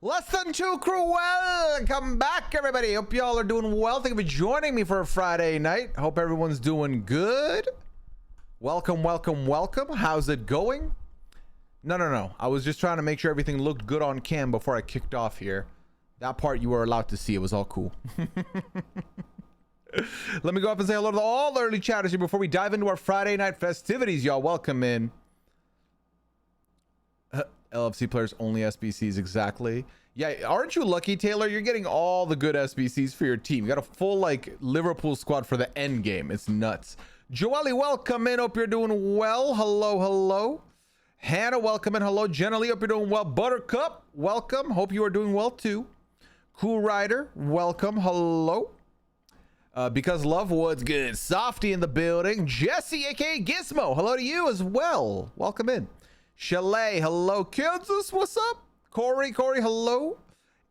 Less than two crew, welcome back everybody. Hope y'all are doing well. Thank you for joining me for a Friday night. Hope everyone's doing good. Welcome. How's it going? No. I was just trying to make sure everything looked good on cam before I kicked off here. That part you were allowed to see. It was all cool. Let me go up and say hello to all the early chatters here before we dive into our Friday night festivities. Y'all welcome in. LFC players only SBCs, exactly. Yeah, aren't you lucky, Taylor? You're getting all the good SBCs for your team. You got a full like Liverpool squad for the end game. It's nuts. Joelle, welcome in. Hope you're doing well. Hello. Hannah, welcome in. Hello. Jenna Lee, hope you're doing well. Buttercup, welcome. Hope you are doing well too. Cool Rider, welcome. Hello. Because love, what's good? Softy in the building. Jesse, aka Gizmo, hello to you as well. Welcome in. Chalet, hello. Kansas, what's up? Corey, hello.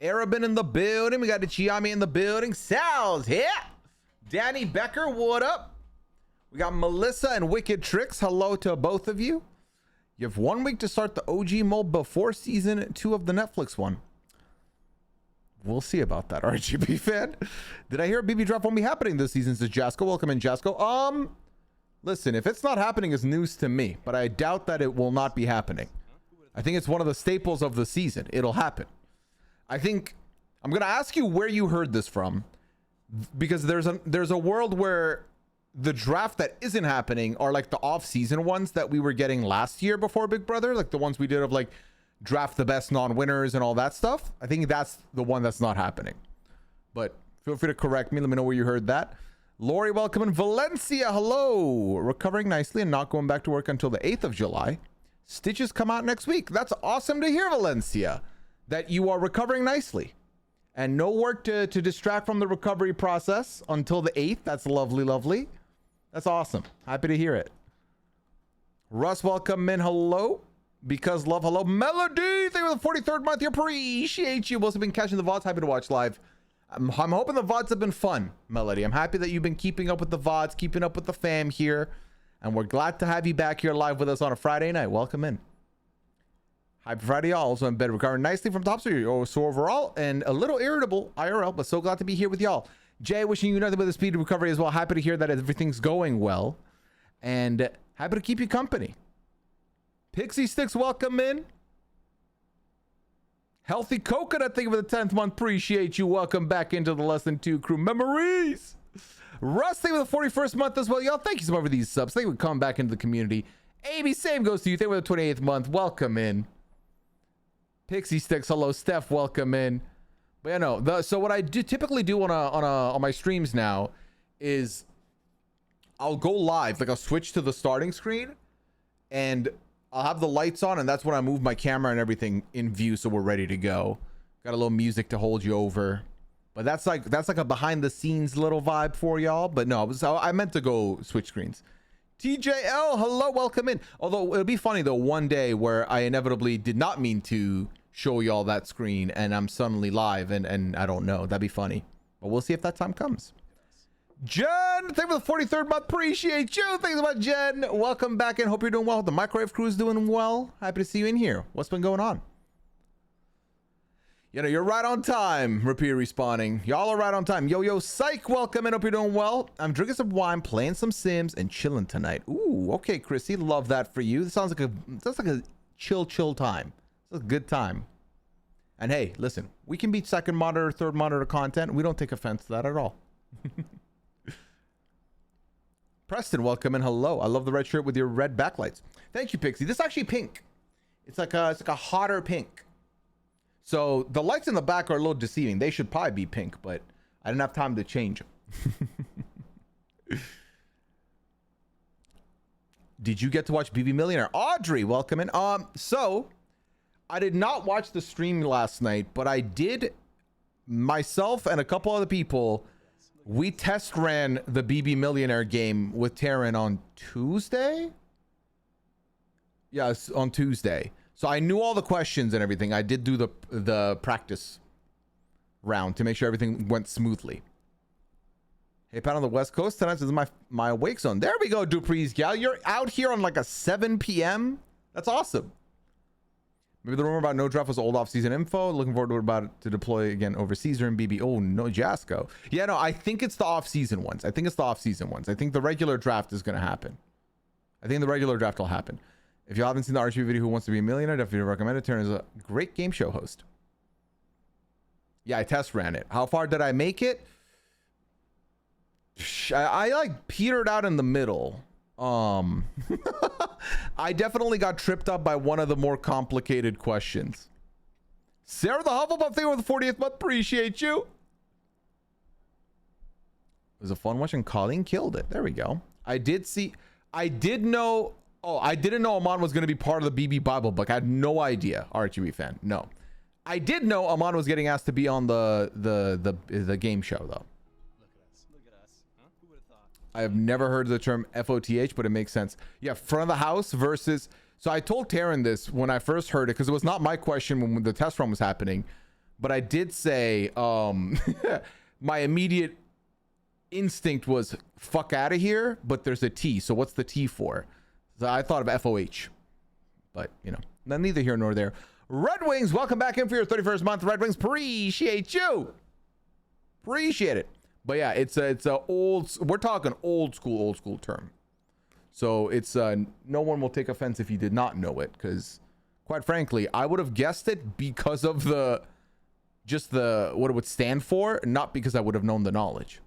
Arabin in the building. We got the Chiami in the building. Sal's here. Danny Becker, what up? We got Melissa and Wicked Tricks. Hello to both of you. You have 1 week to start the OG mode before season 2 of the Netflix one. We'll see about that, RGB fan. Did I hear a BB drop won't be happening this season? Says Jasco. Welcome in, Jasco. Listen, if it's not happening, it's news to me, but I doubt that it will not be happening. I think it's one of the staples of the season. It'll happen. I think I'm going to ask you where you heard this from, because there's a world where the draft that isn't happening are like the off-season ones that we were getting last year before Big Brother, like the ones we did of like draft the best non-winners and all that stuff. I think that's the one that's not happening, but feel free to correct me. Let me know where you heard that. Lori, welcome in. Valencia, hello. Recovering nicely and not going back to work until the 8th of July. Stitches come out next week. That's awesome to hear, Valencia, that you are recovering nicely and no work to distract from the recovery process until the 8th. That's lovely. That's awesome. Happy to hear it. Russ, welcome in. Hello. Because love, hello. Melody, thank you for the 43rd month. You appreciate you. We've also been catching the VODs. Happy to watch live. I'm hoping the VODs have been fun, Melody. I'm happy that you've been keeping up with the VODs, keeping up with the fam here. And we're glad to have you back here live with us on a Friday night. Welcome in. Happy Friday, y'all. Also in bed, recovering nicely from top so overall and a little irritable IRL, but so glad to be here with y'all. Jay, wishing you nothing but a speedy recovery as well. Happy to hear that everything's going well. And happy to keep you company. Pixie Sticks, welcome in. Healthy Coconut, thank you for the 10th month. Appreciate you. Welcome back into the Less Than 2 crew. Memories. Russ, thank you for the 41st month as well. Y'all, thank you so much for these subs. Thank you for coming back into the community. AB, same goes to you. Thank you for the 28th month. Welcome in. Pixie Sticks, hello. Steph, welcome in. But yeah, no. So what I do typically do on my streams now is I'll go live. Like I'll switch to the starting screen and I'll have the lights on, and that's when I move my camera and everything in view, so we're ready to go. Got a little music to hold you over, but that's like a behind the scenes little vibe for y'all. But no, I meant to go switch screens. TJL, hello, welcome in. Although it'll be funny though, one day where I inevitably did not mean to show y'all that screen, and I'm suddenly live, and I don't know. That'd be funny, but we'll see if that time comes. Jen, thank you for the 43rd month. Appreciate you. Thanks so much, Jen. Welcome back in. Hope you're doing well. The microwave crew's doing well. Happy to see you in here. What's been going on? You know, you're right on time. Repeat respawning. Y'all are right on time. Yo, psych. Welcome in. Hope you're doing well. I'm drinking some wine, playing some Sims, and chilling tonight. Ooh, okay, Chrissy. Love that for you. This sounds like a chill time. It's a good time. And hey, listen, we can be second monitor, third monitor content. We don't take offense to that at all. Preston, welcome in. Hello. I love the red shirt with your red backlights. Thank you, Pixie. This is actually pink. It's like a hotter pink. So the lights in the back are a little deceiving. They should probably be pink, but I didn't have time to change them. Did you get to watch BB Millionaire? Audrey, welcome in. So I did not watch the stream last night, but I did, myself and a couple other people, we test ran the BB Millionaire game with Taryn on Tuesday. Yes, on Tuesday. So I knew all the questions and everything. I did do the practice round to make sure everything went smoothly. Hey, Pat on the West Coast tonight is my awake zone. There we go, Dupree's gal. You're out here on like a 7 p.m. That's awesome. Maybe the rumor about no draft was old off-season info. Looking forward to about it to deploy again over Caesar and BB. Oh, no, Jasco. Yeah, no, I think it's the off-season ones. I think the regular draft is going to happen. I think the regular draft will happen. If you haven't seen the RGB video, Who Wants to Be a Millionaire, definitely recommend it. Turn is a great game show host. Yeah, I test ran it. How far did I make it? I like petered out in the middle. I definitely got tripped up by one of the more complicated questions. Sarah the Hufflepuff, thing with the 40th month. Appreciate you. It was a fun watch and Colleen killed it. There we go. I didn't know Amon was going to be part of the BB Bible book. I had no idea. RGB fan. No. I did know Amon was getting asked to be on the game show though. I have never heard the term FOTH, but it makes sense. Yeah, front of the house versus... So I told Taryn this when I first heard it, because it was not my question when the test run was happening. But I did say, my immediate instinct was, fuck out of here, but there's a T. So what's the T for? So I thought of FOH. But, you know, neither here nor there. Red Wings, welcome back in for your 31st month. Red Wings, appreciate you. Appreciate it. But yeah, it's a old, we're talking old school term. So it's no one will take offense if you did not know it, because quite frankly, I would have guessed it because of what it would stand for, not because I would have known the knowledge.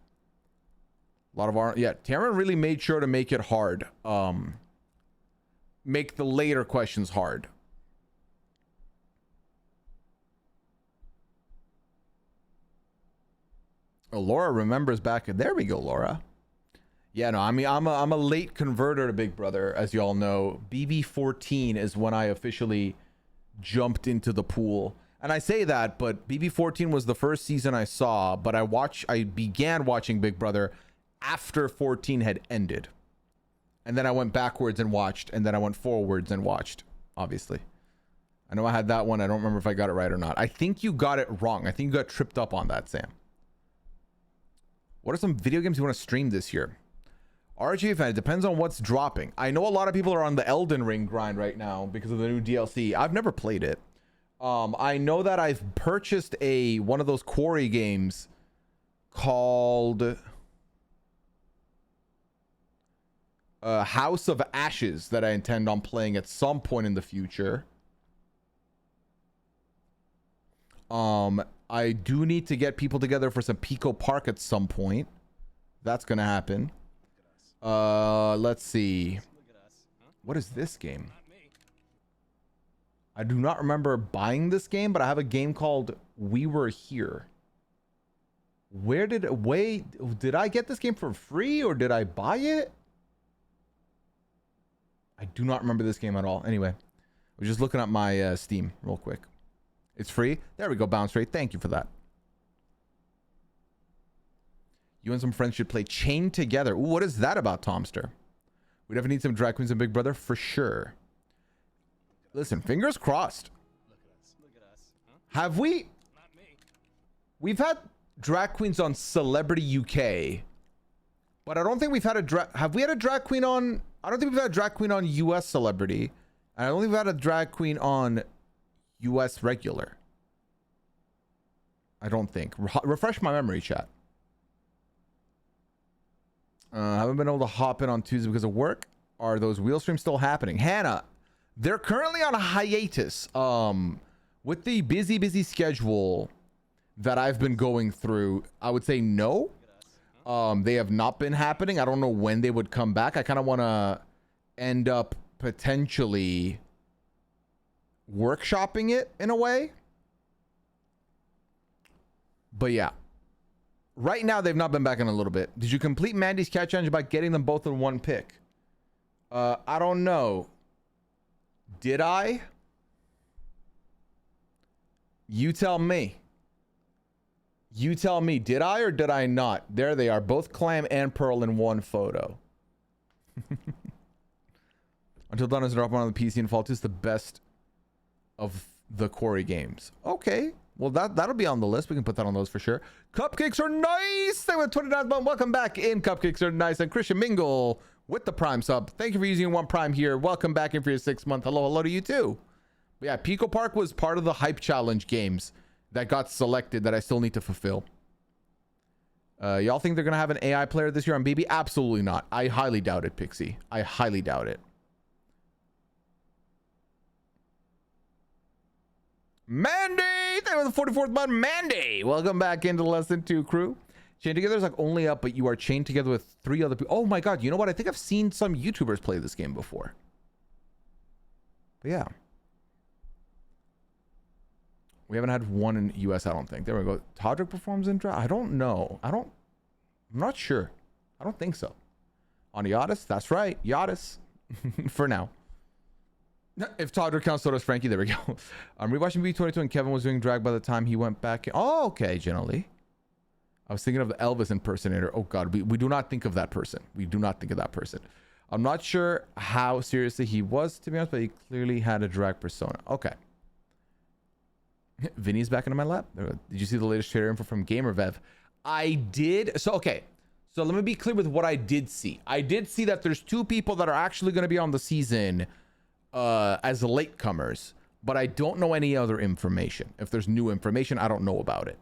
A lot of Taryn really made sure to make it hard. Make the later questions hard. Oh, Laura remembers back. There we go, Laura. Yeah, no, I mean, I'm a late converter to Big Brother, as you all know. BB14 is when I officially jumped into the pool. And I say that, but BB14 was the first season I saw, but I began watching Big Brother after 14 had ended. And then I went backwards and watched, and then I went forwards and watched, obviously. I know I had that one. I don't remember if I got it right or not. I think you got it wrong. I think you got tripped up on that, Sam. What are some video games you want to stream this year? RG fan, it depends on what's dropping. I know a lot of people are on the Elden Ring grind right now because of the new DLC. I've never played it. I know that I've purchased one of those Quarry games called House of Ashes that I intend on playing at some point in the future. I do need to get people together for some Pico Park at some point. That's gonna happen. Let's see. What is this game? I do not remember buying this game, but I have a game called We Were Here. Did I get this game for free or did I buy it? I do not remember this game at all. Anyway, I was just looking at my Steam real quick. It's free. There we go. Bounce rate. Thank you for that. You and some friends should play Chained Together. Ooh, what is that about, Tomster? We definitely need some drag queens in Big Brother for sure. Listen, fingers crossed. Look at us. Huh? Have we? Not me. We've had drag queens on Celebrity UK, but I don't think we've had have we had a drag queen on? I don't think we've had a drag queen on US Celebrity. I don't think we've had a drag queen on US regular. I don't think. Refresh my memory, chat. Haven't been able to hop in on Tuesday because of work. Are those wheel streams still happening? Hannah, they're currently on a hiatus. With the busy schedule that I've been going through, I would say no. They have not been happening. I don't know when they would come back. I kind of want to end up potentially workshopping it in a way. But yeah. Right now, they've not been back in a little bit. Did you complete Mandy's cat challenge by getting them both in one pick? I don't know. Did I? You tell me. You tell me. Did I or did I not? There they are. Both Clam and Pearl in one photo. Until Dawn doesn't drop on the PC and Fall 2 is the best of the Quarry games. Okay. Well, that'll be on the list. We can put that on those for sure. Cupcakes are nice. Thank you for 29th month. Welcome back in. Cupcakes are nice. And Christian Mingle with the Prime sub. Thank you for using one Prime here. Welcome back in for your 6th month. Hello to you too. But yeah, Pico Park was part of the hype challenge games that got selected that I still need to fulfill. Y'all think they're going to have an AI player this year on BB? Absolutely not. I highly doubt it, Pixie. I highly doubt it. Mandy! Thank you for the 44th month, Mandy! Welcome back into the Lesson 2 crew. Chained Together is like only up, but you are chained together with 3 other people. Oh my god, you know what? I think I've seen some YouTubers play this game before. But yeah. We haven't had one in US, I don't think. There we go. Todrick performs in draft? I don't know. I'm not sure. I don't think so. On Yadis? That's right. Yadis. For now. If Todrick counts, so does Frankie. There we go. I'm rewatching B22 and Kevin was doing drag by the time he went back. Oh, okay, generally. I was thinking of the Elvis impersonator. Oh god, we do not think of that person. We do not think of that person. I'm not sure how seriously he was, to be honest, but he clearly had a drag persona. Okay. Vinny's back into my lap. Did you see the latest trailer info from GamerVev? I did. So, okay. So let me be clear with what I did see. I did see that there's 2 people that are actually going to be on the season as latecomers, but I don't know any other information. If there's new information, I don't know about it.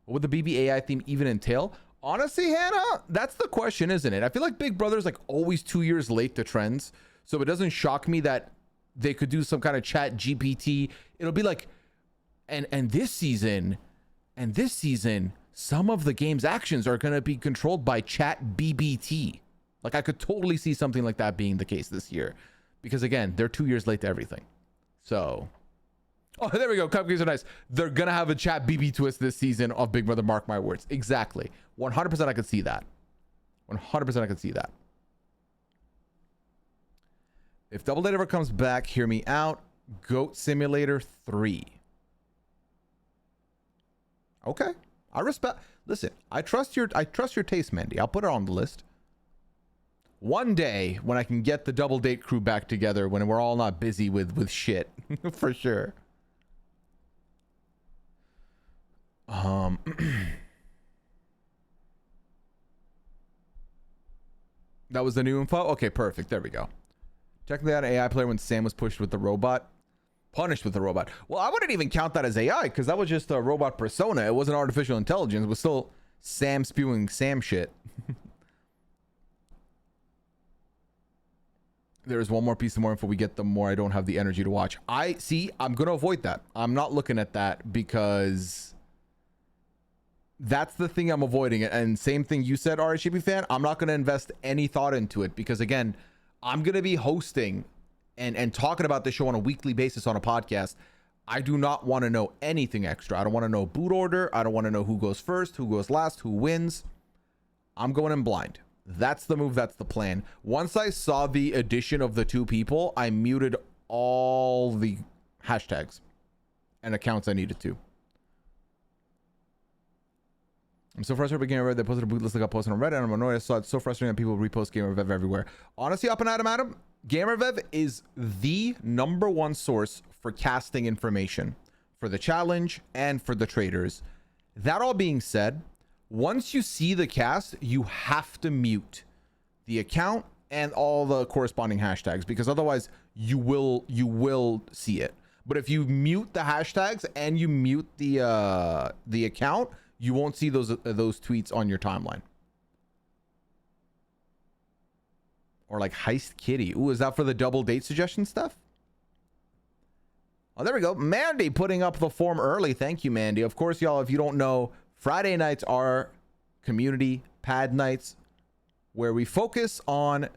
What would the BBAI theme even entail? Honestly, Hannah, that's the question, isn't it? I feel like Big Brother's like always 2 years late to trends, so it doesn't shock me that they could do some kind of chat GPT. It'll be like, and this season, some of the game's actions are going to be controlled by chat BBT. Like I could totally see something like that being the case this year. Because again, they're 2 years late to everything. So, oh, there we go. Cupcakes are nice. They're going to have a chat BB twist this season of Big Brother, mark my words. Exactly. 100% I could see that. 100% I could see that. If Double Date ever comes back, hear me out. Goat Simulator 3. Okay. I respect. Listen, I trust your taste, Mandy. I'll put it on the list. One day when I can get the Double Date crew back together, when we're all not busy with shit, for sure. That was the new info. Okay, perfect. There we go. Technically, an AI player when Sam was punished with the robot. Well, I wouldn't even count that as AI because that was just a robot persona. It wasn't artificial intelligence. It was still Sam spewing Sam shit. There is one more piece of more info we get, the more I don't have the energy to watch. I'm going to avoid that. I'm not looking at that because that's the thing I'm avoiding. And same thing you said, RHB fan, I'm not going to invest any thought into it because again, I'm going to be hosting and talking about this show on a weekly basis on a podcast. I do not want to know anything extra. I don't want to know boot order. I don't want to know who goes first, who goes last, who wins. I'm going in blind. That's the move. That's the plan. Once I saw the addition of the 2 people, I muted all the hashtags and accounts I needed to. I'm so frustrated with GamerVev. They posted a boot list like I posted on Reddit, and I'm annoyed. I saw it so frustrating that people repost GamerVev everywhere. Honestly, up and Adam, GamerVev is the #1 source for casting information for the challenge and for the traders. That all being said, once you see the cast, you have to mute the account and all the corresponding hashtags because otherwise you will see it. But if you mute the hashtags and you mute the account, you won't see those tweets on your timeline. Or like Heist Kitty. Ooh, is that for the Double Date suggestion stuff? Oh, there we go. Mandy putting up the form early. Thank you, Mandy. Of course, y'all, if you don't know, Friday nights are community pad nights where we focus on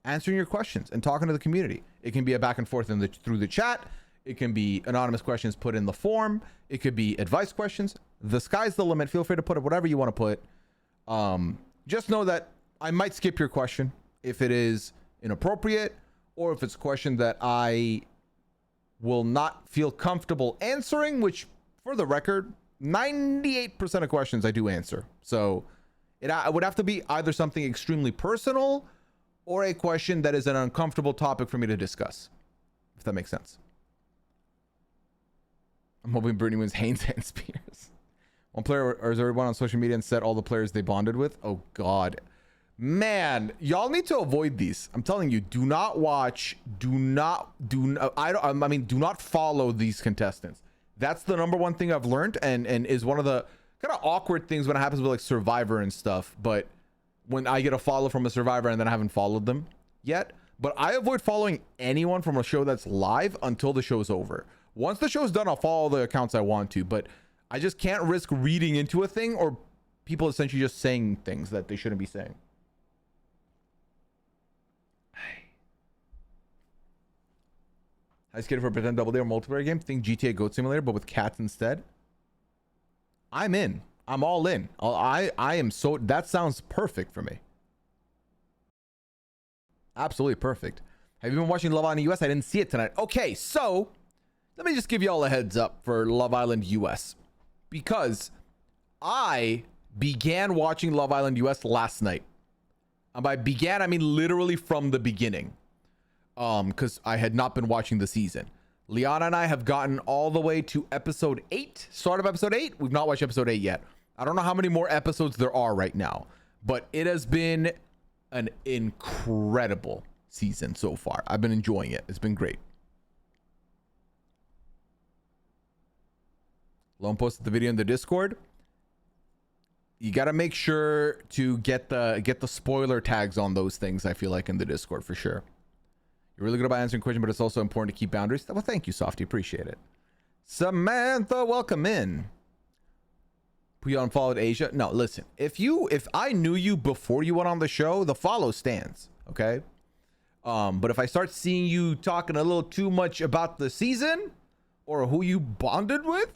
answering your questions and talking to the community. It can be a back and forth through the chat. It can be anonymous questions put in the form. It could be advice questions. The sky's the limit. Feel free to put whatever you want to put. Just know that I might skip your question if it is inappropriate or if it's a question that I will not feel comfortable answering, which for the record, 98% of questions I do answer. So it would have to be either something extremely personal or a question that is an uncomfortable topic for me to discuss, if that makes sense. I'm hoping Brittany wins Haynes and Spears. One player or is everyone on social media and said all the players they bonded with? Oh God. Man, y'all need to avoid these. I'm telling you, do not watch, do not follow these contestants. That's the number one thing I've learned, and is one of the kind of awkward things when it happens with like Survivor and stuff. But when I get a follow from a Survivor and then I haven't followed them yet, but I avoid following anyone from a show that's live until the show's over. Once the show's done, I'll follow the accounts I want to, but I just can't risk reading into a thing or people essentially just saying things that they shouldn't be saying. I skated for a pretend double day or multiplayer game. Think GTA Goat Simulator, but with cats instead. I'm in. I'm all in. I am so. That sounds perfect for me. Absolutely perfect. Have you been watching Love Island US? I didn't see it tonight. Okay, so let me just give y'all a heads up for Love Island US, because I began watching Love Island US last night. And by began, I mean literally from the beginning. Because I had not been watching the season. Liana and I have gotten all the way to episode 8, start of episode 8. We've not watched episode 8 yet. I don't know how many more episodes there are right now, but it has been an incredible season so far. I've been enjoying it. It's been great. Lone posted the video in the Discord. You got to make sure to get the spoiler tags on those things, I feel like, in the Discord for sure. You're really good about answering questions, but it's also important to keep boundaries. Well, thank you, Softy. Appreciate it. Samantha, welcome in. Pooya unfollowed Asia. No, listen. If I knew you before you went on the show, the follow stands. Okay. But if I start seeing you talking a little too much about the season or who you bonded with,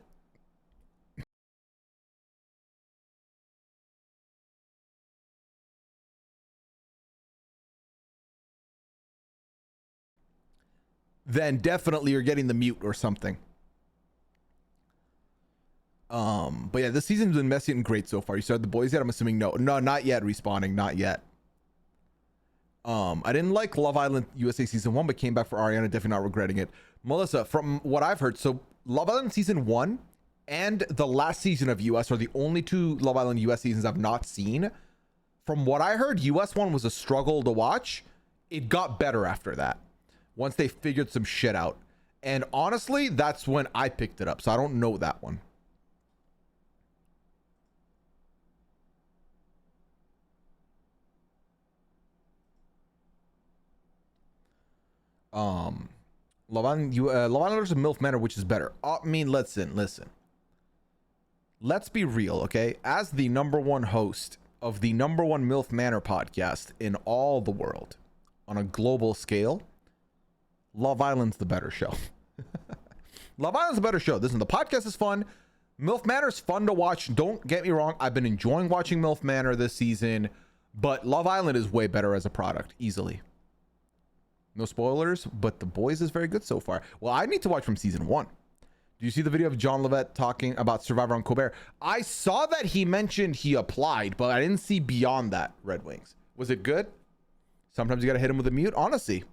then definitely you're getting the mute or something. But yeah, this season's been messy and great so far. You started the boys yet? I'm assuming no, not yet. Respawning, not yet. I didn't like Love Island USA season 1, but came back for Ariana. Definitely not regretting it. Melissa, from what I've heard, so Love Island season 1 and the last season of US are the only 2 Love Island US seasons I've not seen. From what I heard, US one was a struggle to watch. It got better after that, once they figured some shit out. And honestly, that's when I picked it up. So I don't know that one. Love Island versus MILF Manor, which is better? I mean, listen. Let's be real, okay? As the #1 host of the #1 MILF Manor podcast in all the world on a global scale, Love Island's the better show. Love Island's the better show. Listen, the podcast is fun. MILF Manor is fun to watch. Don't get me wrong. I've been enjoying watching MILF Manor this season, but Love Island is way better as a product, easily. No spoilers, but The Boys is very good so far. Well, I need to watch from season 1. Do you see the video of John Lovett talking about Survivor on Colbert? I saw that he mentioned he applied, but I didn't see beyond that, Red Wings. Was it good? Sometimes you got to hit him with a mute. Honestly,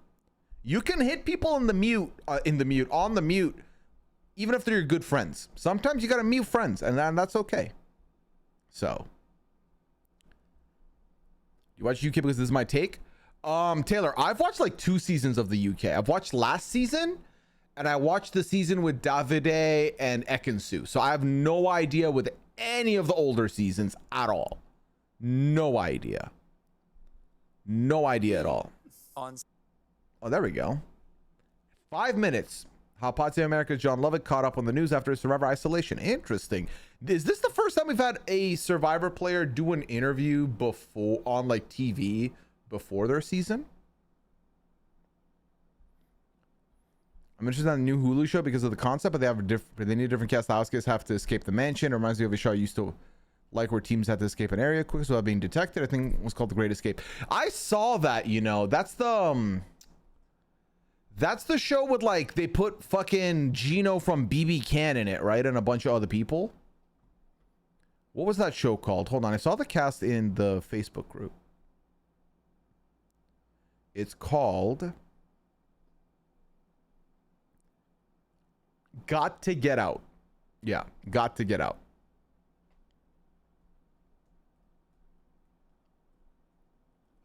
you can hit people on the mute, even if they're your good friends. Sometimes you got to mute friends, and that's okay. So, you watch UK because this is my take. Taylor, I've watched like 2 seasons of the UK. I've watched last season, and I watched the season with Davide and Ekansu. So I have no idea with any of the older seasons at all. No idea. No idea at all. Oh, there we go. 5 minutes. How Pod Save America's John Lovett caught up on the news after Survivor isolation. Interesting. Is this the first time we've had a Survivor player do an interview before on like TV before their season? I'm interested in a new Hulu show because of the concept, but they need a different cast. The house guys have to escape the mansion. It reminds me of a show I used to like where teams had to escape an area quick without being detected. I think it was called The Great Escape. I saw that, you know. That's the show with like they put fucking Gino from BB Can in it, right? And a bunch of other people. What was that show called? Hold on. I saw the cast in the Facebook group. It's called Got to Get Out. Yeah, Got to Get Out.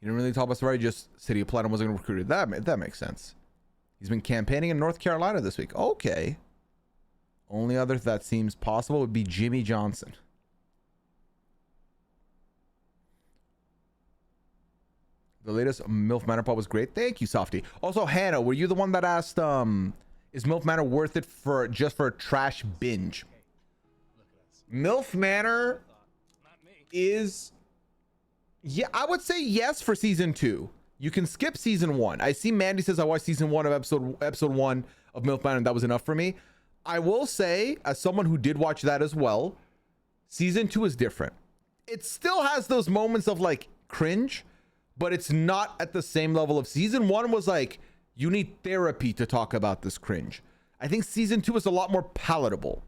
He didn't really talk about sorry, just City of Platinum wasn't going to recruit it. That makes sense. He's been campaigning in North Carolina this week. Okay. Only other that seems possible would be Jimmy Johnson. The latest MILF Manor pod was great. Thank you, Softy. Also, Hannah, were you the one that asked, is MILF Manor worth it for just for a trash binge? MILF Manor is, yeah, I would say yes for season 2. You can skip season 1. I see Mandy says I watched season 1 of episode 1 of MILF Manor and that was enough for me. I will say, as someone who did watch that as well, season 2 is different. It still has those moments of like cringe, but it's not at the same level of season 1 was like, you need therapy to talk about this cringe. I think season 2 is a lot more palatable.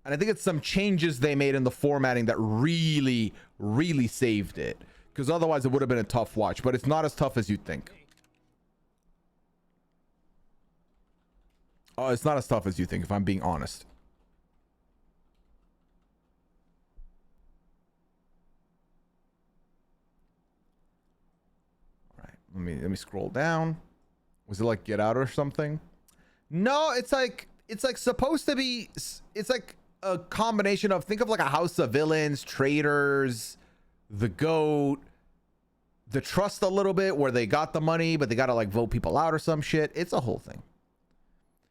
And I think it's some changes they made in the formatting that really, really saved it. Because otherwise it would have been a tough watch, but it's not as tough as you'd think. Oh, it's not as tough as you think, if I'm being honest. Let me scroll down. Was it like Get Out or something? No, it's like supposed to be, it's like a combination of, think of like a House of Villains, Traitors, The Goat, The Trust a little bit, where they got the money but they gotta like vote people out or some shit. It's a whole thing.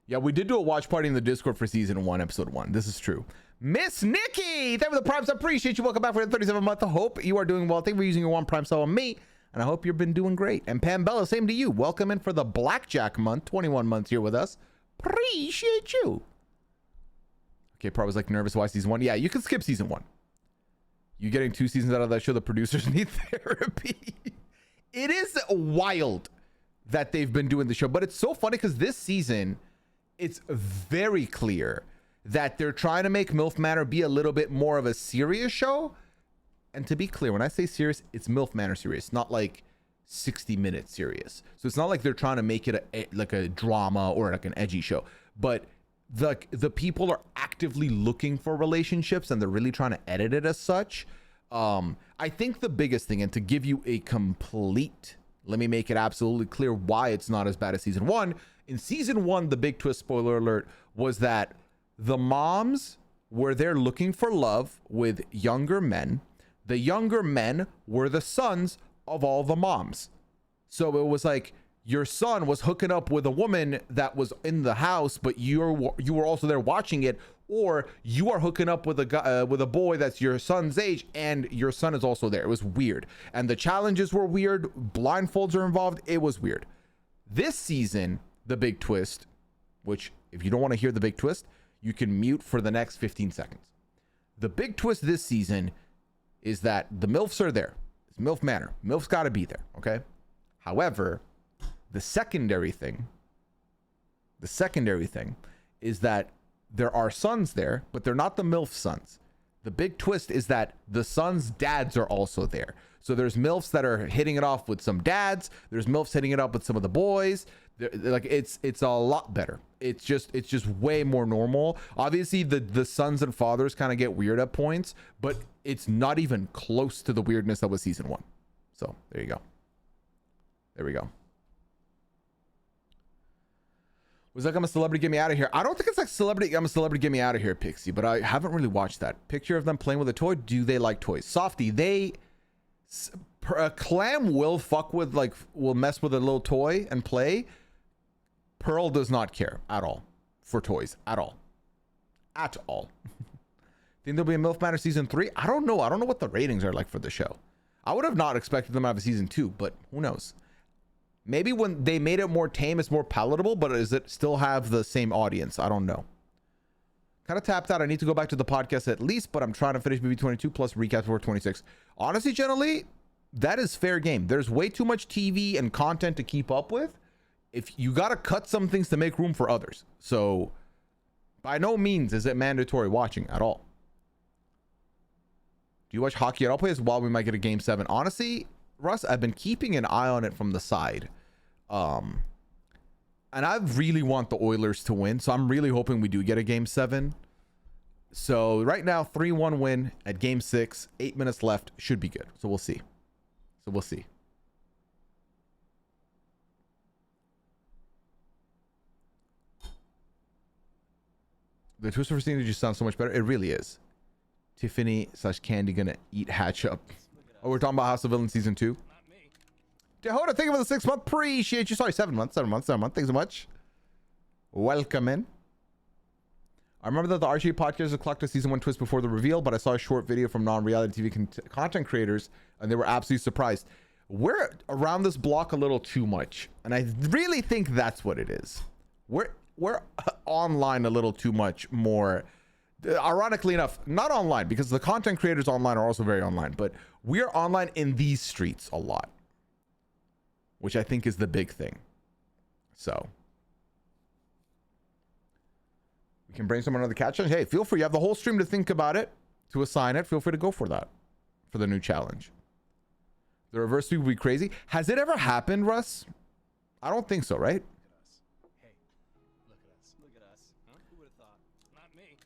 Yeah, we did do a watch party in the Discord for season 1, episode 1. This is true. Miss Nikki, thank you for the primes. I appreciate you. Welcome back for the 37th month. I hope you are doing well. Thank you for using your 1 prime sub on me. And I hope you've been doing great. And Pam Bella, same to you. Welcome in for the Blackjack month. 21 months here with us. Appreciate you. Okay, probably was like nervous to watch season 1. Yeah, you can skip season 1. You getting 2 seasons out of that show. The producers need therapy. It is wild that they've been doing the show. But it's so funny because this season, it's very clear that they're trying to make MILF Manor be a little bit more of a serious show. And to be clear, when I say serious, it's MILF Manor serious, not like 60-minute serious. So it's not like they're trying to make it like a drama or like an edgy show. But the people are actively looking for relationships and they're really trying to edit it as such. I think the biggest thing, and to give you a complete, let me make it absolutely clear why it's not as bad as season 1. In season 1, the big twist, spoiler alert, was that the moms were there looking for love with younger men. The younger men were the sons of all the moms. So it was like your son was hooking up with a woman that was in the house, but you were also there watching it, or you are hooking up with a guy, with a boy that's your son's age, and your son is also there. It was weird, and the challenges were weird. Blindfolds are involved. It was weird. This season, the big twist, which if you don't want to hear the big twist, you can mute for the next 15 seconds. The big twist this season is that the MILFs are there. It's MILF Manor. MILF's got to be there, okay? However, the secondary thing is that there are sons there, but they're not the MILF sons. The big twist is that the sons' dads are also there. So there's MILFs that are hitting it off with some dads. There's MILFs hitting it up with some of the boys. Like it's a lot better. It's just way more normal. Obviously, the sons and fathers kind of get weird at points, but it's not even close to the weirdness that was season 1. So there you go. There we go. Was like, I'm a celebrity, get me out of here. I don't think it's like celebrity, I'm a celebrity, get me out of here, Pixie, but I haven't really watched that. Picture of them playing with a toy. Do they like toys? Softy, Clam will will mess with a little toy and play. Pearl does not care at all for toys, at all. Think there'll be a MILF Manor season 3? I don't know. I don't know what the ratings are like for the show. I would have not expected them to have a season 2, but who knows? Maybe when they made it more tame, it's more palatable, but does it still have the same audience? I don't know. Kind of tapped out. I need to go back to the podcast at least, but I'm trying to finish BB22 plus recap before 26. Honestly, generally, that is fair game. There's way too much TV and content to keep up with. If you got to cut some things to make room for others. So by no means is it mandatory watching at all. Do you watch hockey at all? Play as well. We might get a game 7. Honestly, Russ, I've been keeping an eye on it from the side. And I really want the Oilers to win. So I'm really hoping we do get a game 7. So right now, 3-1 win at game 6, 8 minutes left, should be good. So we'll see. The twist of scene just sounds so much better. It really is. Tiffany / Candy gonna eat Hatch up. Oh, we're talking about House of Villains season 2. Dehoda, thank you for the 6 month. Appreciate you. Sorry, 7 months. 7 months. 7 months. Thanks so much. Welcome in. I remember that the Archie podcast had collected season 1 twist before the reveal, but I saw a short video from non-reality TV content creators, and they were absolutely surprised. We're around this block a little too much, and I really think that's what it is. We're online a little too much more. Ironically enough, not online, because the content creators online are also very online, but we're online in these streets a lot, which I think is the big thing. So we can brainstorm another cat challenge. Hey, feel free. You have the whole stream to think about it, to assign it. Feel free to go for that, for the new challenge. The reverse sweep would be crazy. Has it ever happened, Russ? I don't think so, right? Hey, look at us. Look at us. Huh? Who would have thought? Not me.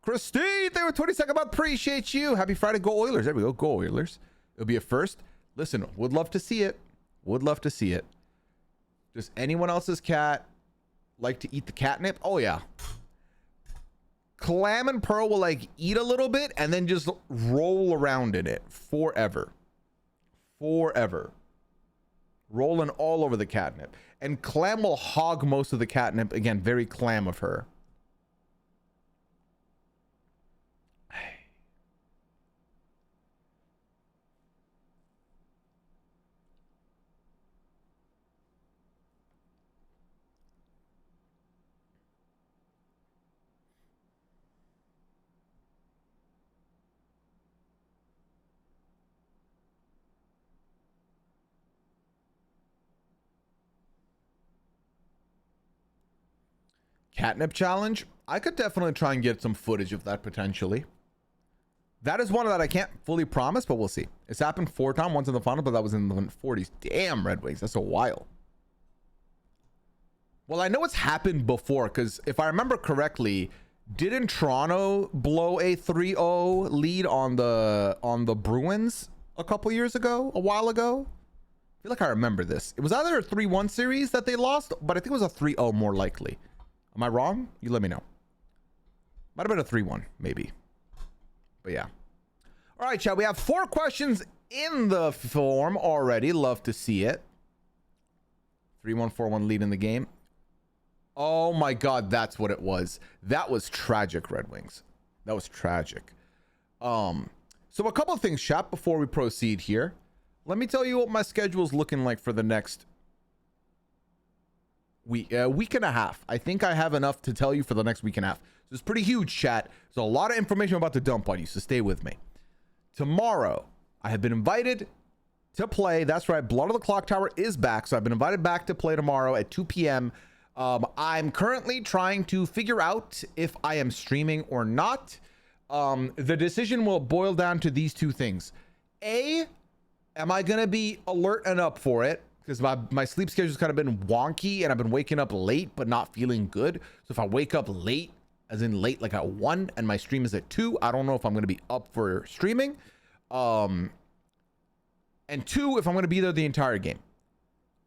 Christine, they were 22nd month. Appreciate you. Happy Friday. Go Oilers. There we go. Go Oilers. It'll be a first. Listen, would love to see it. Would love to see it. Does anyone else's cat like to eat the catnip? Oh, yeah. Clam and Pearl will like eat a little bit and then just roll around in it forever. Forever. Rolling all over the catnip. And Clam will hog most of the catnip. Again, very Clam of her. Catnip challenge. I could definitely try and get some footage of that potentially. That is one that I can't fully promise, but we'll see. It's happened 4 times, once in the final, but that was in the 40s. Damn, Red Wings, that's a while. Well, I know it's happened before, because if I remember correctly, didn't Toronto blow a 3-0 lead on the Bruins a couple years ago, a while ago? I feel like I remember this. It was either a 3-1 series that they lost, but I think it was a 3-0 more likely. Am I wrong? You let me know. Might have been a 3-1, maybe. But yeah. All right, chat. We have 4 questions in the form already. Love to see it. 3-1, 4-1 lead in the game. Oh my God, that's what it was. That was tragic, Red Wings. That was tragic. So a couple of things, chat, before we proceed here. Let me tell you what my schedule is looking like for the next week and a half. I think I have enough to tell you for the next week and a half. So it's pretty huge, chat. There's a lot of information I'm about to dump on you, so stay with me. Tomorrow, I have been invited to play. That's right, Blood of the Clock Tower is back. So I've been invited back to play tomorrow at 2 p.m. I'm currently trying to figure out if I am streaming or not. The decision will boil down to these 2 things. A, am I going to be alert and up for it? Because my sleep schedule's kind of been wonky and I've been waking up late but not feeling good. So if I wake up late, as in late like at 1 and my stream is at 2, I don't know if I'm going to be up for streaming. And 2, if I'm going to be there the entire game.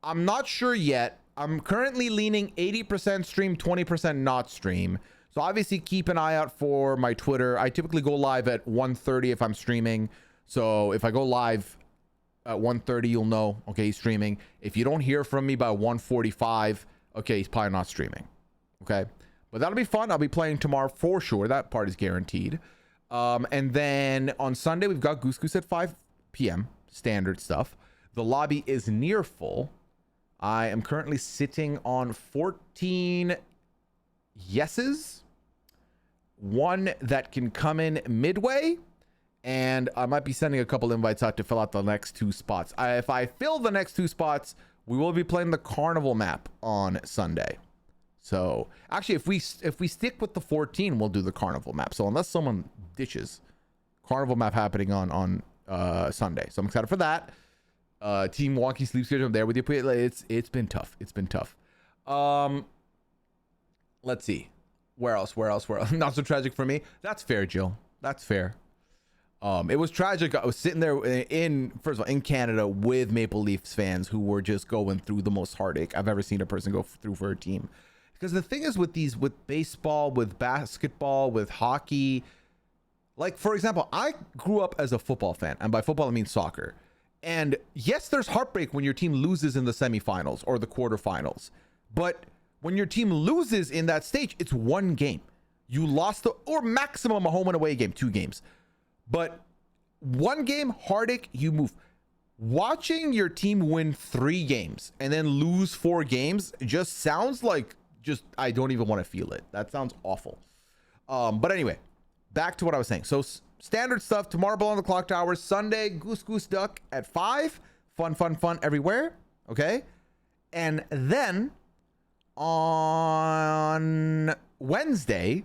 I'm not sure yet. I'm currently leaning 80% stream, 20% not stream. So obviously keep an eye out for my Twitter. I typically go live at 1:30 if I'm streaming. So if I go live at 1:30, you'll know, okay, he's streaming. If you don't hear from me by 1:45, okay, he's probably not streaming. Okay, but that'll be fun. I'll be playing tomorrow for sure. That part is guaranteed. And then on Sunday, we've got Goose Goose at 5 p.m. standard stuff. The lobby is near full. I am currently sitting on 14 yeses, 1 that can come in midway. And I might be sending a couple invites out to fill out the next 2 spots. If I fill the next 2 spots, we will be playing the carnival map on Sunday. So actually, if we stick with the 14, we'll do the carnival map. So unless someone ditches, carnival map happening on Sunday. So I'm excited for that. Team wonky sleep schedule. I'm there with you. It's been tough. It's been tough. Let's see. Where else? Not so tragic for me. That's fair, Jill. That's fair. It was tragic. I was sitting there first of all, in Canada with Maple Leafs fans who were just going through the most heartache I've ever seen a person go through for a team. Because the thing is with baseball, with basketball, with hockey, like, for example, I grew up as a football fan, and by football, I mean soccer. And yes, there's heartbreak when your team loses in the semifinals or the quarterfinals. But when your team loses in that stage, it's one game. You lost or maximum a home and away game, 2 games. But one game, heartache, you move. Watching your team win 3 games and then lose 4 games just sounds like I don't even want to feel it. That sounds awful. But anyway, back to what I was saying. So standard stuff, tomorrow Below the Clock Tower, Sunday, Goose Duck at 5. Fun everywhere. Okay. And then on Wednesday,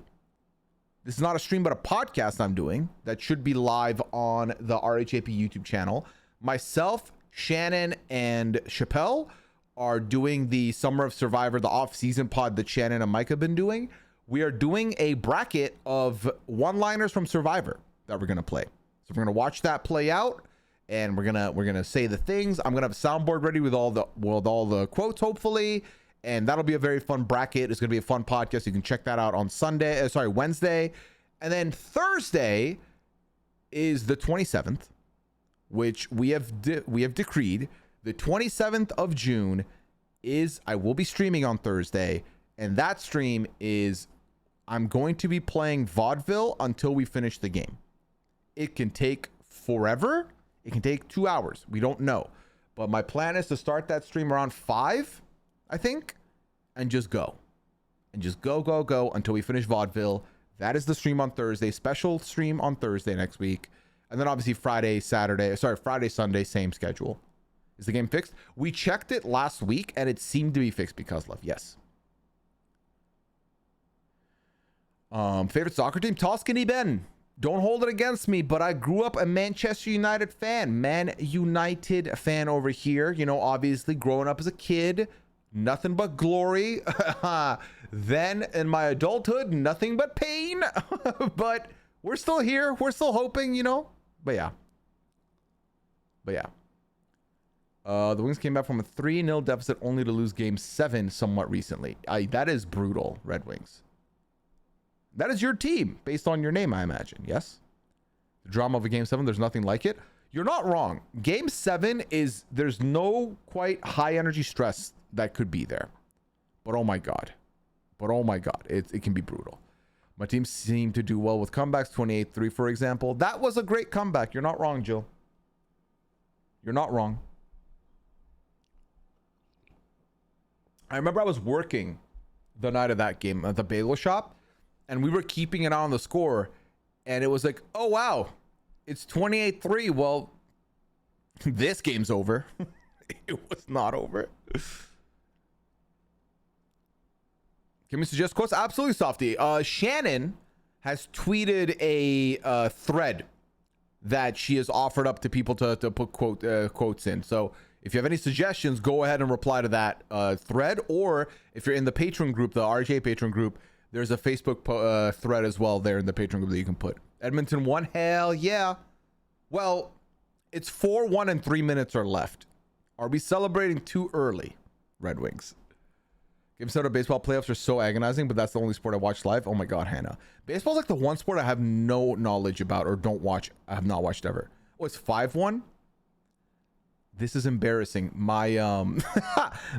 this is not a stream, but a podcast I'm doing that should be live on the RHAP YouTube channel. Myself, Shannon, and Chappelle are doing the Summer of Survivor, the off-season pod that Shannon and Mike have been doing. We are doing a bracket of one-liners from Survivor that we're gonna play. So we're gonna watch that play out, and we're gonna say the things. I'm gonna have a soundboard ready with all the quotes, hopefully. And that'll be a very fun bracket. It's going to be a fun podcast. You can check that out on Wednesday. And then Thursday is the 27th, which we have decreed. The 27th of June I will be streaming on Thursday. And that stream is, I'm going to be playing vaudeville until we finish the game. It can take forever. It can take 2 hours. We don't know. But my plan is to start that stream around 5. I think, and just go until we finish vaudeville. That is the stream on Thursday, special stream on Thursday next week. And then obviously Friday, Sunday, same schedule. Is the game fixed? We checked it last week and it seemed to be fixed because love. Yes. Favorite soccer team? Tall Skinny Ben. Don't hold it against me, but I grew up a Manchester United fan. Man United fan over here. You know, obviously growing up as a kid, nothing but glory. Then in my adulthood, nothing but pain. But we're still here. We're still hoping, you know. But yeah. The Wings came back from a 3-0 deficit only to lose game 7 somewhat recently. That is brutal, Red Wings. That is your team, based on your name, I imagine. Yes? The drama of a game 7, there's nothing like it. You're not wrong. Game 7 there's no quite high energy stress that could be there. But oh my God. It can be brutal. My team seemed to do well with comebacks, 28-3, for example. That was a great comeback. You're not wrong, Jill. You're not wrong. I remember I was working the night of that game at the bagel shop, and we were keeping an eye on the score, and it was like, oh, wow, it's 28-3. Well, this game's over. It was not over. Can we suggest quotes? Absolutely, Softy. Shannon has tweeted a thread that she has offered up to people to put quotes in. So if you have any suggestions, go ahead and reply to that thread. Or if you're in the Patreon group, the RJ Patreon group, there's a Facebook thread as well there in the Patreon group that you can put. Edmonton won. Hell yeah. Well, it's 4-1 and 3 minutes are left. Are we celebrating too early, Red Wings? Game 7 of baseball playoffs are so agonizing, but that's the only sport I watch live. Oh my God, Hannah. Baseball's like the one sport I have no knowledge about or don't watch. I have not watched ever. Oh, it's 5-1? This is embarrassing. My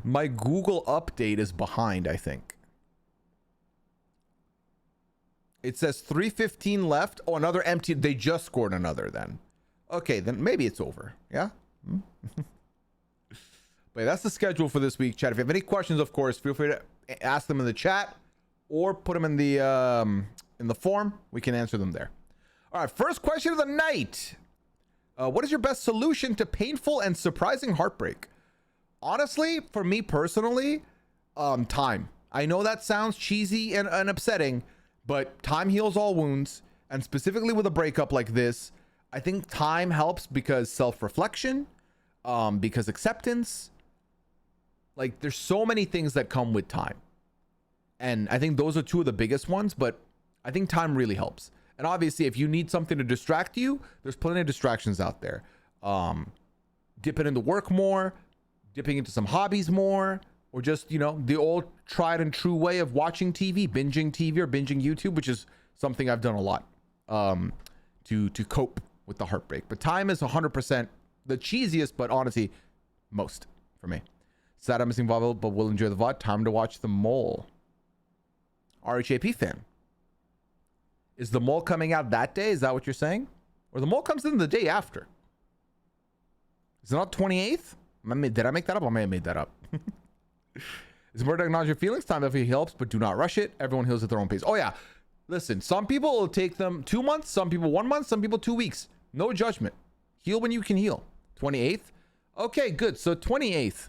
my Google update is behind, I think. It says 3:15 left. Oh, another empty. They just scored another then. Okay, then maybe it's over. Yeah? But that's the schedule for this week, chat. If you have any questions, of course, feel free to ask them in the chat or put them in the form. We can answer them there. All right, first question of the night. What is your best solution to painful and surprising heartbreak? Honestly, for me personally, time. I know that sounds cheesy and upsetting, but time heals all wounds. And specifically with a breakup like this, I think time helps because self-reflection, because acceptance. Like, there's so many things that come with time. And I think those are two of the biggest ones, but I think time really helps. And obviously, if you need something to distract you, there's plenty of distractions out there. Dipping into work more, dipping into some hobbies more, or just, you know, the old tried and true way of watching TV, binging TV or binging YouTube, which is something I've done a lot to cope with the heartbreak. But time is 100% the cheesiest, but honestly, most for me. Sad I'm missing VOD, but will enjoy the VOD. Time to watch The Mole. RHAP fan. Is The Mole coming out that day? Is that what you're saying? Or The Mole comes in the day after? Is it not 28th? Did I make that up? I may have made that up. It's important to acknowledge your feelings. Time definitely helps, but do not rush it. Everyone heals at their own pace. Oh yeah. Listen, some people will take them 2 months, some people 1 month, some people 2 weeks. No judgment. Heal when you can heal. 28th? Okay, good. So 28th.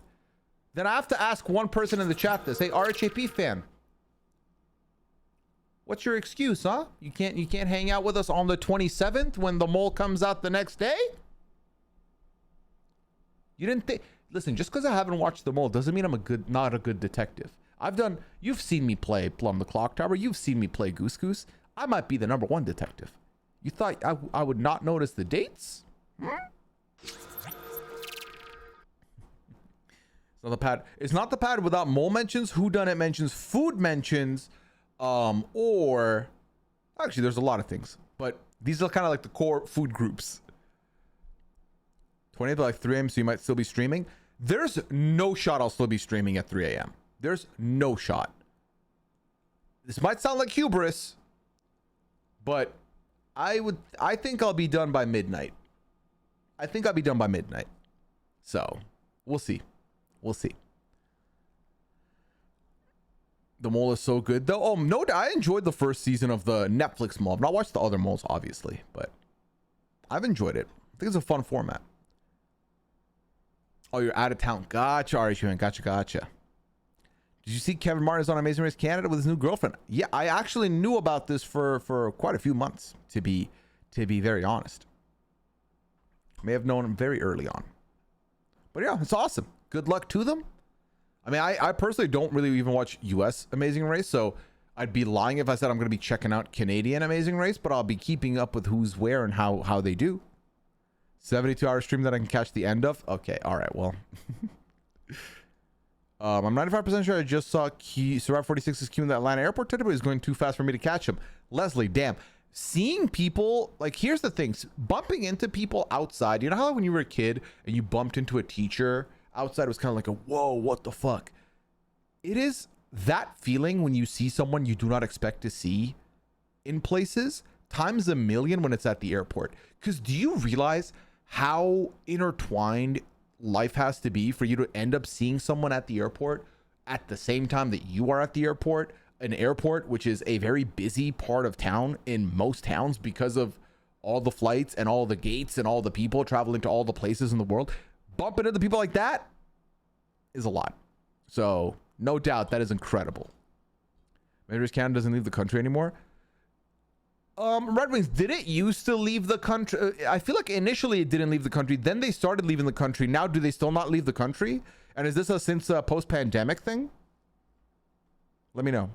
Then I have to ask one person in the chat this. Hey, RHAP fan. What's your excuse, huh? You can't hang out with us on the 27th when The Mole comes out the next day? You didn't think... Listen, just because I haven't watched The Mole doesn't mean I'm not a good detective. You've seen me play Plum the Clock Tower. You've seen me play Goose Goose. I might be the #1 detective. You thought I would not notice the dates? So the pad, it's not the pad without mole mentions, whodunit mentions, food mentions, or actually there's a lot of things, but these are kind of like the core food groups. 20th, like 3 a.m. so you might still be streaming. There's no shot I'll still be streaming at 3 a.m. There's no shot. This might sound like hubris, but I think I'll be done by midnight. So we'll see. The Mole is so good though. Oh no, I enjoyed the first season of the Netflix Mole. I've not watched the other moles obviously, but I've enjoyed it. I think it's a fun format. Oh, you're out of town. Gotcha, RHUN. Gotcha. Did you see Kevin Martin is on Amazing Race Canada with his new girlfriend? Yeah, I actually knew about this for quite a few months, to be very honest. May have known him very early on. But yeah, it's awesome. Good luck to them. I mean, I personally don't really even watch US Amazing Race, so I'd be lying if I said I'm going to be checking out Canadian Amazing Race, but I'll be keeping up with who's where and how they do. 72-hour stream that I can catch the end of. Okay, all right, well. I'm 95% sure I just saw Survivor 46's queue in the Atlanta airport today, but he's going too fast for me to catch him. Leslie, damn. Seeing people, like, here's the thing. Bumping into people outside. You know how when you were a kid and you bumped into a teacher outside, it was kind of like a, whoa, what the fuck? It is that feeling when you see someone you do not expect to see in places times a million when it's at the airport. Because do you realize how intertwined life has to be for you to end up seeing someone at the airport at the same time that you are at the airport? An airport, which is a very busy part of town in most towns because of all the flights and all the gates and all the people traveling to all the places in the world. Bumping into people like that is a lot. So no doubt that is incredible. Maybe Canada doesn't leave the country anymore. Red Wings, did it used to leave the country? I feel like initially it didn't leave the country. Then they started leaving the country. Now, do they still not leave the country? And is this a since post-pandemic thing? Let me know.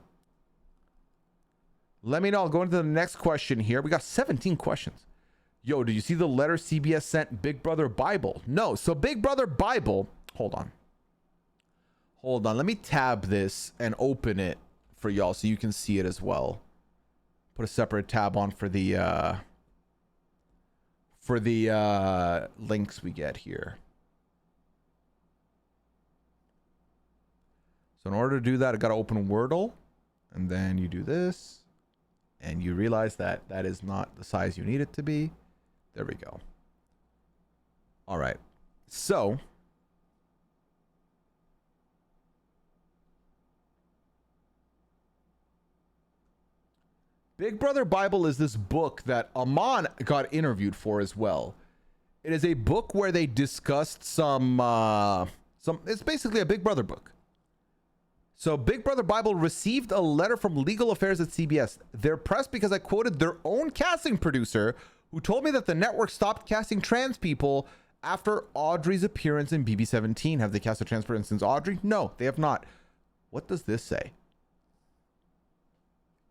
I'll go into the next question here. We got 17 questions. Yo, did you see the letter CBS sent Big Brother Bible? No. So Big Brother Bible, hold on. Let me tab this and open it for y'all so you can see it as well. Put a separate tab on for the links we get here. So in order to do that, I got to open Wordle, and then you do this, and you realize that that is not the size you need it to be. There we go. All right. So Big Brother Bible is this book that Aman got interviewed for as well. It is a book where they discussed some it's basically a Big Brother book. So Big Brother Bible received a letter from Legal Affairs at CBS. They're pressed because I quoted their own casting producer who told me that the network stopped casting trans people after Audrey's appearance in BB17. Have they cast a trans person since Audrey? No, they have not. What does this say?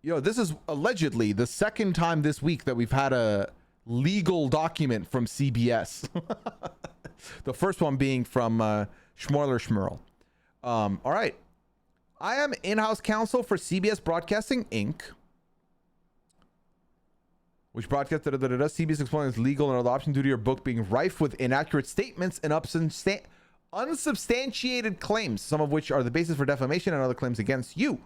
Yo, this is allegedly the second time this week that we've had a legal document from CBS. The first one being from Schmoiler Schmerl. All right. I am in-house counsel for CBS Broadcasting, Inc., which broadcasts CBS explaining its legal and other options due to your book being rife with inaccurate statements and unsubstantiated claims, some of which are the basis for defamation and other claims against you.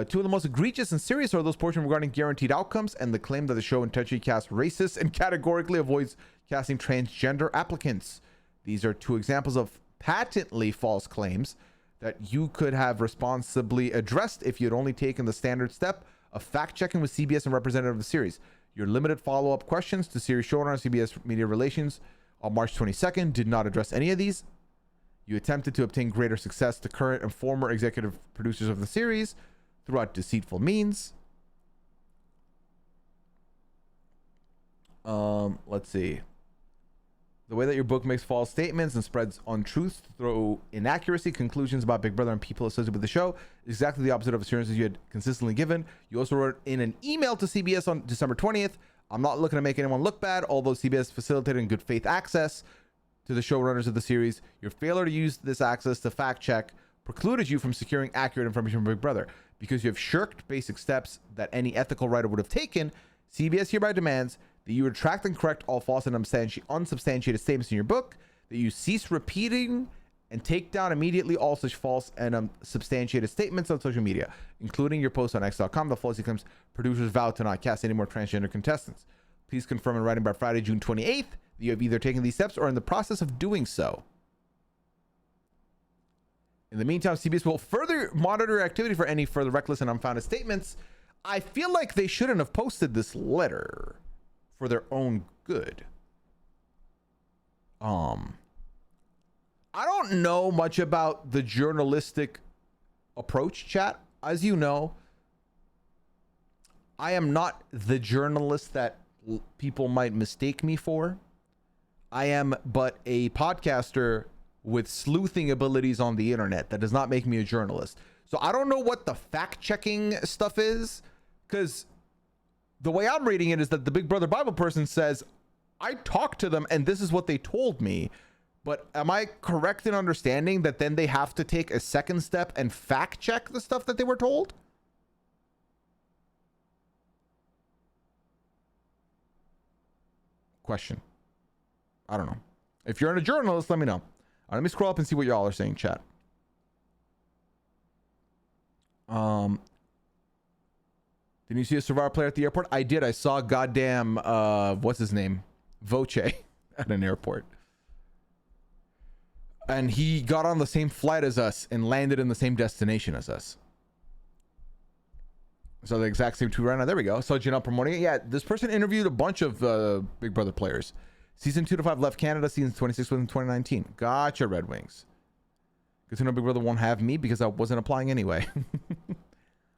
Two of the most egregious and serious are those portions regarding guaranteed outcomes and the claim that the show intentionally casts racist and categorically avoids casting transgender applicants. These are two examples of patently false claims that you could have responsibly addressed if you had only taken the standard step of fact-checking with CBS and representative of the series. Your limited follow-up questions to series showrunner CBS Media Relations on March 22nd did not address any of these. You attempted to obtain greater success to current and former executive producers of the series throughout deceitful means. Let's see. The way that your book makes false statements and spreads untruths through inaccuracy conclusions about Big Brother and people associated with the show is exactly the opposite of assurances you had consistently given. You also wrote in an email to CBS on December 20th. I'm not looking to make anyone look bad, although CBS facilitated in good faith access to the showrunners of the series. Your failure to use this access to fact check precluded you from securing accurate information from Big Brother. Because you have shirked basic steps that any ethical writer would have taken, CBS hereby demands that you retract and correct all false and unsubstantiated statements in your book, that you cease repeating and take down immediately all such false and unsubstantiated statements on social media, including your post on X.com. The falsely claims producers vow to not cast any more transgender contestants. Please confirm in writing by Friday, June 28th, that you have either taken these steps or are in the process of doing so. In the meantime, CBS will further monitor your activity for any further reckless and unfounded statements. I feel like they shouldn't have posted this letter for their own good. I don't know much about the journalistic approach, chat. As you know, I am not the journalist that people might mistake me for. I am but a podcaster with sleuthing abilities on the internet. That does not make me a journalist. So I don't know what the fact-checking stuff is, because the way I'm reading it is that the Big Brother Bible person says, I talked to them and this is what they told me. But am I correct in understanding that then they have to take a second step and fact check the stuff that they were told? Question. I don't know. If you're a journalist, let me know. All right, let me scroll up and see what y'all are saying, chat. Didn't you see a Survivor player at the airport? I did. I saw goddamn, what's his name? Voce at an airport. And he got on the same flight as us and landed in the same destination as us. So the exact same two right now. There we go. So Janelle promoting it. Yeah, this person interviewed a bunch of Big Brother players. Season 2 to 5 left Canada. Season 26 was in 2019. Gotcha, Red Wings. Good to know Big Brother won't have me because I wasn't applying anyway.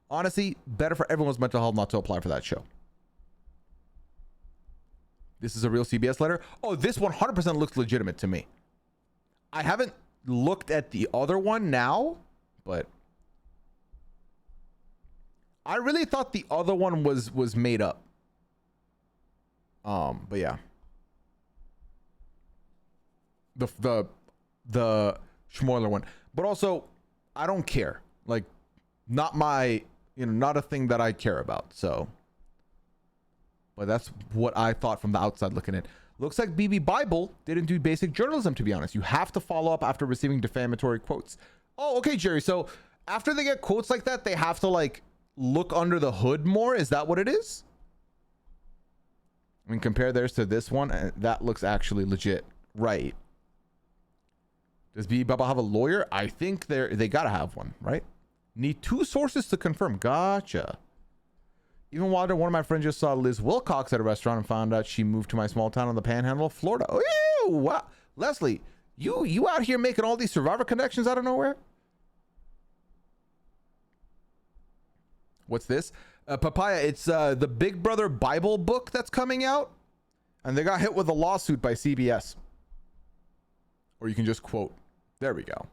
Honestly, better for everyone's mental health not to apply for that show. This is a real CBS letter. Oh, this 100% looks legitimate to me. I haven't looked at the other one now, but I really thought the other one was made up. But yeah. The Schmoiler one. But also, I don't care. Like, not my, not a thing that I care about. So, but that's what I thought from the outside looking in. Looks like BB Bible didn't do basic journalism, to be honest. You have to follow up after receiving defamatory quotes. Oh, okay, Jerry. So after they get quotes like that, they have to like look under the hood more. Is that what it is? I mean, compare theirs to this one. And that looks actually legit. Right. Does BB Bible have a lawyer? I think they got to have one, right? Need 2 sources to confirm. Gotcha. Even Wilder, one of my friends just saw Liz Wilcox at a restaurant and found out she moved to my small town on the panhandle of Florida. Oh, ew, wow. Leslie, you out here making all these Survivor connections out of nowhere? What's this? Papaya, it's the Big Brother Bible book that's coming out. And they got hit with a lawsuit by CBS. Or you can just quote. There we go.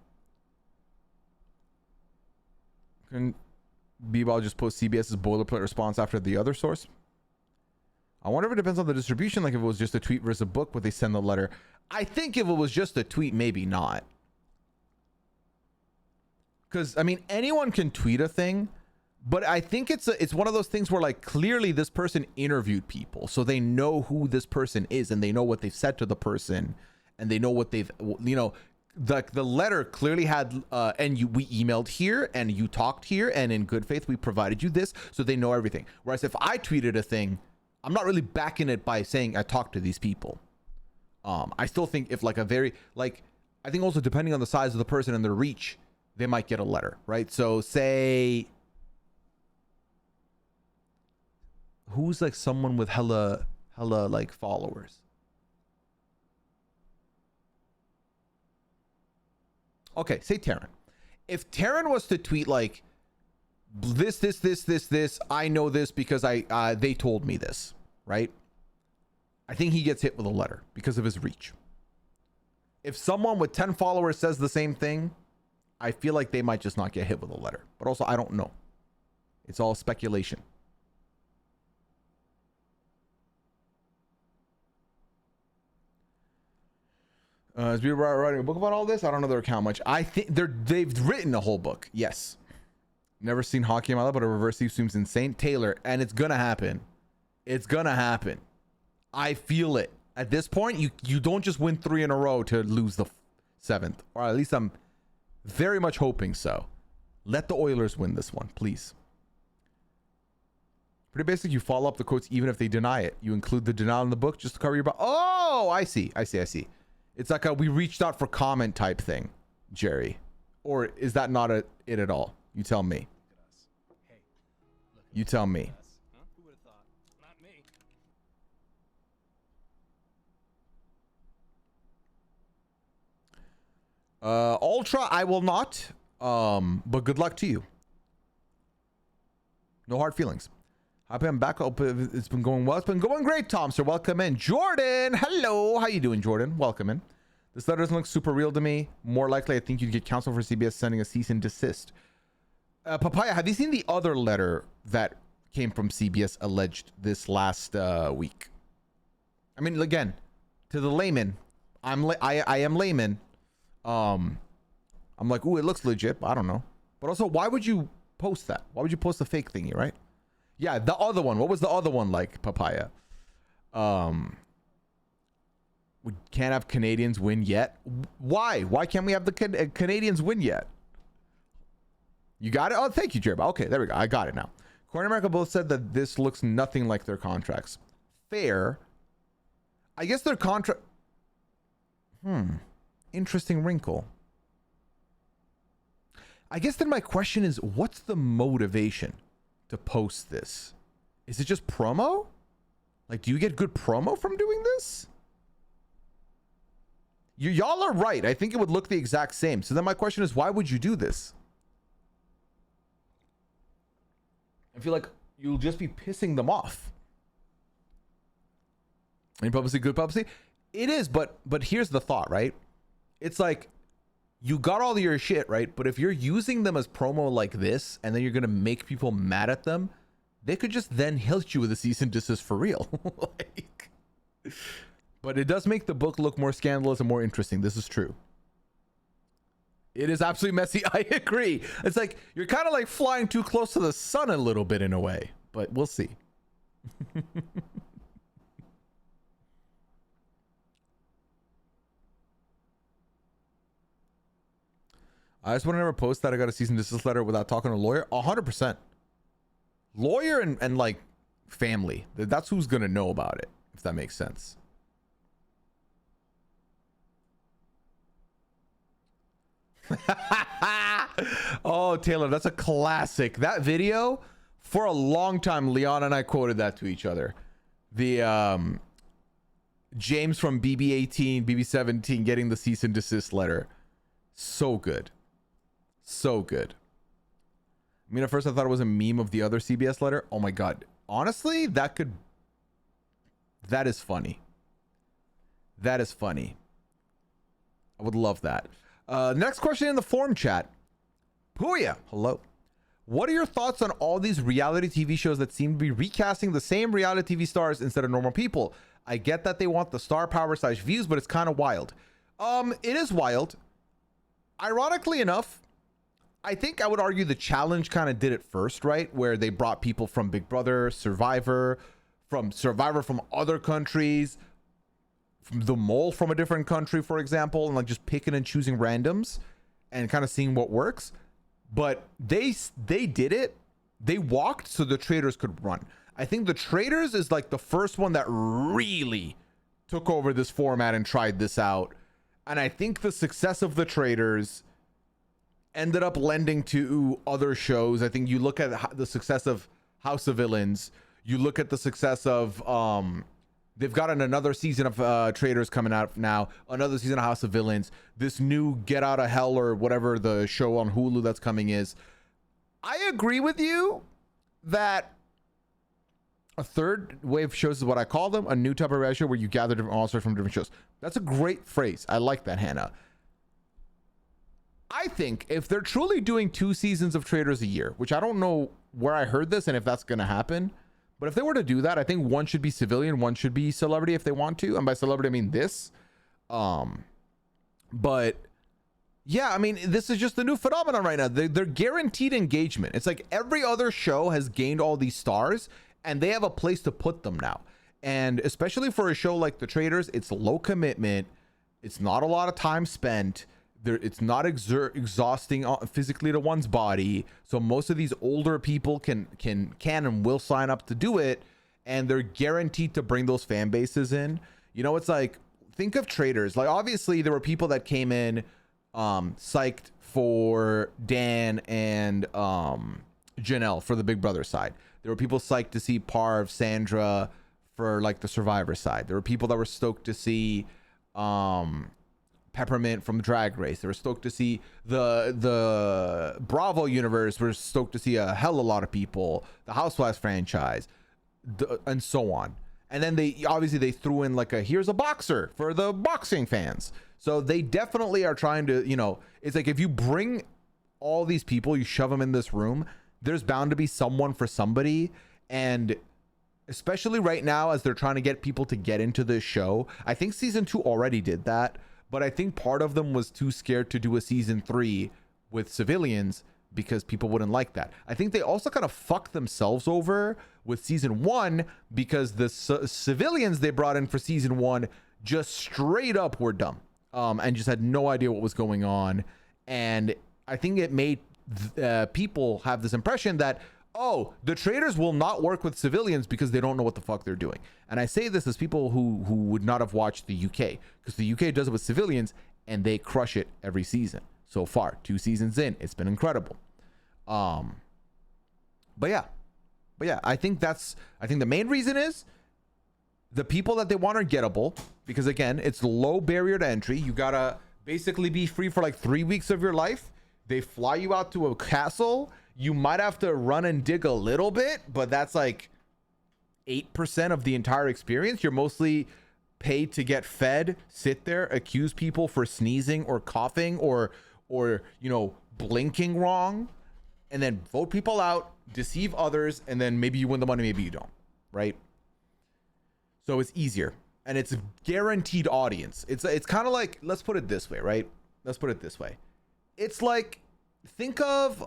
B-Ball just post CBS's boilerplate response after the other source. I wonder if it depends on the distribution. Like if it was just a tweet versus a book, would they send the letter? I think if it was just a tweet, maybe not. Because I mean, anyone can tweet a thing, but I think it's one of those things where like clearly this person interviewed people, so they know who this person is and they know what they've said to the person, and they know what they've, you know, the letter clearly had we emailed here and you talked here and in good faith we provided you this, so they know everything. Whereas if I tweeted a thing, I'm not really backing it by saying I talked to these people. I still think if like a very like, I think also depending on the size of the person and their reach, they might get a letter, right? So say, who's like someone with hella like followers? Okay, say Taryn. If Taryn was to tweet like this, I know this because they told me this, right? I think he gets hit with a letter because of his reach. If someone with 10 followers says the same thing, I feel like they might just not get hit with a letter. But also, I don't know. It's all speculation. Is people writing a book about all this? I don't know their account much. I think they've written a whole book. Yes. Never seen hockey in my life, but a reverse sweep seems insane. Taylor, and it's gonna happen. It's gonna happen. I feel it. At this point, you don't just win 3 in a row to lose the 7th, or at least I'm very much hoping so. Let the Oilers win this one, please. Pretty basic. You follow up the quotes even if they deny it. You include the denial in the book just to cover your butt. Oh, I see. It's like a we reached out for comment type thing, Jerry. Or is that not it at all? You tell me. Hey, you tell me. huh? Who would have thought? Not me. Ultra, I will not. But good luck to you. No hard feelings. I'm back. Hope it's been going well. It's been going great, Tom. So welcome in. Jordan, hello. How you doing, Jordan? Welcome in. This letter doesn't look super real to me. More likely, I think you'd get counsel for CBS sending a cease and desist. Papaya, have you seen the other letter that came from CBS alleged this last week? I mean, again, to the layman, I am layman. I'm like, ooh, it looks legit. But I don't know. But also, why would you post that? Why would you post the fake thingy, right? Yeah, the other one. What was the other one like, Papaya? We can't have Canadians win yet. Why? Why can't we have the Canadians win yet? You got it? Oh, thank you, Jeremy. Okay, there we go. I got it now. Corey and America both said that this looks nothing like their contracts. Fair. I guess their contract... Interesting wrinkle. I guess then my question is, what's the motivation to post this? Is it just promo? Like, do you get good promo from doing this? Y'all are right. I think it would look the exact same. So then my question is, why would you do this? I feel like you'll just be pissing them off. Any publicity, good publicity? It is, but here's the thought, right? It's like, you got all your shit, right? But if you're using them as promo like this, and then you're going to make people mad at them, they could just then hit you with a cease and desist for real. Like, but it does make the book look more scandalous and more interesting. This is true. It is absolutely messy. I agree. It's like, you're kind of like flying too close to the sun a little bit in a way, but we'll see. I just want to never post that I got a cease and desist letter without talking to a lawyer. 100%. Lawyer and like family. That's who's going to know about it, if that makes sense. Oh, Taylor, that's a classic. That video, for a long time, Leon and I quoted that to each other. The James from BB18, BB17 getting the cease and desist letter. So good. So good. I mean, at first I thought it was a meme of the other CBS letter. Oh my God. Honestly, that is funny. That is funny. I would love that. Next question in the forum chat. Pooya, hello. What are your thoughts on all these reality TV shows that seem to be recasting the same reality TV stars instead of normal people? I get that they want the star power / views, but it's kind of wild. It is wild. Ironically enough, I think I would argue the challenge kind of did it first, right? Where they brought people from Big Brother, Survivor from other countries, from the Mole from a different country, for example, and like just picking and choosing randoms and kind of seeing what works. But they did it. They walked so the traders could run. I think the traders is like the first one that really took over this format and tried this out. And I think the success of the traders ended up lending to other shows. I think you look at the success of House of Villains. You look at the success of they've gotten another season of Traders coming out now, another season of House of Villains, this new Get Out of Hell or whatever the show on Hulu that's coming is. I agree with you that a third wave shows is what I call them, a new type of reality show where you gather different all-stars from different shows. That's a great phrase. I like that, Hannah. I think if they're truly doing 2 seasons of Traders a year, which I don't know where I heard this and if that's going to happen, but if they were to do that, I think one should be civilian, one should be celebrity if they want to. And by celebrity, I mean this. But yeah, I mean, this is just the new phenomenon right now. They're guaranteed engagement. It's like every other show has gained all these stars and they have a place to put them now. And especially for a show like The Traders, it's low commitment. It's not a lot of time spent. It's not exhausting physically to one's body. So most of these older people can and will sign up to do it. And they're guaranteed to bring those fan bases in. You know, it's like, think of Traders. Like, obviously there were people that came in psyched for Dan and Janelle for the Big Brother side. There were people psyched to see Parv, Sandra for like the Survivor side. There were people that were stoked to see Peppermint from Drag Race. They were stoked to see the Bravo universe. We're stoked to see a hell of a lot of people, the Housewives franchise, and so on. And then they obviously threw in like here's a boxer for the boxing fans. So they definitely are trying to, you know, it's like if you bring all these people, you shove them in this room, there's bound to be someone for somebody. And especially right now, as they're trying to get people to get into this show, I think season 2 already did that. But I think part of them was too scared to do a season 3 with civilians because people wouldn't like that. I think they also kind of fucked themselves over with season 1 because the civilians they brought in for season 1 just straight up were dumb and just had no idea what was going on. And I think it made people have this impression that, oh, the traders will not work with civilians because they don't know what the fuck they're doing. And I say this as people who would not have watched the UK, because the UK does it with civilians and they crush it every season. So far, 2 seasons in, it's been incredible. But yeah, I think the main reason is the people that they want are gettable, because again, it's low barrier to entry. You gotta basically be free for like 3 weeks of your life. They fly you out to a castle. You might have to run and dig a little bit, but that's like 8% of the entire experience. You're mostly paid to get fed, sit there, accuse people for sneezing or coughing or you know, blinking wrong, and then vote people out, deceive others, and then maybe you win the money, maybe you don't, right? So it's easier and it's a guaranteed audience. It's kind of like, let's put it this way, right? Let's put it this way. It's like, think of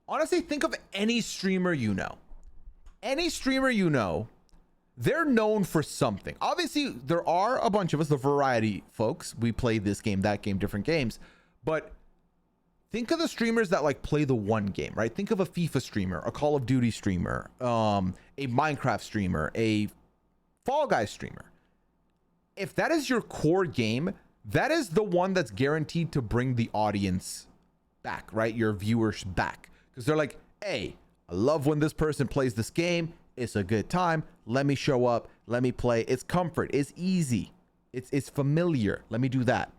honestly, think of any streamer you know. Any streamer you know, they're known for something. Obviously, there are a bunch of us, the variety folks. We play this game, that game, different games. But think of the streamers that like play the one game, right? Think of a FIFA streamer, a Call of Duty streamer, a Minecraft streamer, a Fall Guys streamer. If that is your core game, that is the one that's guaranteed to bring the audience back, right? Your viewers back. Because they're like, hey, I love when this person plays this game. It's a good time. Let me show up. Let me play. It's comfort. It's easy. It's familiar. Let me do that.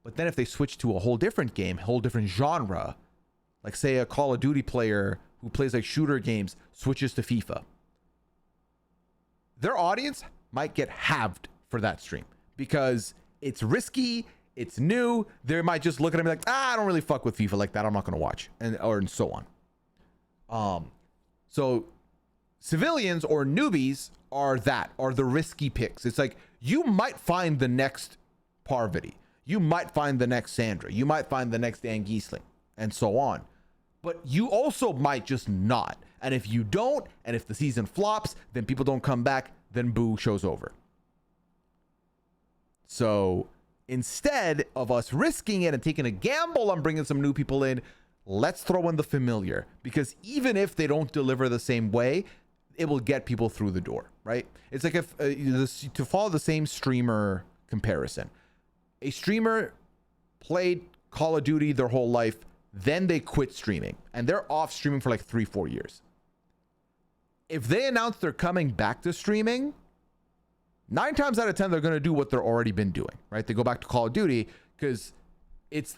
But then if they switch to a whole different game, whole different genre, like say a Call of Duty player who plays like shooter games switches to FIFA, their audience might get halved for that stream because it's risky. It's new. They might just look at it and be like, I don't really fuck with FIFA like that. I'm not going to watch, and so on. So civilians or newbies are the risky picks. It's like, you might find the next Parvati. You might find the next Sandra. You might find the next Dan Giesling, and so on. But you also might just not. And if you don't, and if the season flops, then people don't come back, then boo, show's over. So instead of us risking it and taking a gamble on bringing some new people in, let's throw in the familiar, because even if they don't deliver the same way, it will get people through the door, right? It's like, if to follow the same streamer comparison, a streamer played Call of Duty their whole life, then they quit streaming and they're off streaming for like 3-4 years. If they announce they're coming back to streaming, 9 times out of 10 they're going to do what they're already been doing, right? They go back to Call of Duty because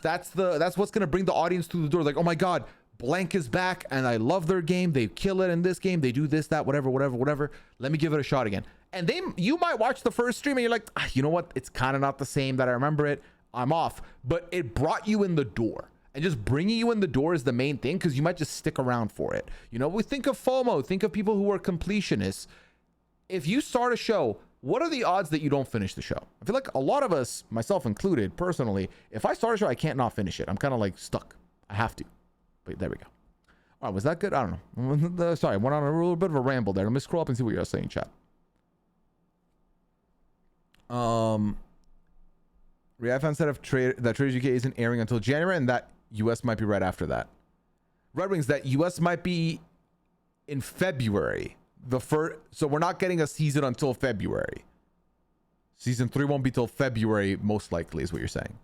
that's what's going to bring the audience through the door. Like, oh my god, blank is back and I love their game, they kill it in this game, they do this, that, whatever, let me give it a shot again. And you might watch the first stream and you're like, you know what, it's kind of not the same that I remember it, I'm off. But it brought you in the door, and just bringing you in the door is the main thing, because you might just stick around for it. You know, we think of FOMO, think of people who are completionists. If you start a show, what are the odds that you don't finish the show? I feel like a lot of us, myself included, personally, if I start a show, I can't not finish it. I'm kind of like stuck. I have to. But there we go. All right, was that good? I don't know. Sorry, I went on a little bit of a ramble there. Let me scroll up and see what you're saying, chat. Riafan said that Traders UK isn't airing until January, and that US might be right after that. Red Wings, that US might be in February. So we're not getting a season until February. Season 3 won't be till February, most likely, is what you're saying.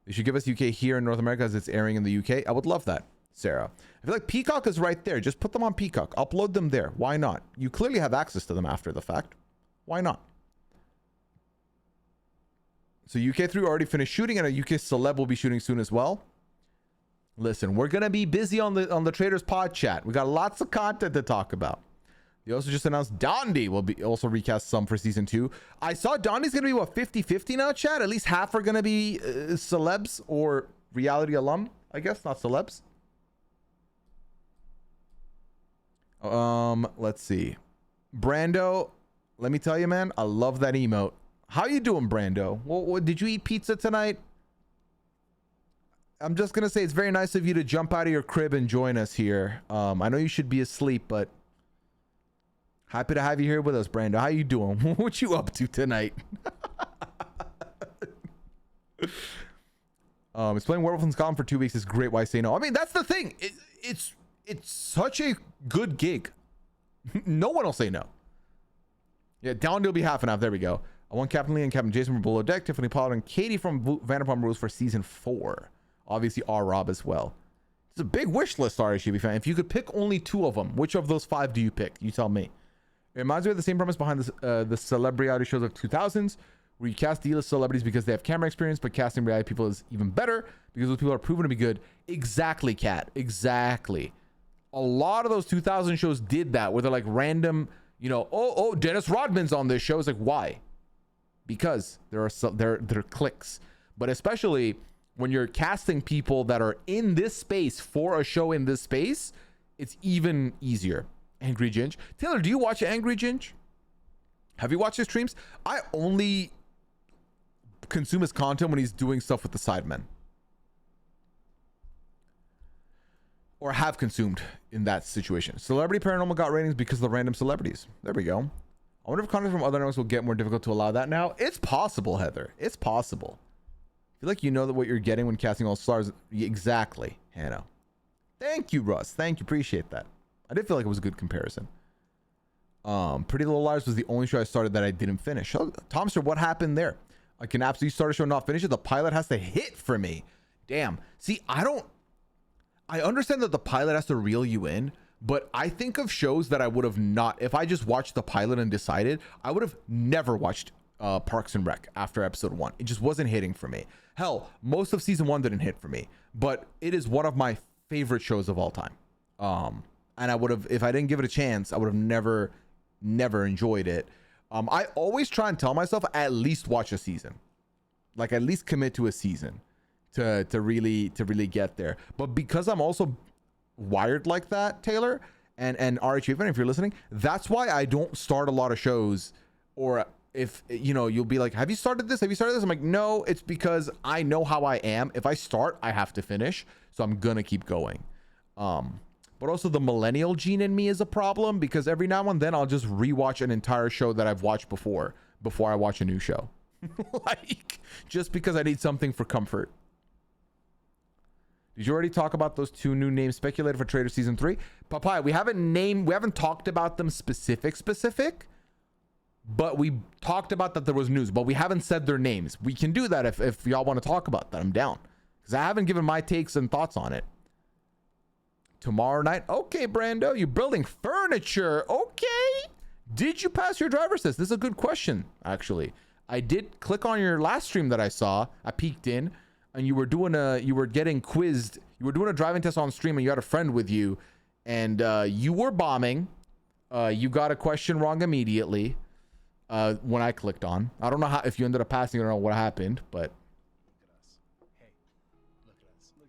They should give us UK here in North America as it's airing in the UK. I would love that, Sarah. I feel like Peacock is right there. Just put them on Peacock. Upload them there. Why not? You clearly have access to them after the fact. Why not? So UK3 already finished shooting, and a UK celeb will be shooting soon as well. Listen, we're gonna be busy on the Traders Pod chat. We got lots of content to talk about. They also just announced Dondi will be also recast some for season 2. I saw Dondi's gonna be what, 50-50 now, chat? At least half are gonna be celebs or reality alum, I guess, not celebs. Let's see. Brando, let me tell you, man, I love that emote. How you doing, Brando? What did you eat pizza tonight? I'm just gonna say it's very nice of you to jump out of your crib and join us here. I know you should be asleep, but happy to have you here with us, Brando. How you doing? What you up to tonight? It's playing Werewolf in Scotland for 2 weeks is great. Why say no? I mean, that's the thing. It's such a good gig. No one will say no. Yeah, down will be half an hour. There we go. I want Captain Lee and Captain Jason from Below Deck, Tiffany Pollard and Katie from Vanderpump Rules for season 4. Obviously, R. Rob as well. It's a big wish list, RHB fan. If you could pick only 2 of them, which of those 5 do you pick? You tell me. It reminds me of the same premise behind the celebrity shows of 2000s, where you cast D-list celebrities because they have camera experience, but casting reality people is even better because those people are proven to be good. Exactly, Kat. Exactly. A lot of those 2000 shows did that, where they're like random, you know, oh, Dennis Rodman's on this show. It's like, why? Because there are clicks. But especially when you're casting people that are in this space for a show in this space, it's even easier. Angry Ginge. Taylor, do you watch Angry Ginge? Have you watched his streams? I only consume his content when he's doing stuff with the Sidemen. Or have consumed in that situation. Celebrity Paranormal got ratings because of the random celebrities. There we go. I wonder if content from other networks will get more difficult to allow that now. It's possible, Heather. It's possible. I feel like you know that what you're getting when casting all stars. Exactly, Hannah. Thank you, Russ. Thank you. Appreciate that. I did feel like it was a good comparison. Pretty Little Liars was the only show I started that I didn't finish. Oh, Tomster, what happened there? I can absolutely start a show and not finish it. The pilot has to hit for me. Damn. See, I understand that the pilot has to reel you in, but I think of shows that I would have not, if I just watched the pilot and decided, I would have never watched Parks and Rec after episode 1. It just wasn't hitting for me. Hell, most of season 1 didn't hit for me, but it is one of my favorite shows of all time. And I would have, if I didn't give it a chance, I would have never enjoyed it. I always try and tell myself at least watch a season. Like at least commit to a season to really get there. But because I'm also wired like that, Taylor and RH, even if you're listening, that's why I don't start a lot of shows. Or if you know, you'll be like, have you started this? Have you started this? I'm like, no, it's because I know how I am. If I start, I have to finish. So I'm gonna keep going. But also the millennial gene in me is a problem because every now and then I'll just rewatch an entire show that I've watched before I watch a new show. Like, just because I need something for comfort. Did you already talk about those 2 new names speculated for Trader Season 3? Papaya, we haven't talked about them specific, but we talked about that there was news, but we haven't said their names. We can do that if y'all want to talk about that. I'm down. Because I haven't given my takes and thoughts on it. Tomorrow night? Okay, Brando, you're building furniture. Okay. Did you pass your driver's test? This is a good question, actually. I did click on your last stream that I saw. I peeked in, and you were getting quizzed. You were doing a driving test on stream, and you had a friend with you, and you were bombing. You got a question wrong immediately when I clicked on. I don't know if you ended up passing. I don't know what happened, but.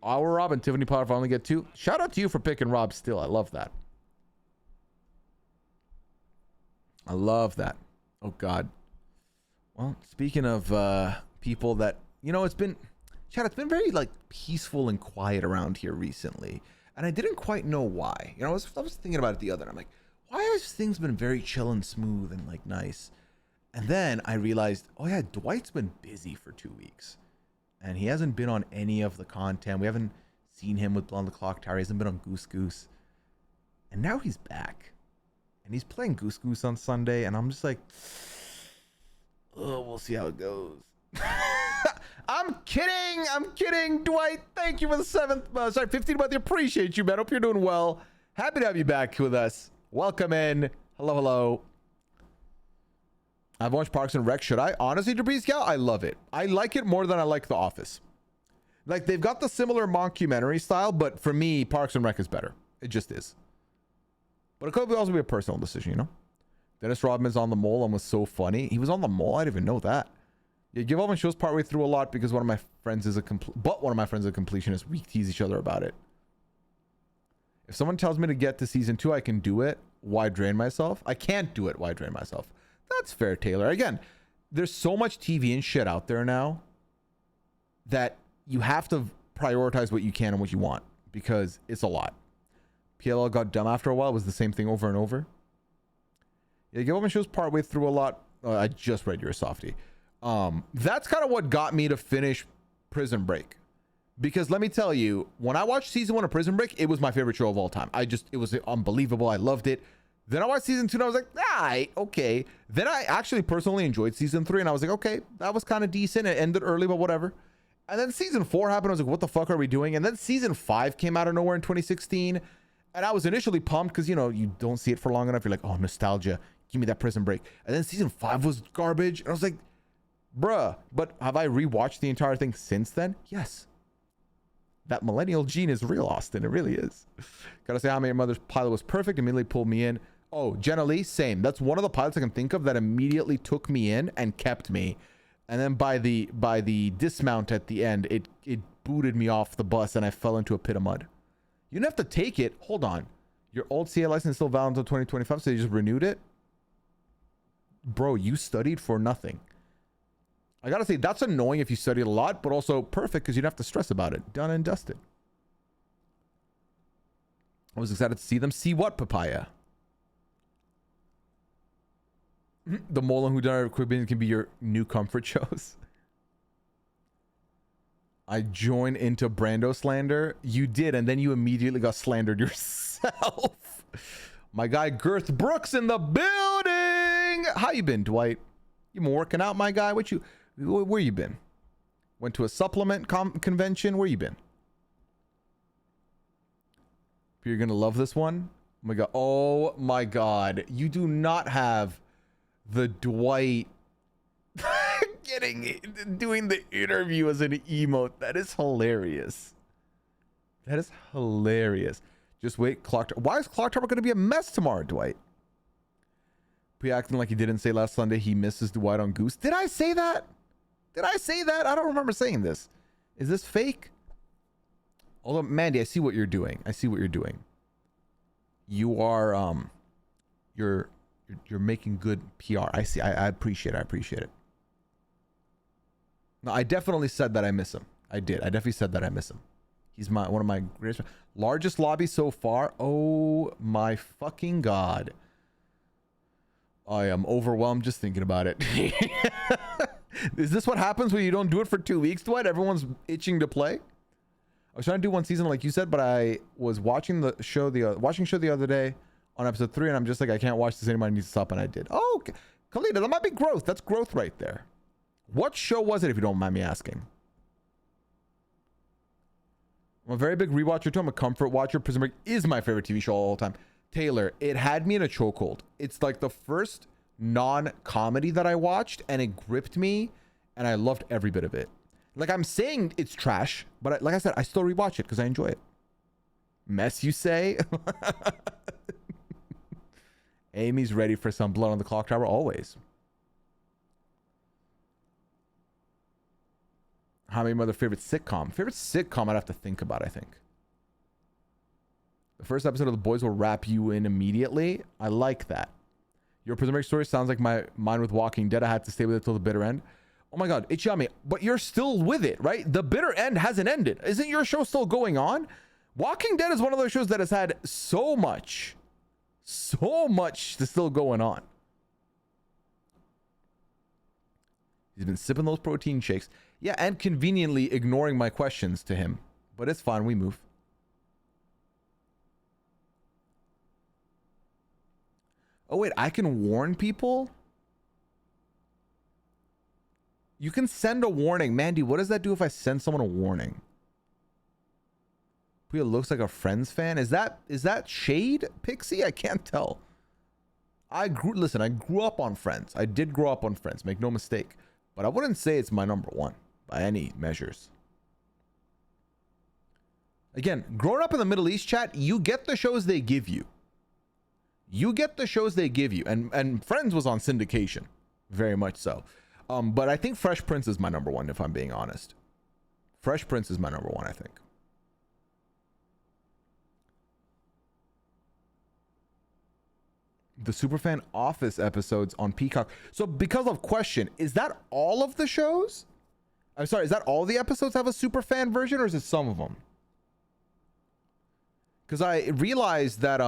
Our Rob and Tiffany Potter finally get 2. Shout out to you for picking Rob still. I love that. I love that. Oh God. Well, speaking of people that, you know, it's been very like peaceful and quiet around here recently. And I didn't quite know why. You know, I was thinking about it the other night. I'm like, why has things been very chill and smooth and like nice? And then I realized, oh yeah, Dwight's been busy for 2 weeks. And he hasn't been on any of the content. We haven't seen him with Beyond the Clock Tower. He hasn't been on Goose Goose. And now he's back. And he's playing Goose Goose on Sunday. And I'm just like, oh, we'll see how it goes. I'm kidding, Dwight. Thank you for the 15th month. Appreciate you, man. Hope you're doing well. Happy to have you back with us. Welcome in. Hello. I've watched Parks and Rec. Should I? Honestly, Jabriz Gal, I love it. I like it more than I like The Office. Like, they've got the similar mockumentary style, but for me, Parks and Rec is better. It just is. But it could also be a personal decision, you know? Dennis Rodman's on The Mole and was so funny. He was on The Mole? I didn't even know that. Yeah, give up on shows partway through a lot because one of my friends is a completionist. We tease each other about it. If someone tells me to get to season 2, I can do it. Why drain myself? I can't do it. Why drain myself? That's fair, Taylor. Again, there's so much TV and shit out there now that you have to prioritize what you can and what you want because it's a lot. PLL got dumb after a while. It was the same thing over and over. Yeah, give up on shows partway through a lot. I just read you're a softie. That's kind of what got me to finish Prison Break. Because let me tell you, when I watched season 1 of Prison Break, it was my favorite show of all time. It was unbelievable. I loved it. Then I watched season 2 and I was like, okay. Then I actually personally enjoyed season 3 and I was like, okay, that was kind of decent. It ended early, but whatever. And then season 4 happened. I was like, what the fuck are we doing? And then season 5 came out of nowhere in 2016. And I was initially pumped because, you know, you don't see it for long enough. You're like, oh, nostalgia. Give me that Prison Break. And then season 5 was garbage. And I was like, bruh, but have I rewatched the entire thing since then? Yes. That millennial gene is real, Austin. It really is. Gotta say, How I Met Your Mother's pilot was perfect. Immediately pulled me in. Oh, Jenna Lee, same. That's one of the pilots I can think of that immediately took me in and kept me. And then by the dismount at the end, it booted me off the bus and I fell into a pit of mud. You didn't have to take it. Hold on. Your old CA license is still valid until 2025, so you just renewed it? Bro, you studied for nothing. I gotta say, that's annoying if you studied a lot, but also perfect because you don't have to stress about it. Done and dusted. I was excited to see them. See what, Papaya? The Mole and Whodunit equipment can be your new comfort shows. I joined into Brando slander. You did, and then you immediately got slandered yourself. My guy Girth Brooks in the building. How you been, Dwight? You been working out, my guy? Where you been? Went to a supplement convention? Where you been? You're gonna love this one. Oh my god! Oh my god! You do not have the Dwight doing the interview as an emote. That is hilarious. That is hilarious. Just wait, why is Clock Tower going to be a mess tomorrow, Dwight? Be acting like he didn't say last Sunday he misses Dwight on Goose. Did I say that? Did I say that? I don't remember saying this. Is this fake? Although, Mandy, I see what you're doing. I see what you're doing. You are, you're making good PR. I see. I appreciate it. I appreciate it. No, I definitely said that I miss him. I did. I definitely said that I miss him. He's one of my greatest. Largest lobby so far. Oh my fucking God. I am overwhelmed just thinking about it. Is this what happens when you don't do it for 2 weeks, Dwight? Everyone's itching to play. I was trying to do one season like you said, but I was watching the show the other day on episode 3, and I'm just like, I can't watch this anymore. I need to stop, and I did. Oh, okay. Khalida, that might be growth. That's growth right there. What show was it, if you don't mind me asking? I'm a very big rewatcher too. I'm a comfort watcher. Prison Break is my favorite TV show all the time. Taylor, it had me in a chokehold. It's like the first non-comedy that I watched, and it gripped me, and I loved every bit of it. Like, I'm saying it's trash, but like I said, I still rewatch it because I enjoy it. Mess, you say? Amy's ready for some blood on the clock tower, always. How many other favorite sitcom? Favorite sitcom I'd have to think about, I think. The first episode of The Boys will wrap you in immediately. I like that. Your Prison Break story sounds like mine with Walking Dead. I had to stay with it till the bitter end. Oh my God, Ichiyami, but you're still with it, right? The bitter end hasn't ended. Isn't your show still going on? Walking Dead is one of those shows that has had so much to still going on. He's been sipping those protein shakes. Yeah, and conveniently ignoring my questions to him. But it's fine, we move. Oh wait, I can warn people? You can send a warning. Mandy, what does that do if I send someone a warning? Pooya looks like a Friends fan. Is that shade, Pixie? I can't tell. Listen, I grew up on Friends. I did grow up on Friends, make no mistake. But I wouldn't say it's my number one by any measures. Again, growing up in the Middle East, chat, you get the shows they give you. You get the shows they give you. And Friends was on syndication. Very much so. But I think Fresh Prince is my number one, if I'm being honest. Fresh Prince is my number one, I think. The Superfan Office episodes on Peacock. So because of question, is that all of the shows? I'm sorry, is that all the episodes have a Superfan version, or is it some of them? Because I realized that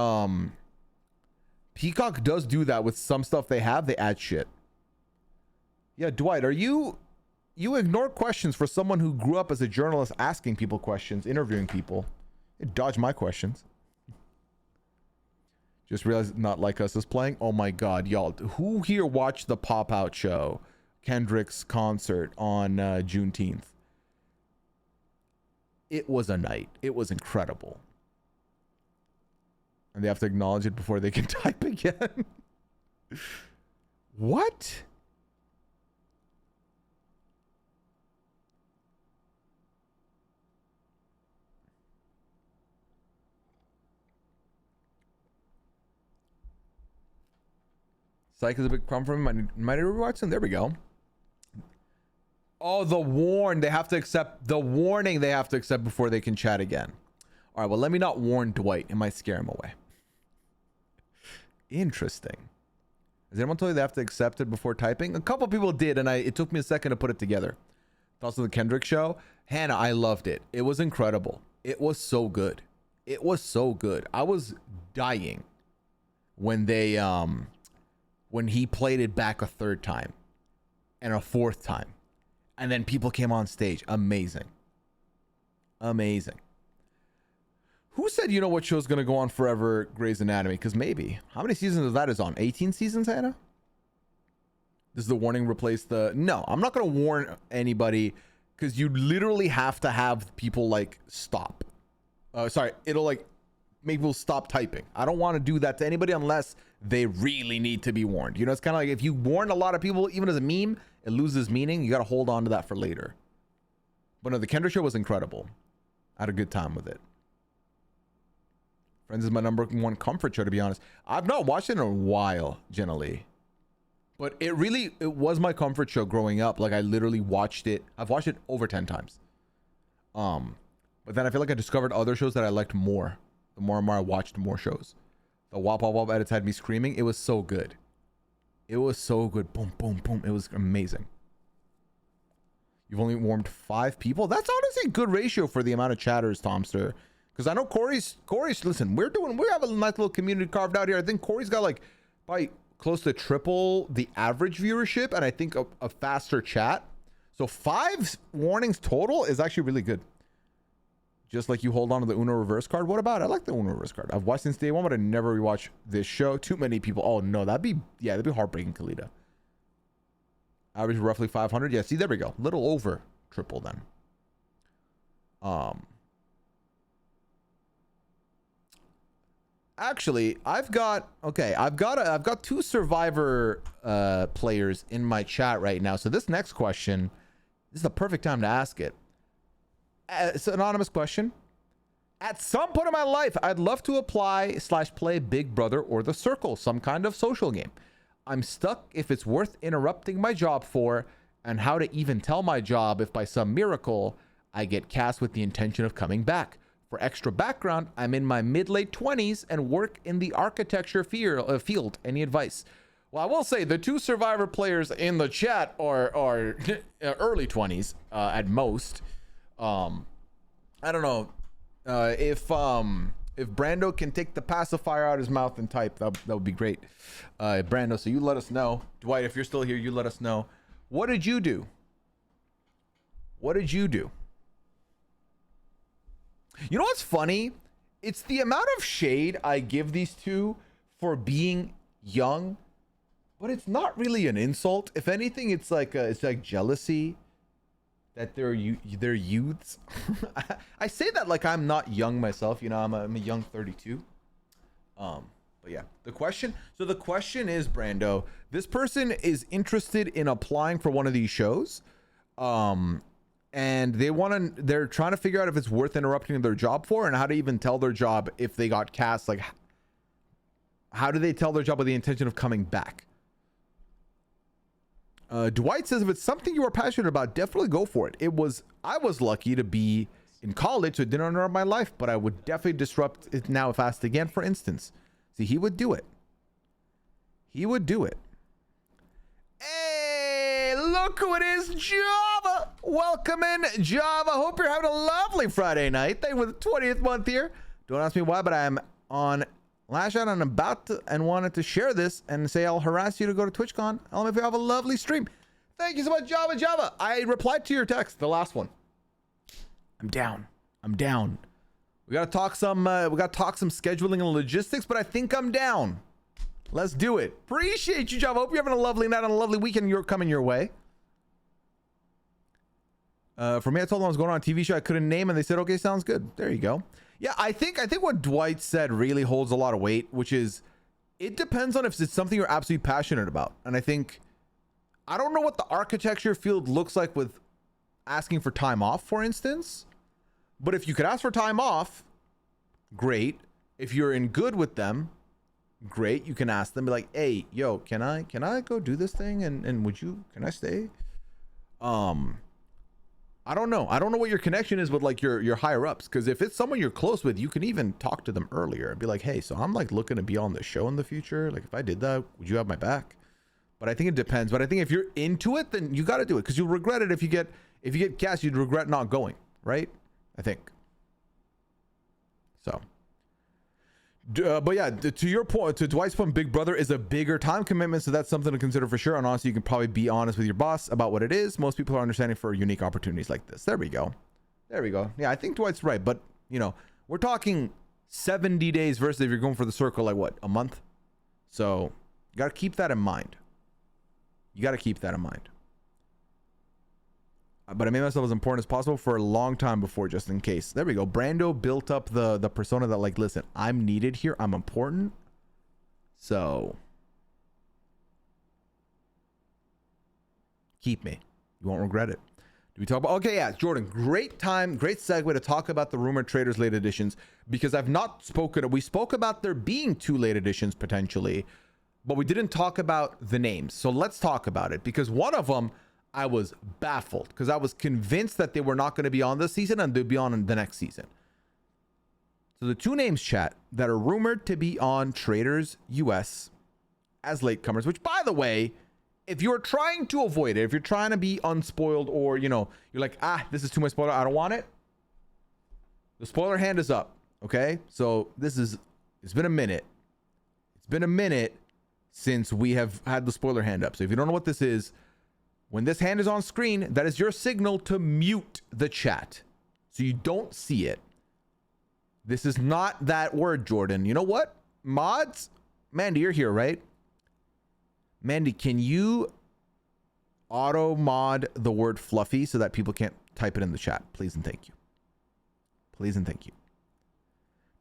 Peacock does do that with some stuff they have. They add shit. Yeah, Dwight, are you ignore questions for someone who grew up as a journalist asking people questions, interviewing people. You dodge my questions. Just realized Not Like Us is playing. Oh my God, y'all. Who here watched the Pop Out show? Kendrick's concert on Juneteenth. It was a night. It was incredible. And they have to acknowledge it before they can type again. What? Psych is a big problem for him. Might I rewatch them? There we go. Oh, the warn. They have to accept the warning. They have to accept before they can chat again. All right. Well, let me not warn Dwight. It might scare him away. Interesting. Has anyone told you they have to accept it before typing? A couple people did, and it took me a second to put it together. Thoughts on the Kendrick show? Hannah, I loved it. It was incredible. It was so good. It was so good. I was dying when they when he played it back a third time and a fourth time, and then people came on stage. Amazing. Amazing. Who said, you know what show's going to go on forever? Grey's Anatomy. Because maybe. How many seasons of that is on? 18 seasons, Hannah? Does the warning replace the... No, I'm not going to warn anybody, because you literally have to have people like stop. Sorry, it'll like make people stop typing. I don't want to do that to anybody unless they really need to be warned. You know, it's kind of like if you warn a lot of people, even as a meme, it loses meaning. You got to hold on to that for later. But no, the Kendrick show was incredible. I had a good time with it. Friends is my number one comfort show, to be honest. I've not watched it in a while, Jenna Lee. But it was my comfort show growing up. Like I literally watched it. I've watched it over 10 times. But then I feel like I discovered other shows that I liked more. The more and more I watched more shows. The Wop Wop Wop edits had me screaming. It was so good. It was so good. Boom, boom, boom. It was amazing. You've only warmed 5 people. That's honestly a good ratio for the amount of chatters, Tomster. Because I know Corey's. Listen, we have a nice little community carved out here. I think Corey's got like probably close to triple the average viewership, and I think a faster chat. So 5 warnings total is actually really good. Just like you hold on to the Uno reverse card. What about it? I like the Uno reverse card. I've watched since day one, but I never rewatched this show. Too many people. Oh no, that'd be heartbreaking, Kalita. Average roughly 500. Yeah, see, there we go. Little over triple then. Actually, I've got 2 Survivor players in my chat right now. So this next question, this is the perfect time to ask it. It's an anonymous question. At some point in my life, I'd love to apply/play Big Brother or The Circle, some kind of social game. I'm stuck if it's worth interrupting my job for, and how to even tell my job if by some miracle I get cast with the intention of coming back. For extra background, I'm in my mid-late 20s and work in the architecture field. Any advice? Well, I will say the 2 Survivor players in the chat are early 20s at most. I don't know if Brando can take the pacifier out of his mouth and type, that would be great. Brando, so you let us know. Dwight, if you're still here, you let us know. What did you do? What did you do? You know what's funny? It's the amount of shade I give these 2 for being young, but it's not really an insult. If anything, it's like jealousy that they're youths. I say that like I'm not young myself. You know, I'm a young 32. But yeah, the question is, Brando, this person is interested in applying for one of these shows. And they're trying to figure out if it's worth interrupting their job for, and how to even tell their job if they got cast. Like, how do they tell their job with the intention of coming back? Dwight says, if it's something you are passionate about, definitely go for it. I was lucky to be in college, so it didn't interrupt my life, but I would definitely disrupt it now if asked again, for instance. See, he would do it. He would do it. Hey, look who it is, Java. Welcome in, Java. Hope you're having a lovely Friday night. Thank you for the 20th month here. Don't ask me why, but I'm on Lash Out and I'm about to and wanted to share this and say I'll harass you to go to TwitchCon. I'll make you have a lovely stream. Thank you so much, Java. I replied to your text, the last one. I'm down. We gotta talk some scheduling and logistics, but I think I'm down. Let's do it. Appreciate you, Java. Hope you're having a lovely night and a lovely weekend. You're coming your way. For me, I told them I was going on a TV show I couldn't name, and they said, okay, sounds good. There you go. Yeah, I think what Dwight said really holds a lot of weight, which is it depends on if it's something you're absolutely passionate about. And I don't know what the architecture field looks like with asking for time off, for instance. But if you could ask for time off, great. If you're in good with them, great. You can ask them, be like, hey, yo, can I go do this thing? And can I stay? I don't know what your connection is with like your higher ups, because if it's someone you're close with, you can even talk to them earlier and be like, hey, so I'm like looking to be on the show in the future. Like if I did that, would you have my back? But I think it depends. But I think if you're into it, then you got to do it, because you'll regret it if you get cast. You'd regret not going, right? I think so. But yeah, to your point, to Dwight's point, Big Brother is a bigger time commitment, so that's something to consider for sure. And honestly, you can probably be honest with your boss about what it is. Most people are understanding for unique opportunities like this. There we go. Yeah, I think Dwight's right, but you know, we're talking 70 days versus if you're going for the circle, like what, a month? So you got to keep that in mind. But I made myself as important as possible for a long time before, just in case. There we go. Brando built up the persona that like, listen, I'm needed here. I'm important. So keep me. You won't regret it. Do we talk about, okay, yeah, Jordan, great segue to talk about the rumored traders late editions, because I've not spoken, we spoke about there being 2 late editions potentially, but we didn't talk about the names. So let's talk about it, because one of them I was baffled because I was convinced that they were not going to be on this season and they'd be on the next season. So the two names, chat, that are rumored to be on Traders US as latecomers, which, by the way, if you're trying to avoid it, if you're trying to be unspoiled, or, you know, you're like, this is too much spoiler, I don't want it, the spoiler hand is up. Okay, so it's been a minute. It's been a minute since we have had the spoiler hand up. So if you don't know what this is, when this hand is on screen, that is your signal to mute the chat so you don't see it. This is not that word, Jordan. You know what? Mods? Mandy, you're here, right? Mandy, can you auto mod the word fluffy so that people can't type it in the chat? Please and thank you. Please and thank you.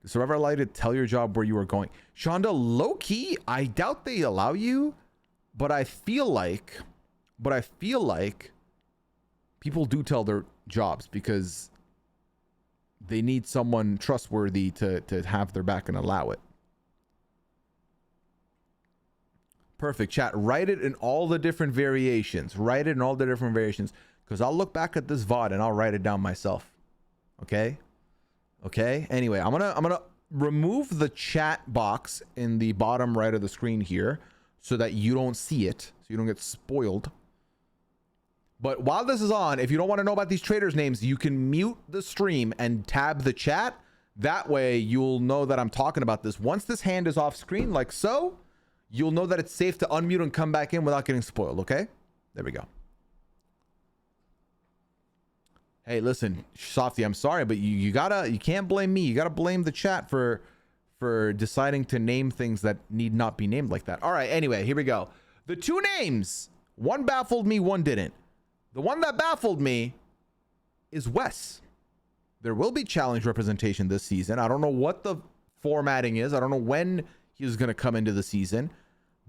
The Survivor allowed you to tell your job where you are going. Shonda, low key, I doubt they allow you, but I feel like people do tell their jobs because they need someone trustworthy to have their back and allow it. Perfect, chat. Write it in all the different variations. Write it in all the different variations, because I'll look back at this VOD and I'll write it down myself. Okay? Okay? Anyway, I'm gonna remove the chat box in the bottom right of the screen here so that you don't see it, so you don't get spoiled. But while this is on, if you don't want to know about these traders' names, you can mute the stream and tab the chat. That way you'll know that I'm talking about this. Once this hand is off screen, like so, you'll know that it's safe to unmute and come back in without getting spoiled, okay? There we go. Hey, listen, Softy, I'm sorry, but you can't blame me. You gotta blame the chat for deciding to name things that need not be named like that. All right, anyway, here we go. The two names, one baffled me, one didn't. The one that baffled me is Wes. There will be challenge representation this season. I don't know what the formatting is. I don't know when he was going to come into the season,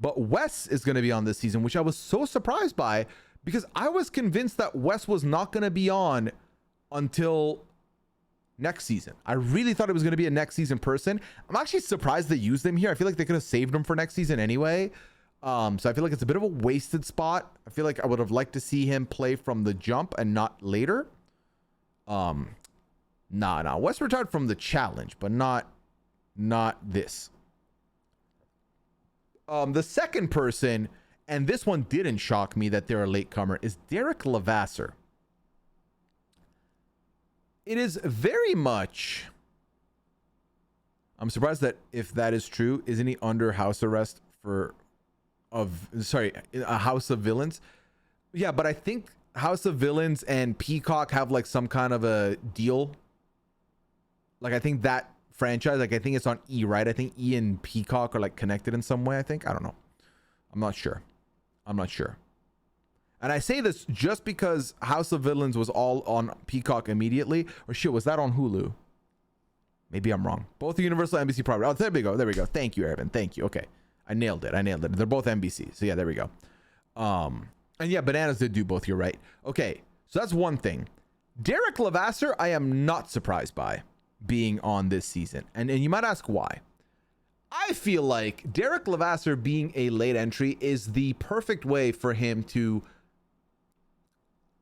but Wes is going to be on this season, which I was so surprised by, because I was convinced that Wes was not going to be on until next season. I really thought it was going to be a next season person. I'm actually surprised they used him here. I feel like they could have saved him for next season anyway. So I feel like it's a bit of a wasted spot. I feel like I would have liked to see him play from the jump and not later. Nah. Wes retired from the challenge, but not this. The second person, and this one didn't shock me that they're a latecomer, is Derek Levasseur. It is very much... I'm surprised that if that is true, isn't he under house arrest for... a House of Villains? Yeah, but I think House of Villains and Peacock have like some kind of a deal. Like, I think that franchise, like, I think it's on E, right? I think E and Peacock are like connected in some way, I think. I don't know. I'm not sure. And I say this just because House of Villains was all on Peacock immediately. Or shit, was that on Hulu? Maybe I'm wrong. Both the Universal and NBC property. Oh, there we go. Thank you, Evan. Thank you. Okay. I nailed it. They're both NBC. So yeah, there we go. And yeah, Bananas did do both. You're right. Okay. So that's one thing. Derek Levasseur, I am not surprised by being on this season. And you might ask why. I feel like Derek Levasseur being a late entry is the perfect way for him to,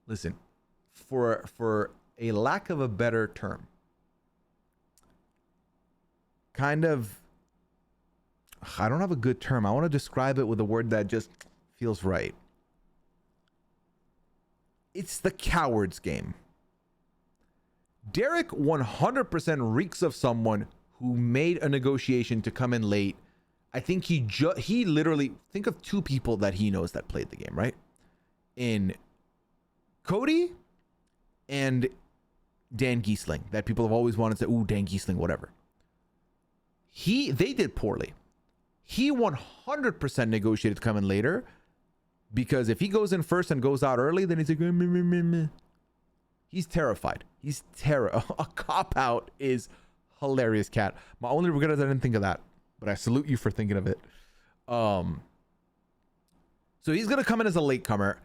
listen, for a lack of a better term, kind of, I don't have a good term. I want to describe it with a word that just feels right. It's the coward's game. Derek 100% reeks of someone who made a negotiation to come in late. I think he literally, think of two people that he knows that played the game, right? In Cody and Dan Giesling, that people have always wanted to say, ooh, Dan Giesling, whatever. They did poorly. He 100% negotiated to come in later, because if he goes in first and goes out early, then he's like, meh. He's terrified. A cop out is hilarious, cat. My only regret is I didn't think of that, but I salute you for thinking of it. So he's gonna come in as a latecomer.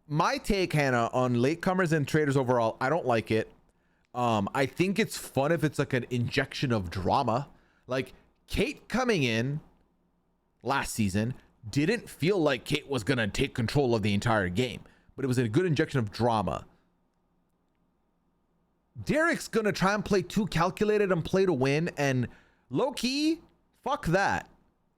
My take, Hannah, on latecomers and traders overall, I don't like it. I think it's fun if it's like an injection of drama, like Kate coming in last season, didn't feel like Kate was going to take control of the entire game, but it was a good injection of drama. Derek's going to try and play too calculated and play to win, and low key, fuck that.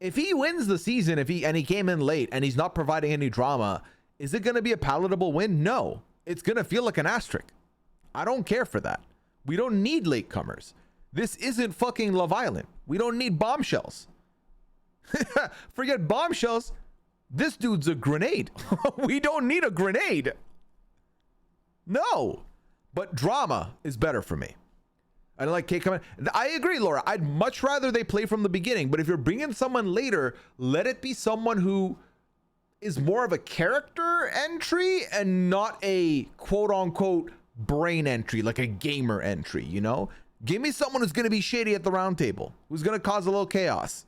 If he wins the season, he came in late and he's not providing any drama, is it going to be a palatable win? No. It's going to feel like an asterisk. I don't care for that. We don't need latecomers. This isn't fucking Love Island. We don't need bombshells. Forget bombshells. This dude's a grenade. We don't need a grenade. No. But drama is better for me. I like Kate coming. I agree, Laura. I'd much rather they play from the beginning. But if you're bringing someone later, let it be someone who is more of a character entry and not a quote unquote brain entry, like a gamer entry, you know? Give me someone who's going to be shady at the round table, who's going to cause a little chaos.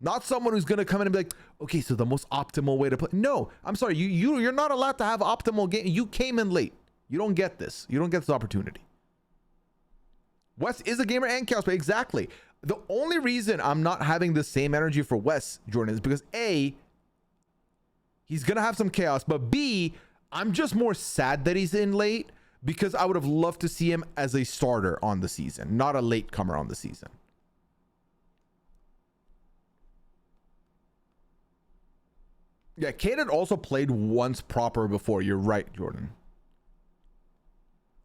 Not someone who's going to come in and be like, okay, so the most optimal way to play. No, I'm sorry. You're not allowed to have optimal game. You came in late. You don't get this. You don't get this opportunity. Wes is a gamer and chaos player. Exactly. The only reason I'm not having the same energy for Wes, Jordan, is because A, he's going to have some chaos, but B, I'm just more sad that he's in late because I would have loved to see him as a starter on the season, not a latecomer on the season. Yeah, Kate had also played once proper before. You're right, Jordan.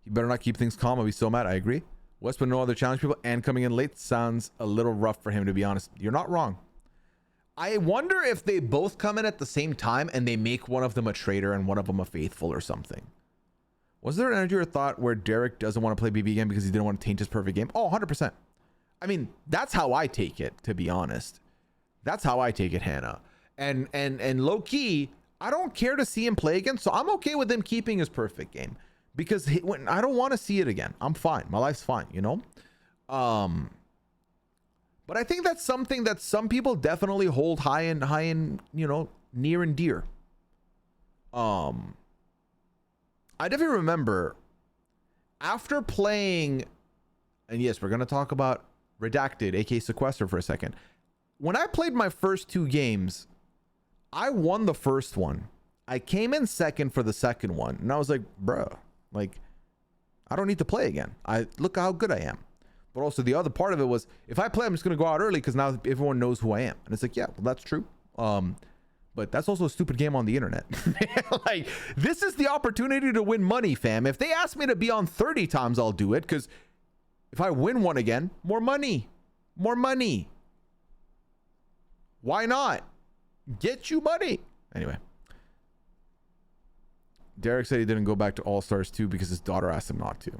He better not keep things calm. I'll be so mad. I agree. West, but no other challenge people, and coming in late sounds a little rough for him, to be honest. You're not wrong. I wonder if they both come in at the same time and they make one of them a traitor and one of them a faithful or something. Was there an energy or thought where Derek doesn't want to play BB again because he didn't want to taint his perfect game? Oh, 100%. I mean, that's how I take it, to be honest. That's how I take it, Hannah. And low key, I don't care to see him play again, so I'm okay with him keeping his perfect game because when I don't want to see it again. I'm fine. My life's fine, you know? But I think that's something that some people definitely hold high and, you know, near and dear. I definitely remember after playing, and yes, we're going to talk about Redacted, aka Sequester, for a second. When I played my first two games, I won the first one. I came in second for the second one, and I was like, bruh, like, I don't need to play again. Look how good I am. But also the other part of it was, if I play, I'm just going to go out early because now everyone knows who I am. And it's like, yeah, well, that's true. But that's also a stupid game on the internet. Like, this is the opportunity to win money, fam. If they ask me to be on 30 times, I'll do it. Because if I win one again, more money. More money. Why not? Get you money. Anyway. Derek said he didn't go back to All-Stars 2 because his daughter asked him not to.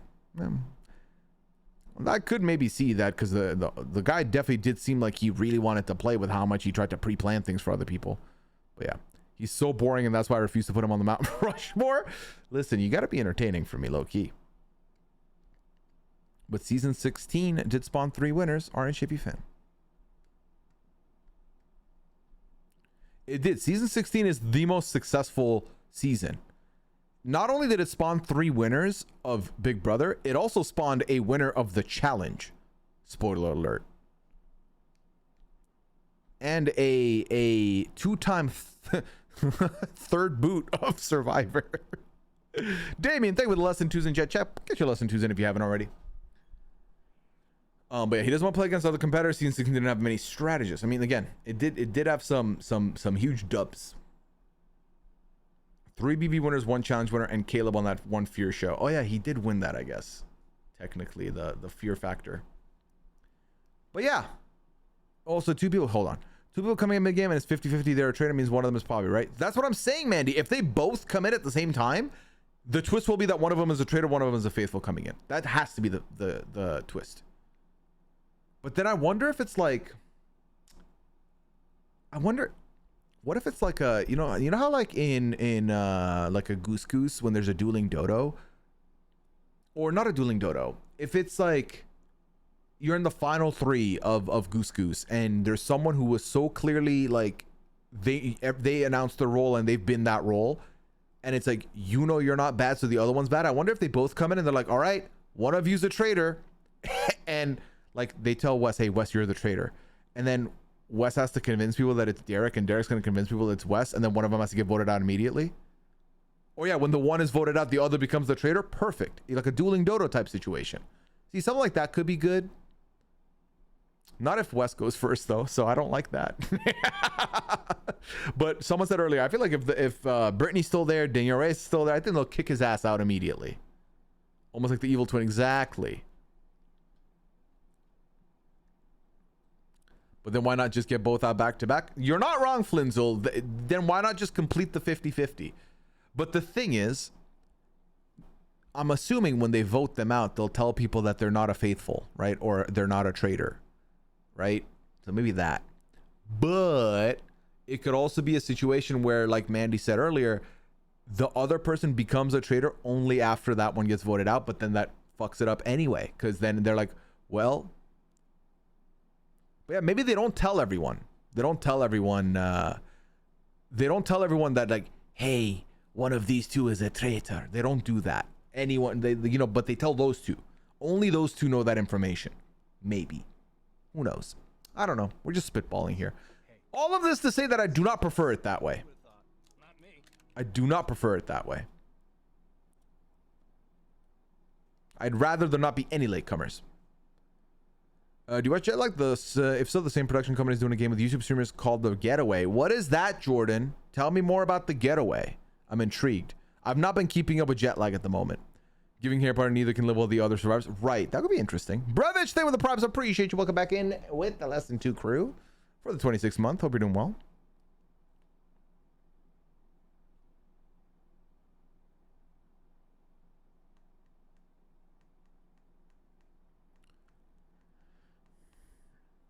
I could maybe see that because the guy definitely did seem like he really wanted to play with how much he tried to pre-plan things for other people. But yeah, he's so boring, and that's why I refuse to put him on the Mount Rushmore. Listen, you got to be entertaining for me, low-key. But season 16 did spawn 3 winners. Aren't you a fan? It did. Season 16 is the most successful season. Not only did it spawn 3 winners of Big Brother, it also spawned a winner of the challenge. Spoiler alert. And a 2-time third boot of Survivor. Damien, thank you for the lesson 2s in chat. Get your lesson 2s in if you haven't already. But yeah, he doesn't want to play against other competitors since he didn't have many strategists. I mean, again, it did have some huge dubs. 3 BB winners, 1 challenge winner, and Caleb on that 1 fear show. Oh yeah, he did win that, I guess. Technically, the fear factor. But yeah. Also, 2 people, hold on. 2 people coming in mid-game and it's 50-50, they're a traitor, means one of them is probably right. That's what I'm saying, Mandy. If they both come in at the same time, the twist will be that one of them is a traitor, one of them is a faithful coming in. That has to be the twist. But then I wonder if it's like, what if it's like a, you know how like in like a goose when there's a dueling dodo, or not a dueling dodo, if it's like you're in the final 3 of goose and there's someone who was so clearly like they announced their role and they've been that role, and it's like, you know, you're not bad, so the other one's bad. I wonder if they both come in and they're like, all right, one of you's a traitor, and like they tell Wes, hey Wes, you're the traitor, and then Wes has to convince people that it's Derek, and Derek's going to convince people it's Wes, and then one of them has to get voted out immediately. Or yeah, when the one is voted out, the other becomes the traitor. Perfect. Like a dueling dodo type situation. See, something like that could be good. Not if Wes goes first though, so I don't like that. But someone said earlier, I feel like if Brittany's still there, Daniel Reyes is still there, I think they'll kick his ass out immediately. Almost like the evil twin, exactly. But then why not just get both out back to back? You're not wrong, Flinzel. Then why not just complete the 50-50? But the thing is, I'm assuming when they vote them out, they'll tell people that they're not a faithful, right? Or they're not a traitor, right? So maybe that. But it could also be a situation where, like Mandy said earlier, the other person becomes a traitor only after that one gets voted out, but then that fucks it up anyway. Because then they're like, well... But yeah, maybe they don't tell everyone. They don't tell everyone that, like, hey, one of these two is a traitor. They don't do that. Anyone, but they tell those two. Only those two know that information. Maybe. Who knows? I don't know. We're just spitballing here. All of this to say that I do not prefer it that way. I do not prefer it that way. I'd rather there not be any latecomers. Do you watch Jetlag? If so, the same production company is doing a game with YouTube streamers called The Getaway. What is that, Jordan? Tell me more about The Getaway. I'm intrigued. I've not been keeping up with Jetlag at the moment. Giving hair part, neither can live while the other survives. Right, that could be interesting. Brevich, stay with the props. Appreciate you. Welcome back in with the Less Than 2 crew for the 26th month. Hope you're doing well.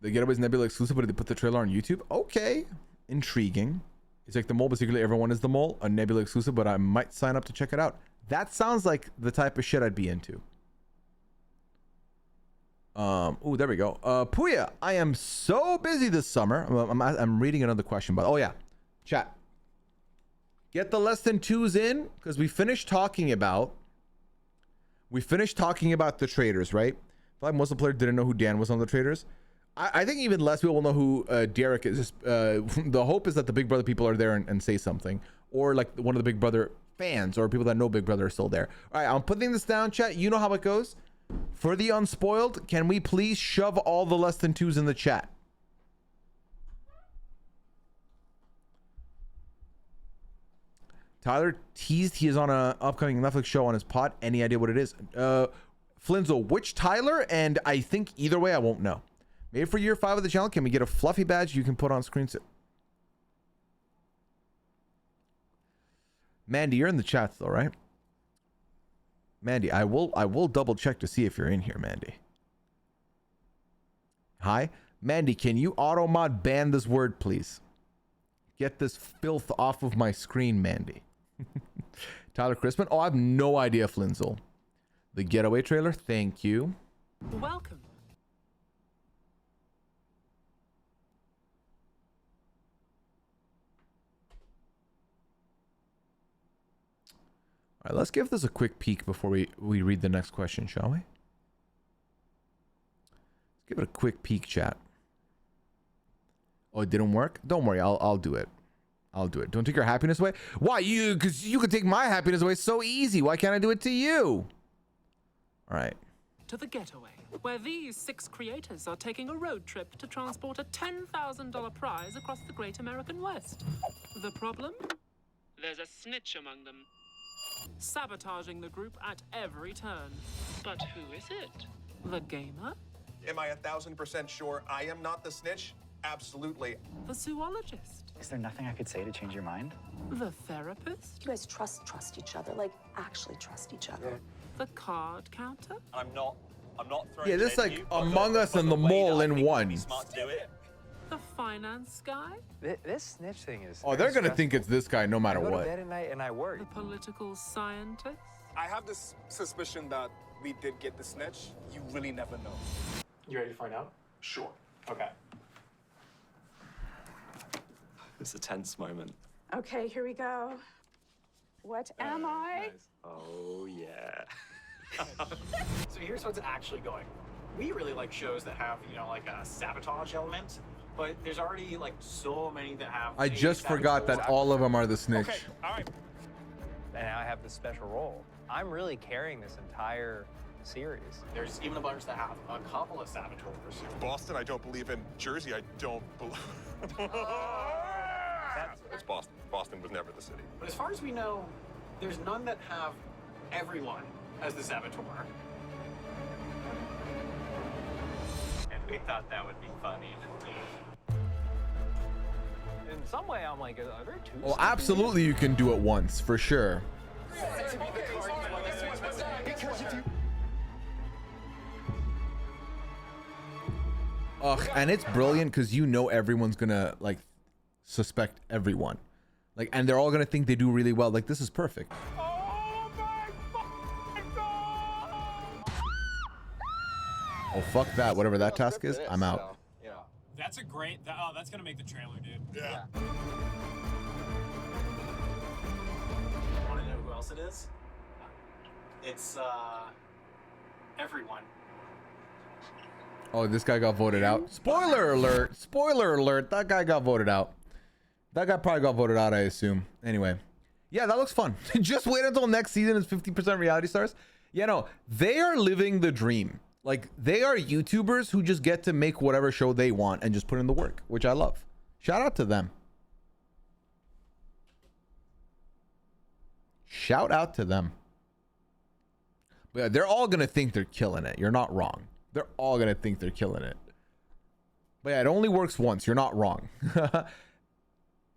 The Getaway's Nebula exclusive, but they put the trailer on YouTube. Okay, intriguing. It's like the mole, but secretly everyone is the mole. A Nebula exclusive, but I might sign up to check it out. That sounds like the type of shit I'd be into. Oh, there we go. Pooya, I am so busy this summer. I'm reading another question, but oh yeah, chat. Get the Less Than 2s in, because we finished talking about the traders, right? I feel like most of the players didn't know who Dan was on the traders. I think even less people will know who Derek is. The hope is that the Big Brother people are there and say something, or like one of the Big Brother fans or people that know Big Brother are still there. All right, I'm putting this down, chat. You know how it goes. For the unspoiled, can we please shove all the Less Than 2s in the chat? Tyler teased he is on an upcoming Netflix show on his pod. Any idea what it is? Flinzo, which Tyler? And I think either way, I won't know. Maybe for year 5 of the channel, can we get a fluffy badge you can put on screen? Mandy, you're in the chat though, right? Mandy, I will double check to see if you're in here, Mandy. Hi. Mandy, can you auto mod ban this word, please? Get this filth off of my screen, Mandy. Tyler Crispin. Oh, I have no idea, Flinzel. The Getaway trailer. Thank you. Welcome. All right, let's give this a quick peek before we read the next question, shall we? Let's give it a quick peek, chat. Oh, it didn't work? Don't worry, I'll do it. I'll do it. Don't take your happiness away. Why? Because you could take my happiness away so easy. Why can't I do it to you? All right. To the Getaway, where these 6 creators are taking a road trip to transport a $10,000 prize across the Great American West. The problem? There's a snitch among them, sabotaging the group at every turn. But who is it? The gamer? Am I 1000% sure I am not the snitch? Absolutely. The zoologist? Is there nothing I could say to change your mind? The therapist? You guys trust each other, like actually trust each other. The card counter? I'm not throwing Yeah, this is like Among Us and the Mole in one. Smart to do it. The finance guy? This snitch thing is. Oh, they're gonna think it's this guy no matter I go to what. bed at night and I worry. The political scientist? I have this suspicion that we did get the snitch. You really never know. You ready to find out? Sure. Okay. It's a tense moment. Okay, here we go. What am I? Nice. Oh, yeah. So here's what's actually going. We really like shows that have, like a sabotage element. but there's already like so many that have. I a just savage forgot that role. all of them are the snitch. Okay, all right. And I have this special role. I'm really carrying this entire series. There's even a bunch that have a couple of saboteurs. Boston, I don't believe in. Jersey, I don't believe. It's Boston. Boston was never the city. But as far as we know, there's none that have everyone as the saboteur. And we thought that would be funny. In some way, I'm like, are there two? Well, absolutely, you can do it once for sure. Ugh, and it's brilliant because you know everyone's gonna like suspect everyone, like, and they're all gonna think they do really well. Like, this is perfect. Oh fuck that! Whatever that task is, I'm out. That's a great. That's gonna make the trailer, dude. Yeah. Want to know who else it is? It's everyone. Oh, this guy got voted out. Spoiler alert! Spoiler alert! That guy got voted out. That guy probably got voted out, I assume. Anyway, yeah, that looks fun. Just wait until next season is 50% reality stars. Yeah, no, they are living the dream. Like, they are YouTubers who just get to make whatever show they want and just put in the work, which I love. Shout out to them. Shout out to them. But yeah, they're all gonna think they're killing it. You're not wrong. They're all gonna think they're killing it. But yeah, it only works once. You're not wrong.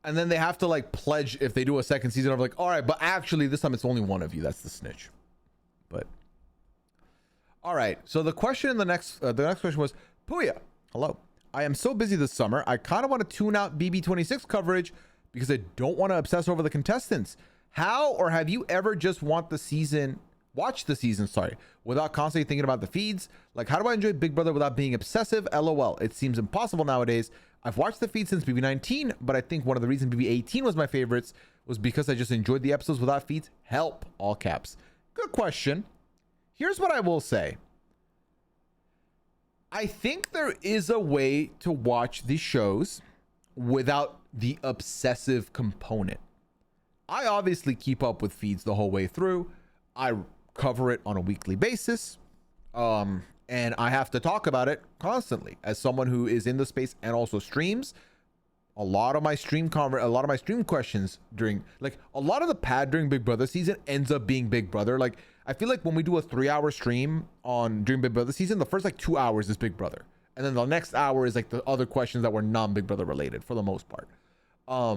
And then they have to like pledge if they do a second season of like, all right, but actually this time it's only one of you. That's the snitch. But all right. So the question in the next question was, Pooya, hello. I am so busy this summer. I kind of want to tune out BB26 coverage because I don't want to obsess over the contestants. How, or have you ever just watch the season, without constantly thinking about the feeds? Like, how do I enjoy Big Brother without being obsessive? LOL. It seems impossible nowadays. I've watched the feed since BB19, but I think one of the reasons BB18 was my favorites was because I just enjoyed the episodes without feeds. Help, all caps. Good question. Here's what I will say. I think there is a way to watch these shows without the obsessive component. I obviously keep up with feeds the whole way through. I cover it on a weekly basis. And I have to talk about it constantly as someone who is in the space and also streams. A lot of my stream questions during, like, a lot of the pad during Big Brother season ends up being Big Brother. Like, I feel like when we do a 3-hour stream during Big Brother season, the first like 2 hours is Big Brother, and then the next hour is like the other questions that were non-Big Brother related for the most part. I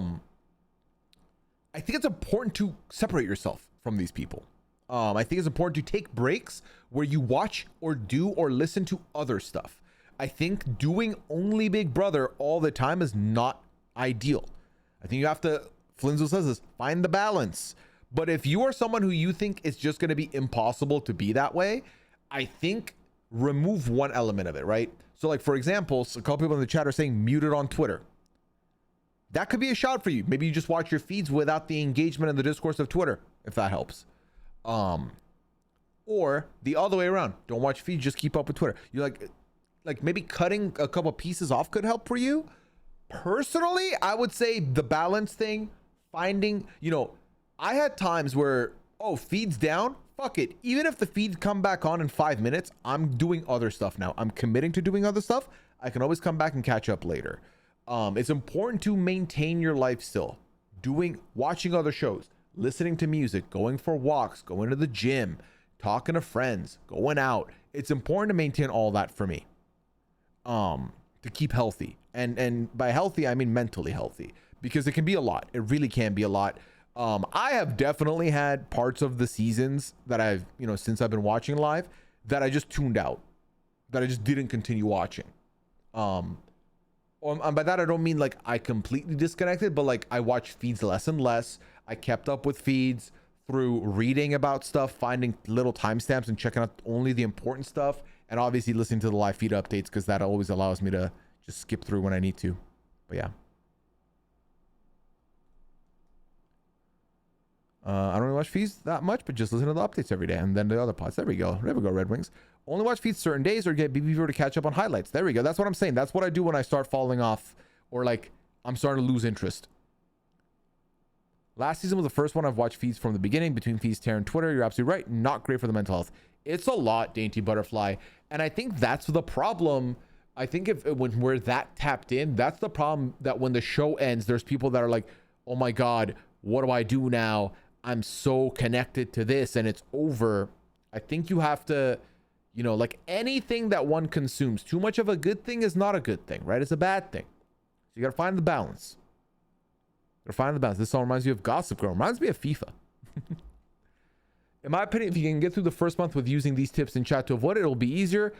think it's important to separate yourself from these people. I think it's important to take breaks where you watch or do or listen to other stuff. I think doing only Big Brother all the time is not ideal. I think you have to, Flinzo says this, find the balance. But if you are someone who you think it's just going to be impossible to be that way, I think remove one element of it, right? So like, for example, a couple people in the chat are saying mute it on Twitter. That could be a shout for you. Maybe you just watch your feeds without the engagement and the discourse of Twitter, if that helps. Or the other way around, don't watch feeds, just keep up with Twitter. You like maybe cutting a couple pieces off could help for you. Personally, I would say the balance thing, finding, I had times where, feeds down, fuck it. Even if the feeds come back on in 5 minutes, I'm doing other stuff now. I'm committing to doing other stuff. I can always come back and catch up later. It's important to maintain your life still. Watching other shows, listening to music, going for walks, going to the gym, talking to friends, going out. It's important to maintain all that for me. To keep healthy. And by healthy, I mean mentally healthy. Because it can be a lot. It really can be a lot. I have definitely had parts of the seasons that I've, since I've been watching live, that I just tuned out. That I just didn't continue watching. And by that, I don't mean like I completely disconnected, but like I watched feeds less and less. I kept up with feeds through reading about stuff, finding little timestamps and checking out only the important stuff. And obviously listening to the live feed updates because that always allows me to just skip through when I need to. But yeah. I don't know watch feeds that much, but just listen to the updates every day. And then the other pods. There we go. There we go, Red Wings. Only watch feeds certain days or get BBV to catch up on highlights. There we go. That's what I'm saying. That's what I do when I start falling off or like I'm starting to lose interest. Last season was the first one I've watched feeds from the beginning between feeds, Tara, and Twitter. You're absolutely right. Not great for the mental health. It's a lot, Dainty Butterfly. And I think that's the problem. I think when we're that tapped in, that's the problem, that when the show ends, there's people that are like, oh my God, what do I do now? I'm so connected to this and it's over. I think you have to, you know, like anything that one consumes, too much of a good thing is not a good thing, right? It's a bad thing. So you got to find the balance. Find the balance. This song reminds me of Gossip Girl. Reminds me of FIFA. In my opinion, if you can get through the first month with using these tips in chat to avoid it, it'll be easier.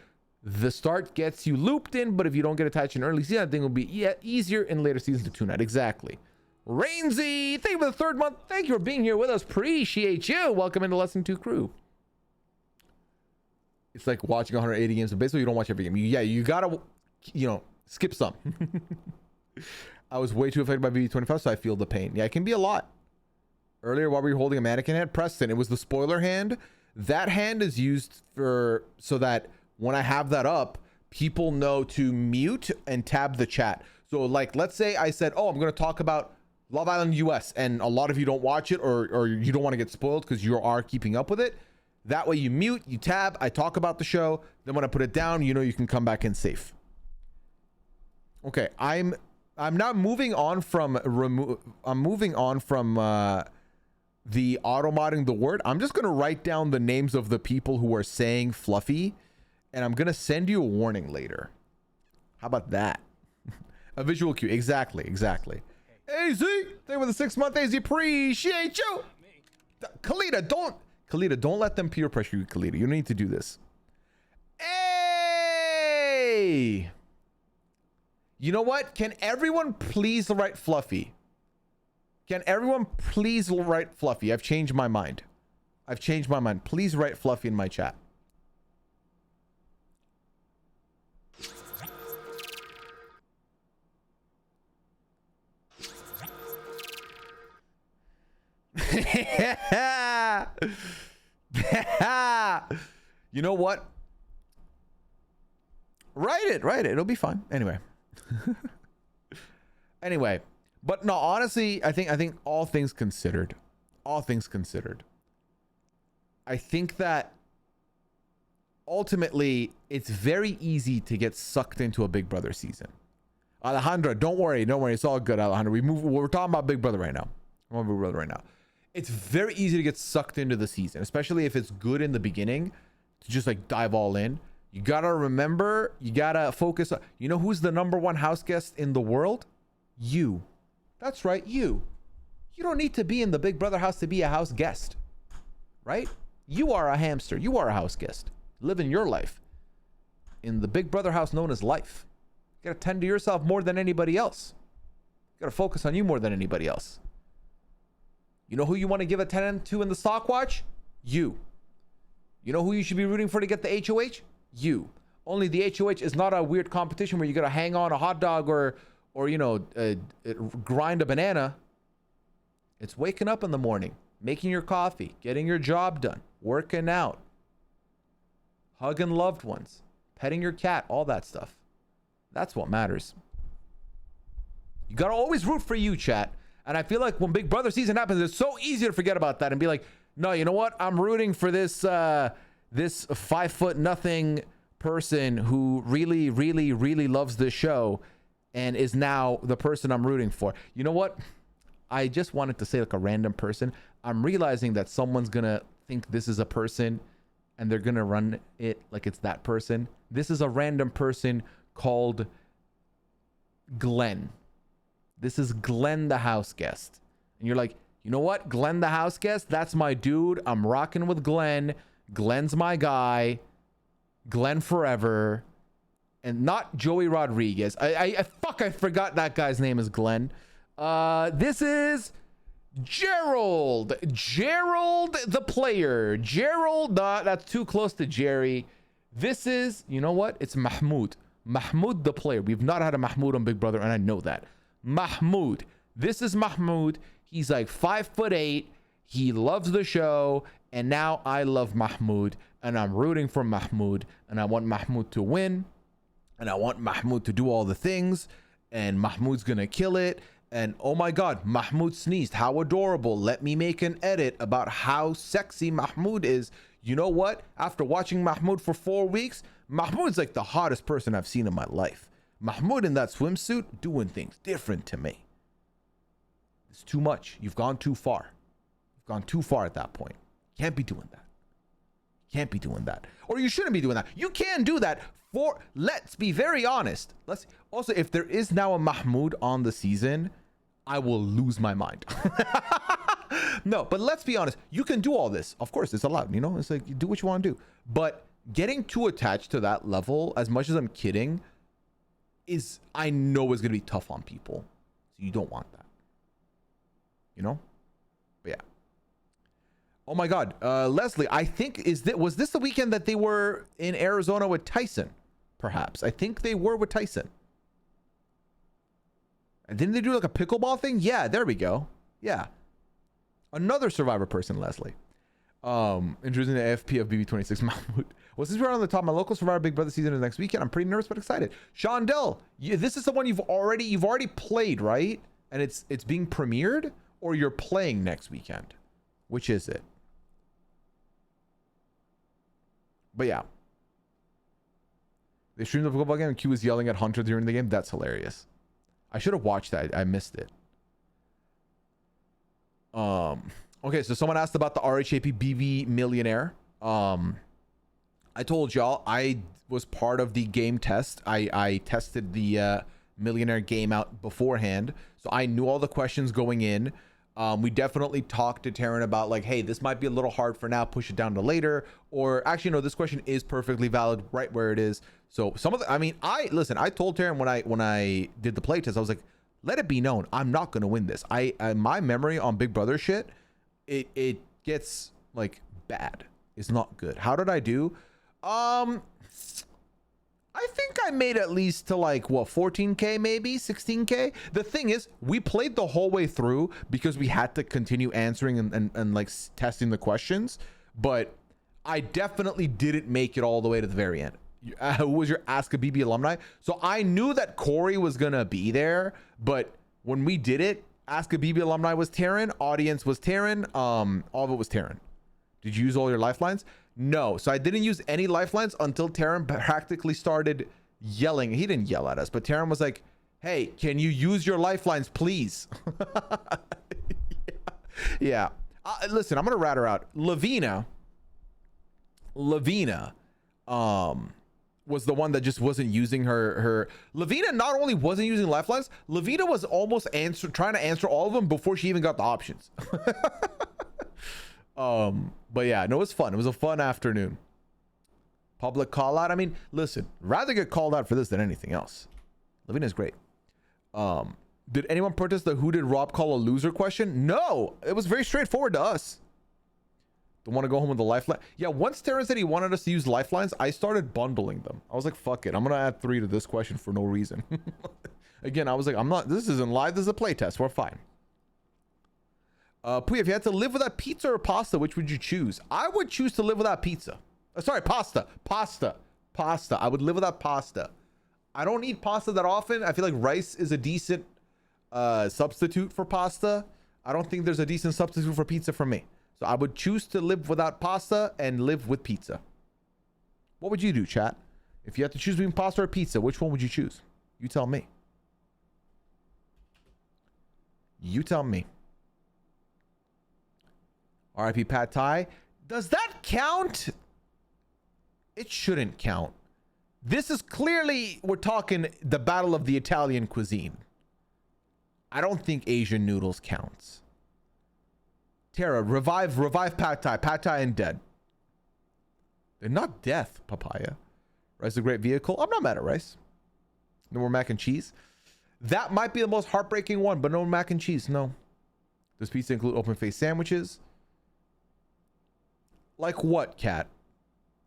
The start gets you looped in, but if you don't get attached in early season, I think it'll be easier in later seasons to tune out. Exactly. Rainsy, thank you for the 3rd month. Thank you for being here with us. Appreciate you. Welcome into Lesson 2 crew. It's like watching 180 games, but basically you don't watch every game. You gotta, you know, skip some. I was way too affected by VV25, so I feel the pain. Yeah, it can be a lot. Earlier, while we were holding a mannequin hand, Preston, it was the spoiler hand. That hand is used so that when I have that up, people know to mute and tab the chat. So like, let's say I said, oh, I'm going to talk about Love Island US, and a lot of you don't watch it or you don't want to get spoiled because you are keeping up with it. That way you mute, you tab, I talk about the show. Then when I put it down, you know you can come back in safe. Okay, I'm now moving on from the auto modding the word. I'm just gonna write down the names of the people who are saying fluffy, and I'm gonna send you a warning later. How about that? A visual cue. Exactly. AZ, thank you for the 6 month. AZ, appreciate you. Khalida, don't let them peer pressure you, Khalida. You don't need to do this. Hey. You know what? Can everyone please write fluffy? Can everyone please write fluffy? I've changed my mind. Please write fluffy in my chat. You know what? Write it. It'll be fine. Anyway, but no, honestly, I think all things considered, I think that ultimately it's very easy to get sucked into a Big Brother season. Alejandra, don't worry. It's all good, Alejandra. We're talking about Big Brother right now. It's very easy to get sucked into the season, especially if it's good in the beginning, to just like dive all in. You gotta remember, you gotta focus on, you know who's the #1 house guest in the world? You. That's right, you. You don't need to be in the Big Brother house to be a house guest, right? You are a hamster. You are a house guest. Living your life in the Big Brother house known as life. You gotta tend to yourself more than anybody else. You gotta focus on you more than anybody else. You know who you want to give a 10 to in the stock watch? You. You know who you should be rooting for to get the HOH? You. Only the HOH is not a weird competition where you gotta hang on a hot dog or you know, grind a banana. It's waking up in the morning, making your coffee, getting your job done, working out, hugging loved ones, petting your cat, all that stuff. That's what matters. You gotta always root for you, chat. And I feel like when Big Brother season happens, it's so easy to forget about that and be like, no, you know what? I'm rooting for this 5'0" person who really, really, really loves this show and is now the person I'm rooting for. You know what? I just wanted to say like a random person. I'm realizing that someone's gonna think this is a person and they're gonna run it like it's that person. This is a random person called Glenn. This is Glenn the house guest. And you're like, you know what? Glenn the house guest, that's my dude. I'm rocking with Glenn. Glenn's my guy. Glenn forever. And not Joey Rodriguez. I forgot that guy's name is Glenn. This is Gerald. Gerald the player. Gerald, that's too close to Jerry. This is, you know what? It's Mahmoud. Mahmoud the player. We've not had a Mahmoud on Big Brother, and I know that. Mahmoud. This is Mahmoud. He's like 5'8". he loves the show, and now I love Mahmoud, and I'm rooting for Mahmoud, and I want Mahmoud to win, and I want Mahmoud to do all the things, and Mahmoud's gonna kill it. And oh my god, Mahmoud sneezed, how adorable. Let me make an edit about how sexy Mahmoud is. You know what? After watching Mahmoud for 4 weeks, Mahmoud's like the hottest person I've seen in my life. Mahmoud in that swimsuit doing things different to me. It's too much. You've gone too far. You've gone too far at that point. Can't be doing that. Can't be doing that. Or you shouldn't be doing that. You can do that for, let's be very honest. Let's also, if there is now a Mahmoud on the season, I will lose my mind. No, but let's be honest. You can do all this. Of course, it's allowed. You know, it's like you do what you want to do. But getting too attached to that level, as much as I'm kidding, is, I know, is going to be tough on people. So you don't want that. You know? But yeah. Oh my God, Leslie, I think was this the weekend that they were in Arizona with Tyson? Perhaps. I think they were with Tyson. And didn't they do like a pickleball thing? Yeah, there we go. Yeah. Another Survivor person, Leslie. Introducing the AFP of BB26 Mahmoud. Well, since we're on the top, my local Survivor Big Brother season is next weekend. I'm pretty nervous but excited. Shondell, this is someone you've already played, right? And it's being premiered, or you're playing next weekend? Which is it? But yeah. They streamed the football game and Q was yelling at Hunter during the game. That's hilarious. I should have watched that. I missed it. Okay, so someone asked about the RHAP BB Millionaire. I told y'all I was part of the game test. I tested the Millionaire game out beforehand, so I knew all the questions going in. We definitely talked to Taryn about like, hey, this might be a little hard for now, push it down to later. Or actually, no, this question is perfectly valid right where it is. So some of the, I mean, I told Taryn when I did the playtest, I was like, let it be known, I'm not going to win this. My memory on Big Brother shit, it gets like bad. It's not good. How did I do? I think I made at least to like, what, 14K, maybe 16K. The thing is, we played the whole way through because we had to continue answering and like testing the questions, but I definitely didn't make it all the way to the very end. Who was your Ask a BB alumni? So I knew that Corey was gonna be there, but when we did it, Ask a BB alumni was Taryn, audience was Taryn, all of it was Taryn. Did you use all your lifelines? No. So I didn't use any lifelines until Taryn practically started yelling. He didn't yell at us, but Taryn was like, hey, can you use your lifelines, please? Yeah. Listen, I'm going to rat her out. Lavina, was the one that just wasn't using her. Lavina not only wasn't using lifelines, Lavina was almost trying to answer all of them before she even got the options. But yeah, no, it was fun. It was a fun afternoon. Public call out. I mean, listen, rather get called out for this than anything else. Lavina's great. Did anyone protest the who did Rob call a loser question? No, it was very straightforward to us. Don't want to go home with the lifeline. Yeah, once Terrence said he wanted us to use lifelines, I started bundling them. I was like, fuck it, I'm gonna add 3 to this question for no reason. Again, I was like, this isn't live, this is a playtest, we're fine. Pooya, if you had to live without pizza or pasta, which would you choose? I would choose to live without pizza. Sorry, pasta. I would live without pasta. I don't eat pasta that often. I feel like rice is a decent substitute for pasta. I don't think there's a decent substitute for pizza for me. So I would choose to live without pasta and live with pizza. What would you do, chat? If you had to choose between pasta or pizza, which one would you choose? You tell me. You tell me. RIP Pad Thai. Does that count? It shouldn't count. This is clearly, we're talking the battle of the Italian cuisine. I don't think Asian noodles counts. Tara, revive Pad Thai. Pad Thai and dead. They're not death, papaya. Rice is a great vehicle. I'm not mad at rice. No more mac and cheese. That might be the most heartbreaking one, but no mac and cheese. No. Does pizza include open face sandwiches? Like what, Cat?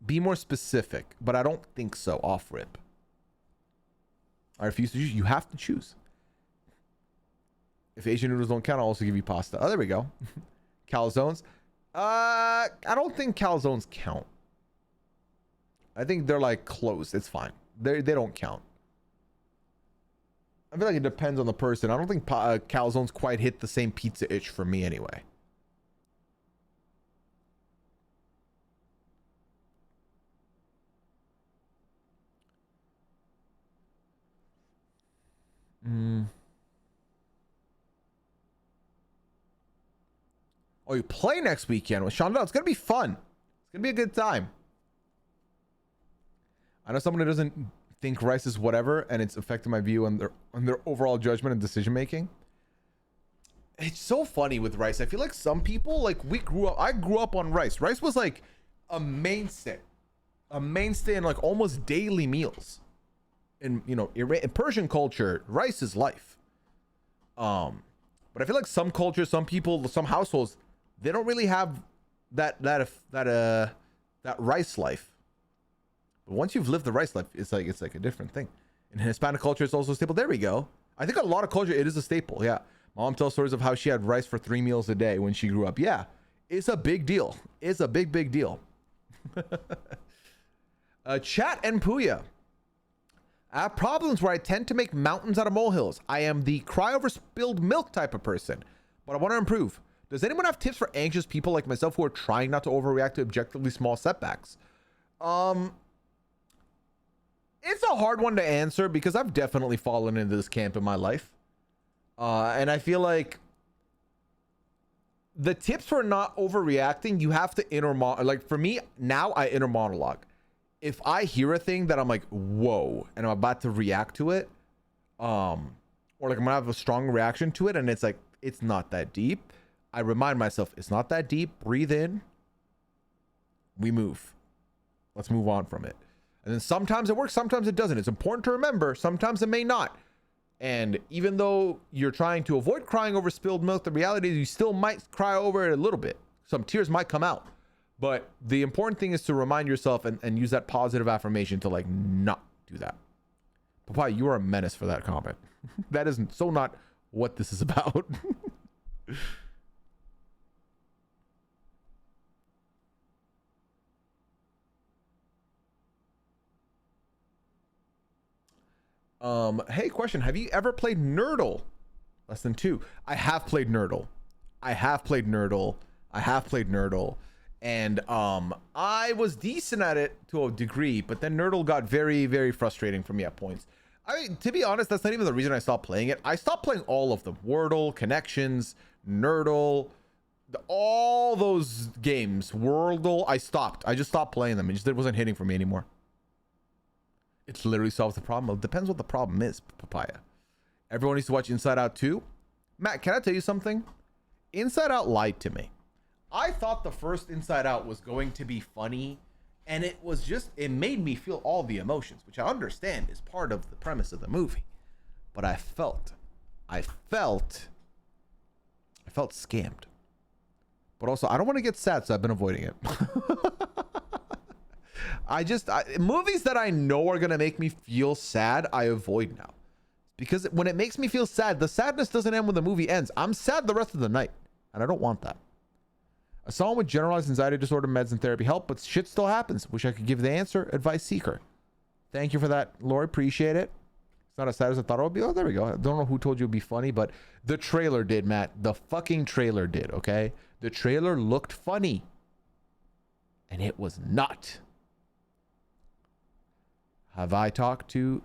Be more specific, but I don't think so. Off rip. I refuse to choose. You have to choose. If Asian noodles don't count, I'll also give you pasta. Oh, there we go. calzones. I don't think calzones count. I think they're like close. It's fine. They don't count. I feel like it depends on the person. I don't think calzones quite hit the same pizza itch for me anyway. Oh, you play next weekend with Sean? It's gonna be fun. It's gonna be a good time. I know someone who doesn't think rice is whatever, and it's affecting my view on their overall judgment and decision making. It's so funny with rice. I feel like some people, like, I grew up on rice. Rice was like a mainstay in like almost daily meals. In, you know, in Persian culture, rice is life. But I feel like some cultures, some people, some households, they don't really have that rice life. But once you've lived the rice life, it's like a different thing. In Hispanic culture, it's also a staple. There we go. I think a lot of culture, it is a staple. Yeah. Mom tells stories of how she had rice for 3 meals a day when she grew up. Yeah. It's a big deal. It's a big deal. Chat and Pooya. I have problems where I tend to make mountains out of molehills. I am the cry over spilled milk type of person, but I want to improve. Does anyone have tips for anxious people like myself who are trying not to overreact to objectively small setbacks? It's a hard one to answer because I've definitely fallen into this camp in my life. And I feel like the tips for not overreacting, you have to like for me now, I inner monologue. If I hear a thing that I'm like, whoa, and I'm about to react to it, or like I'm gonna have a strong reaction to it, and it's like, it's not that deep. I remind myself, it's not that deep. Breathe in. We move. Let's move on from it. And then sometimes it works, sometimes it doesn't. It's important to remember, sometimes it may not. And even though you're trying to avoid crying over spilled milk, the reality is you still might cry over it a little bit. Some tears might come out. But the important thing is to remind yourself and use that positive affirmation to like not do that. Pooya, you are a menace for that comment. That is so not what this is about. Hey, question. Have you ever played Nerdle? Less than 2. I have played Nerdle. And I was decent at it to a degree, but then Nerdle got very, very frustrating for me at points. To be honest, that's not even the reason I stopped playing it. I stopped playing all of them. Wordle, Connections, Nerdle, all those games. Wordle, I stopped. I just stopped playing them. It wasn't hitting for me anymore. It literally solves the problem. It depends what the problem is, Pooya. Everyone needs to watch Inside Out 2. Matt, can I tell you something? Inside Out lied to me. I thought the first Inside Out was going to be funny, and it made me feel all the emotions, which I understand is part of the premise of the movie. But I felt scammed. But also, I don't want to get sad, so I've been avoiding it. Movies that I know are going to make me feel sad, I avoid now. Because when it makes me feel sad, the sadness doesn't end when the movie ends. I'm sad the rest of the night, and I don't want that. Someone with generalized anxiety disorder, meds and therapy help, but shit still happens. Wish I could give the answer. Advice seeker. Thank you for that, Lori. Appreciate it. It's not as sad as I thought it would be. Oh, there we go. I don't know who told you it would be funny, but the trailer did, Matt. The fucking trailer did, okay? The trailer looked funny, and it was not. Have I talked to...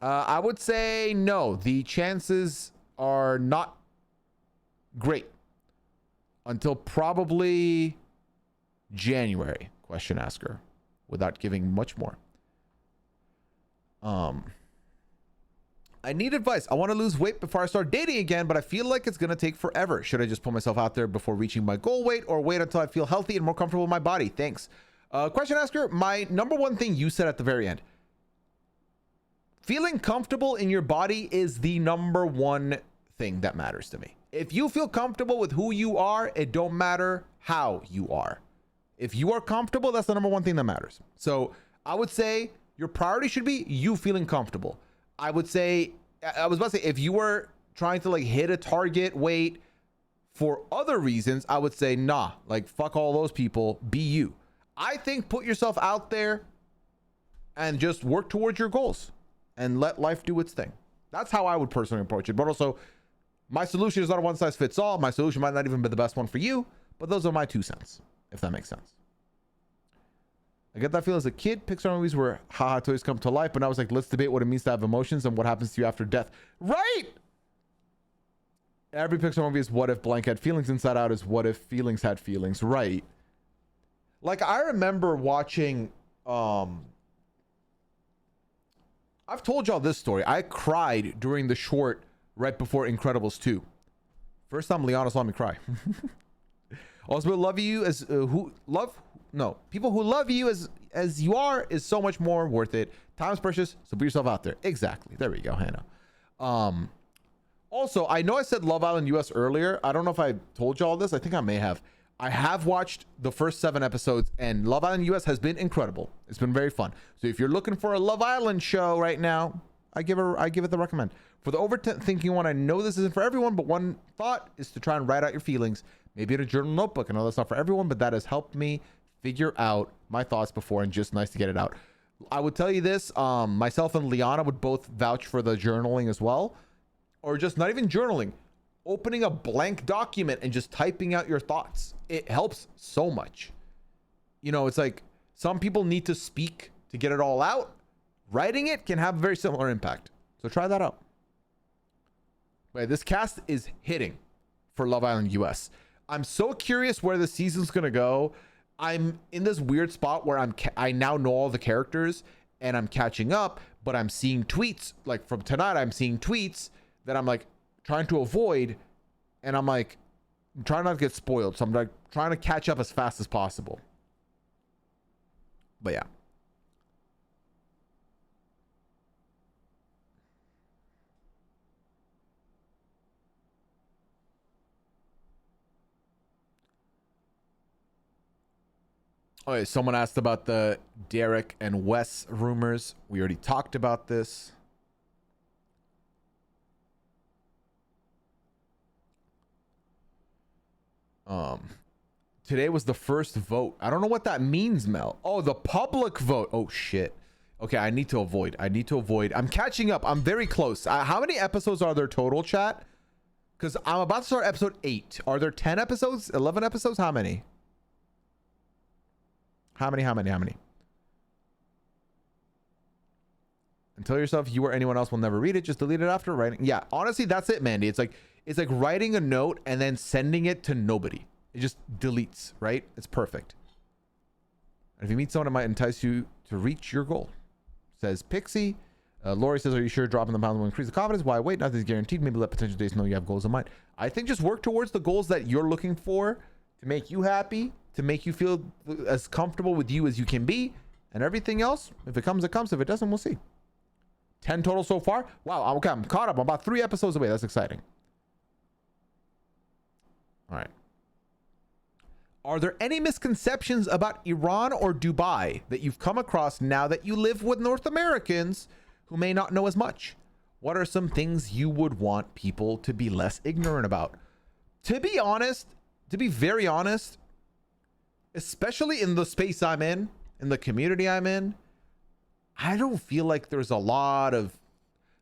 I would say no. The chances are not great until probably January, question asker, without giving much more. I need advice. I want to lose weight before I start dating again, but I feel like it's going to take forever. Should I just put myself out there before reaching my goal weight, or wait until I feel healthy and more comfortable with my body? Thanks. Question asker, my number one thing you said at the very end. Feeling comfortable in your body is the number one thing that matters to me. If you feel comfortable with who you are, it don't matter how you are. If you are comfortable, that's the number one thing that matters. So I would say your priority should be you feeling comfortable. I was about to say, if you were trying to like hit a target weight, For other reasons, I would say, nah, like fuck all those people, be you. I think put yourself out there and just work towards your goals and let life do its thing. That's how I would personally approach it. But also, my solution is not a one size fits all. My solution might not even be the best one for you, but those are my 2 cents, if that makes sense. I get that feeling as a kid. Pixar movies where haha toys come to life, but now it's like, let's debate what it means to have emotions and what happens to you after death. Right? Every Pixar movie is what if blank had feelings. Inside Out is what if feelings had feelings. Right. Like, I remember watching, I've told y'all this story. I cried during the short right before Incredibles 2. First time Liana saw me cry. Also, love you as people who love you as you are is so much more worth it. Time is precious, so put yourself out there. Exactly. There we go, Hannah. Also, I know I said Love Island US earlier. I don't know if I told you all this. I think I may have. I have watched the first 7 episodes, and Love Island US has been incredible. It's been very fun. So if you're looking for a Love Island show right now, I give it the recommend. For the overthinking one, I know this isn't for everyone, but one thought is to try and write out your feelings, maybe in a journal notebook. I know that's not for everyone, but that has helped me figure out my thoughts before, and just nice to get it out. I would tell you this, myself and Liana would both vouch for the journaling as well, or just not even journaling, opening a blank document and just typing out your thoughts. It helps so much. You know, it's like some people need to speak to get it all out. Writing it can have a very similar impact. So try that out. Wait, this cast is hitting for Love Island US. I'm so curious where the season's gonna go. I'm in this weird spot where I now know all the characters and I'm catching up, but I'm seeing tweets like from tonight. I'm seeing tweets that I'm like trying to avoid, and I'm like trying not to get spoiled. So I'm like trying to catch up as fast as possible. But yeah. Okay, someone asked about the Derek and Wes rumors. We already talked about this. Today was the first vote. I don't know what that means, Mel. Oh, the public vote. Oh shit. Okay, I need to avoid. I'm catching up. I'm very close. How many episodes are there total, chat? Because I'm about to start episode 8. Are there 10 episodes? 11 episodes? How many? How many? And tell yourself you or anyone else will never read it. Just delete it after writing. Yeah, honestly, that's it, Mandy. It's like writing a note and then sending it to nobody. It just deletes, right? It's perfect. And if you meet someone that might entice you to reach your goal, says Pixie. Lori says, are you sure dropping the pounds will increase the confidence? Why wait? Nothing's guaranteed. Maybe let potential dates know you have goals in mind. I think just work towards the goals that you're looking for to make you happy, to make you feel as comfortable with you as you can be, and everything else, if it comes, it comes. If it doesn't, we'll see. 10 total so far. Wow. Okay, I'm caught up. I'm about 3 episodes away. That's exciting. All right. Are there any misconceptions about Iran or Dubai that you've come across now that you live with North Americans who may not know as much? What are some things you would want people to be less ignorant about? To be honest, to be very honest, especially in the space I'm in the community I'm in, I don't feel like there's a lot of,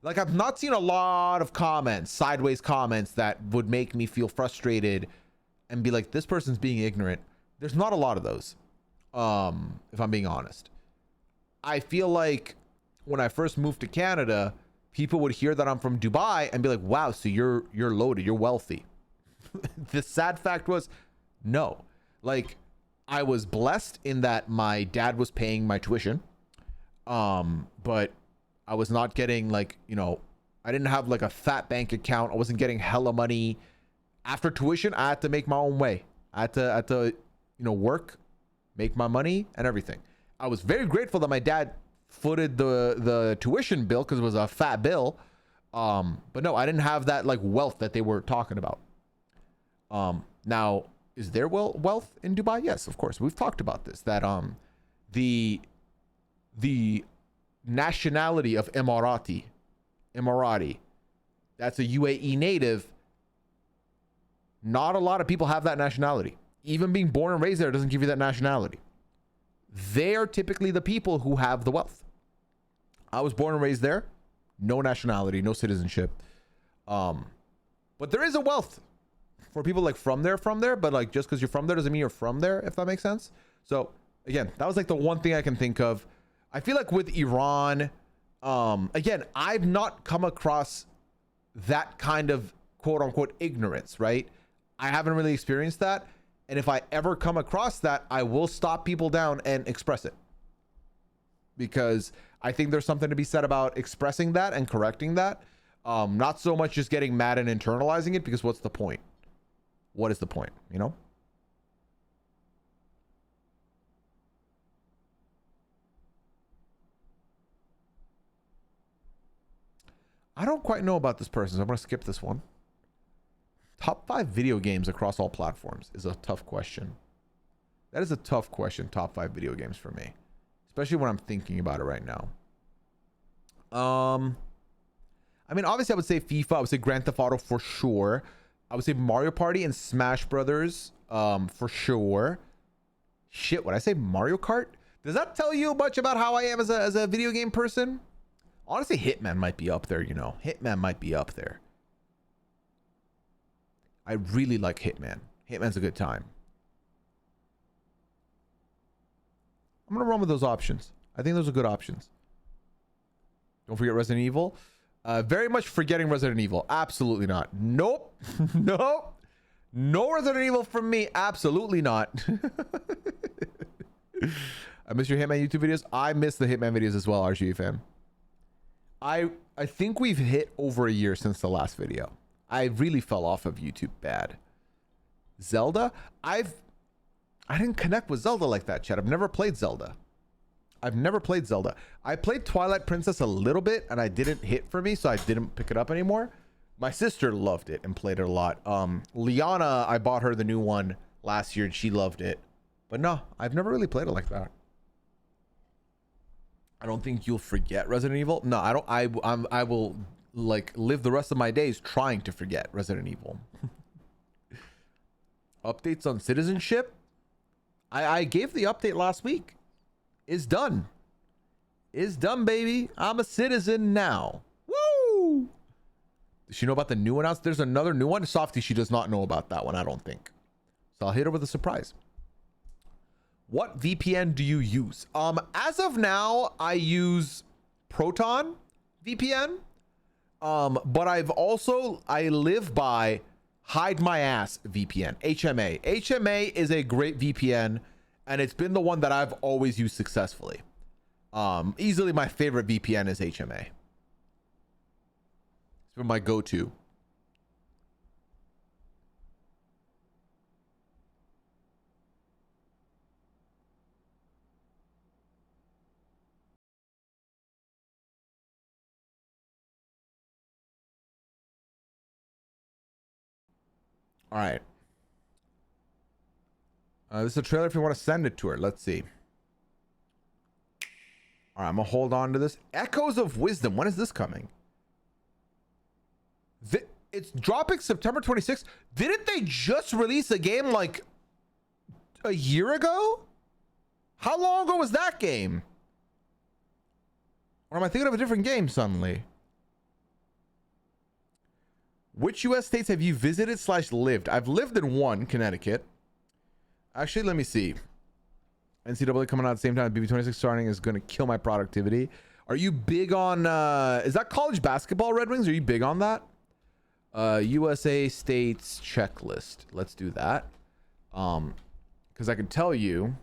like, I've not seen a lot of comments, sideways comments that would make me feel frustrated and be like, this person's being ignorant. There's not a lot of those, if I'm being honest. I feel like when I first moved to Canada, people would hear that I'm from Dubai and be like, wow, so you're loaded, you're wealthy. The sad fact was, no. Like, I was blessed in that my dad was paying my tuition, but I was not getting, like, you know, I didn't have like a fat bank account. I wasn't getting hella money. After tuition, I had to make my own way. I had to, you know, work, make my money and everything. I was very grateful that my dad footed the tuition bill because it was a fat bill. But no, I didn't have that like wealth that they were talking about. Now, is there wealth in Dubai? Yes, of course. We've talked about this, that the nationality of Emirati, that's a UAE native, Not a lot of people have that nationality. Even being born and raised there doesn't give you that nationality. They are typically the people who have the wealth. I was born and raised there. No nationality, no citizenship. But there is a wealth for people like from there, but like just because you're from there doesn't mean you're from there, if that makes sense. So again, that was like the one thing I can think of. I feel like with Iran, again, I've not come across that kind of quote unquote ignorance, right? I haven't really experienced that. And if I ever come across that, I will stop people down and express it. Because I think there's something to be said about expressing that and correcting that. Not so much just getting mad and internalizing it, because what's the point? What is the point, you know? I don't quite know about this person, so I'm going to skip this one. Top 5 video games across all platforms is a tough question. That is a tough question, top 5 video games for me. Especially when I'm thinking about it right now. I mean, obviously I would say FIFA. I would say Grand Theft Auto for sure. I would say Mario Party and Smash Brothers for sure. Shit, would I say Mario Kart? Does that tell you much about how I am as a video game person? Honestly, Hitman might be up there, you know. Hitman might be up there. I really like Hitman. Hitman's a good time. I'm going to run with those options. I think those are good options. Don't forget Resident Evil. Very much forgetting Resident Evil. Absolutely not. Nope. Nope. No Resident Evil from me. Absolutely not. I miss your Hitman YouTube videos. I miss the Hitman videos as well, RGB fan. I think we've hit over a year since the last video. I really fell off of YouTube bad. Zelda? I didn't connect with Zelda like that, chat. I've never played Zelda. I played Twilight Princess a little bit and I didn't hit for me, so I didn't pick it up anymore. My sister loved it and played it a lot. Liana, I bought her the new one last year and she loved it. But no, I've never really played it like that. I don't think you'll forget Resident Evil. No, I don't. I will like live the rest of my days trying to forget Resident Evil. Updates on citizenship. I gave the update last week. It's done. It's done, baby. I'm a citizen now. Woo! Does she know about the new one? There's another new one. Softy, she does not know about that one, I don't think. So I'll hit her with a surprise. What VPN do you use? As of now, I use Proton VPN. But I live by Hide My Ass VPN, HMA. HMA is a great VPN, and it's been the one that I've always used successfully. Easily my favorite VPN is HMA. It's been my go-to. All right. This is a trailer if you want to send it to her. Let's see. All right, I'm going to hold on to this. Echoes of Wisdom. When is this coming? It's dropping September 26th. Didn't they just release a game like a year ago? How long ago was that game? Or am I thinking of a different game suddenly? Which U.S. states have you visited / lived? I've lived in one, Connecticut. Actually, let me see. NCAA coming out at the same time. BB26 starting is going to kill my productivity. Are you big on... is that college basketball, Red Wings? Are you big on that? USA states checklist. Let's do that. Because I can tell you...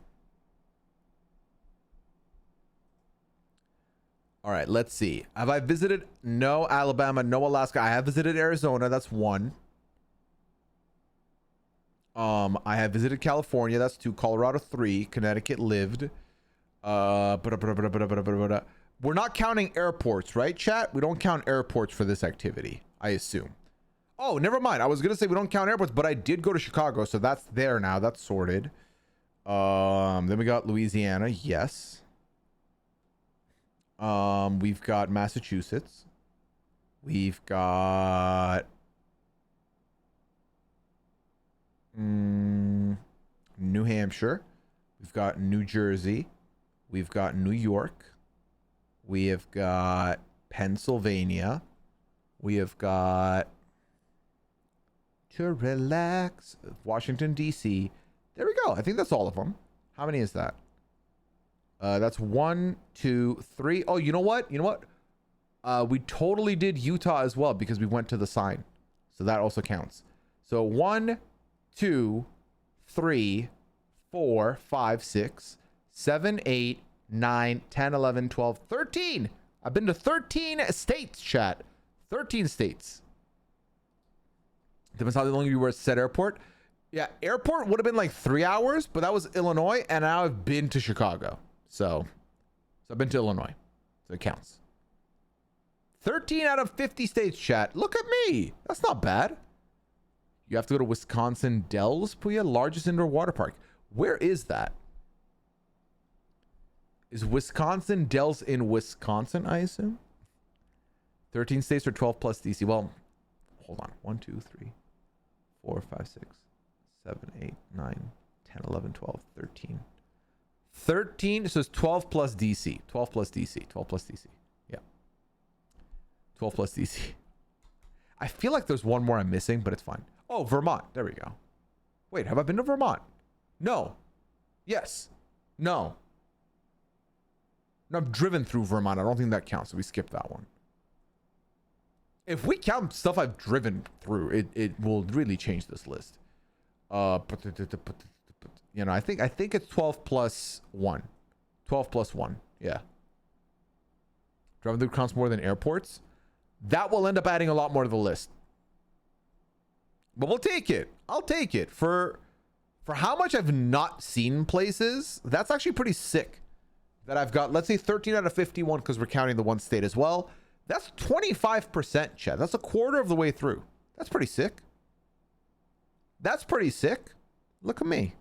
All right, let's see. Have I visited? No, Alabama. No, Alaska. I have visited Arizona. That's 1. I have visited California. That's 2. Colorado 3. Connecticut lived. We're not counting airports, right, chat? We don't count airports for this activity, I assume. Oh, never mind. I was gonna say we don't count airports, but I did go to Chicago, so that's there now. That's sorted. Then we got Louisiana. Yes. We've got Massachusetts. We've got Hampshire. We've got New Jersey. We've got New York. We have got Pennsylvania. We have got to relax Washington, D.C. There we go. I think that's all of them. How many is that? That's 1, 2, 3. Oh, you know what? You know what? We totally did Utah as well because we went to the sign. So that also counts. So 1, 2, 3, 4, 5, 6, 7, 8, 9, 10, 11, 12, 13. I've been to 13 states, chat. 13 states. Depends how long you were at said airport. Yeah, airport would have been like 3 hours, but that was Illinois, and now I've been to Chicago. So I've been to Illinois. So it counts. 13 out of 50 states, chat. Look at me. That's not bad. You have to go to Wisconsin Dells, Pooya, largest indoor water park. Where is that? Is Wisconsin Dells in Wisconsin, I assume? 13 states or 12 plus DC. Well, hold on. 1, 2, 3, 4, 5, 6, 7, 8, 9, 10, 11, 12, 13. 13, so it's 12 plus DC. 12 plus DC. 12 plus DC. Yeah. 12 plus DC. I feel like there's one more I'm missing, but it's fine. Oh, Vermont. There we go. Wait, have I been to Vermont? No. Yes. No. No, I've driven through Vermont. I don't think that counts, so we skip that one. If we count stuff I've driven through, it will really change this list. You know, I think it's 12 plus 1. 12 plus 1. Yeah. Driving through counts more than airports. That will end up adding a lot more to the list. But we'll take it. I'll take it. For how much I've not seen places, that's actually pretty sick. That I've got, let's say 13 out of 51 because we're counting the one state as well. That's 25%, chat. That's a quarter of the way through. That's pretty sick. That's pretty sick. Look at me.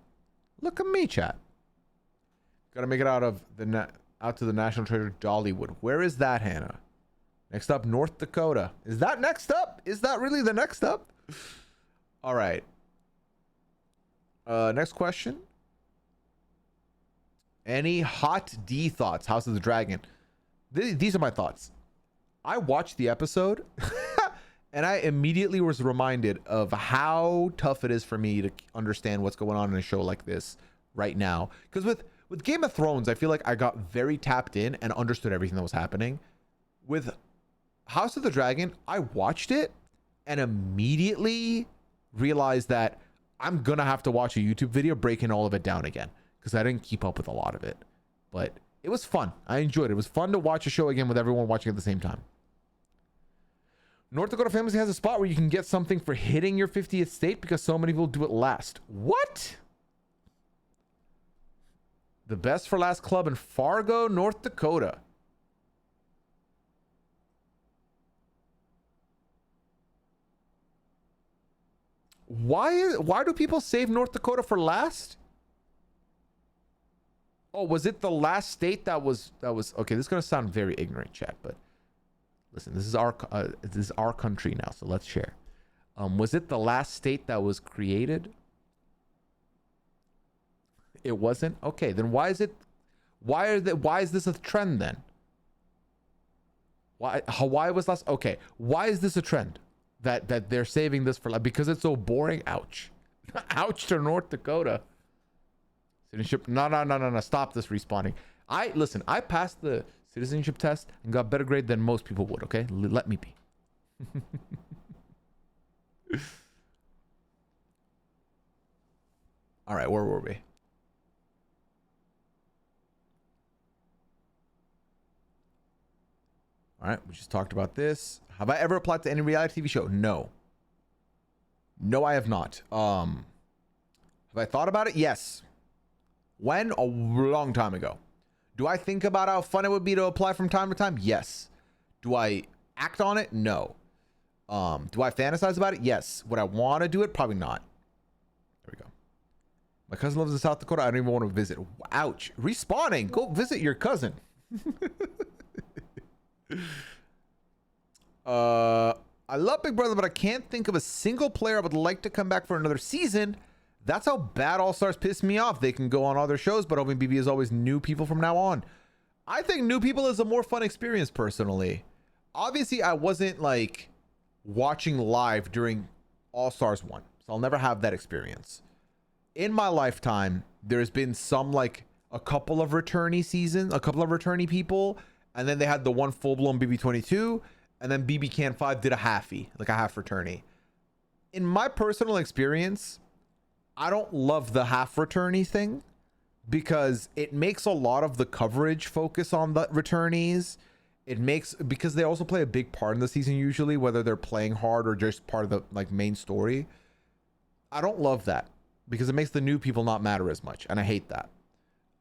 Look at me, chat. Got to make it out to the National Treasure Dollywood. Where is that, Hannah? Next up, North Dakota. Is that next up? Is that really the next up? All right. Next question. Any hot D thoughts? House of the Dragon. These are my thoughts. I watched the episode and I immediately was reminded of how tough it is for me to understand what's going on in a show like this right now. Because with Game of Thrones, I feel like I got very tapped in and understood everything that was happening. With House of the Dragon, I watched it and immediately realized that I'm going to have to watch a YouTube video breaking all of it down again because I didn't keep up with a lot of it. But it was fun. I enjoyed it. It was fun to watch a show again with everyone watching at the same time. North Dakota Fantasy has a spot where you can get something for hitting your 50th state because so many people do it last. What? The best for last club in Fargo, North Dakota. Why do people save North Dakota for last? Oh, was it the last state that was okay? This is gonna sound very ignorant, chat, but listen, this is our country now, so let's share. Was it the last state that was created? It wasn't. Okay, then why is it? Why is this a trend then? Why Hawaii was last? Okay, why is this a trend that they're saving this for? Because it's so boring. Ouch, ouch to North Dakota. Citizenship. No. Stop this respawning. Listen, I passed the citizenship test and got better grade than most people would, okay? Let me be. All right, where were we? All right, we just talked about this. Have I ever applied to any reality TV show? No. No, I have not. Have I thought about it? Yes. When? A long time ago. Do I think about how fun it would be to apply from time to time? Yes. Do I act on it? No. Do I fantasize about it? Yes. Would I want to do it? Probably not. There we go. My cousin lives in South Dakota. I don't even want to visit. Ouch. Respawning. Go visit your cousin. I love Big Brother, but I can't think of a single player I would like to come back for another season That's how bad All Stars pissed me off. They can go on other shows, but hoping BB is always new people from now on. I think new people is a more fun experience personally. Obviously, I wasn't like watching live during All Stars 1, so I'll never have that experience. In my lifetime, there's been some like a couple of returnee seasons, a couple of returnee people, and then they had the one full-blown BB22, and then BB Can 5 did a halfie, like a half returnee. In my personal experience, I don't love the half returnee thing because it makes a lot of the coverage focus on the returnees. It makes, because they also play a big part in the season usually, whether they're playing hard or just part of the like main story. I don't love that because it makes the new people not matter as much, and I hate that.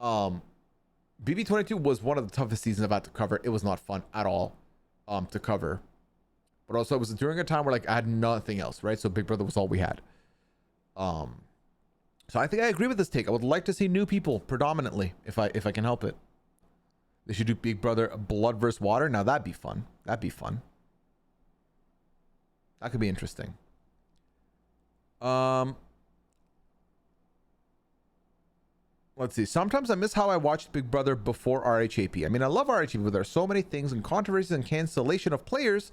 BB22 was one of the toughest seasons I've had to cover. It was not fun at all to cover, but also it was during a time where like I had nothing else, right? So Big Brother was all we had. So I think I agree with this take. I would like to see new people predominantly if I can help it. They should do Big Brother Blood vs. Water. Now that'd be fun. That'd be fun. That could be interesting. Let's see. Sometimes I miss how I watched Big Brother before RHAP. I mean, I love RHAP, but there are so many things and controversies and cancellation of players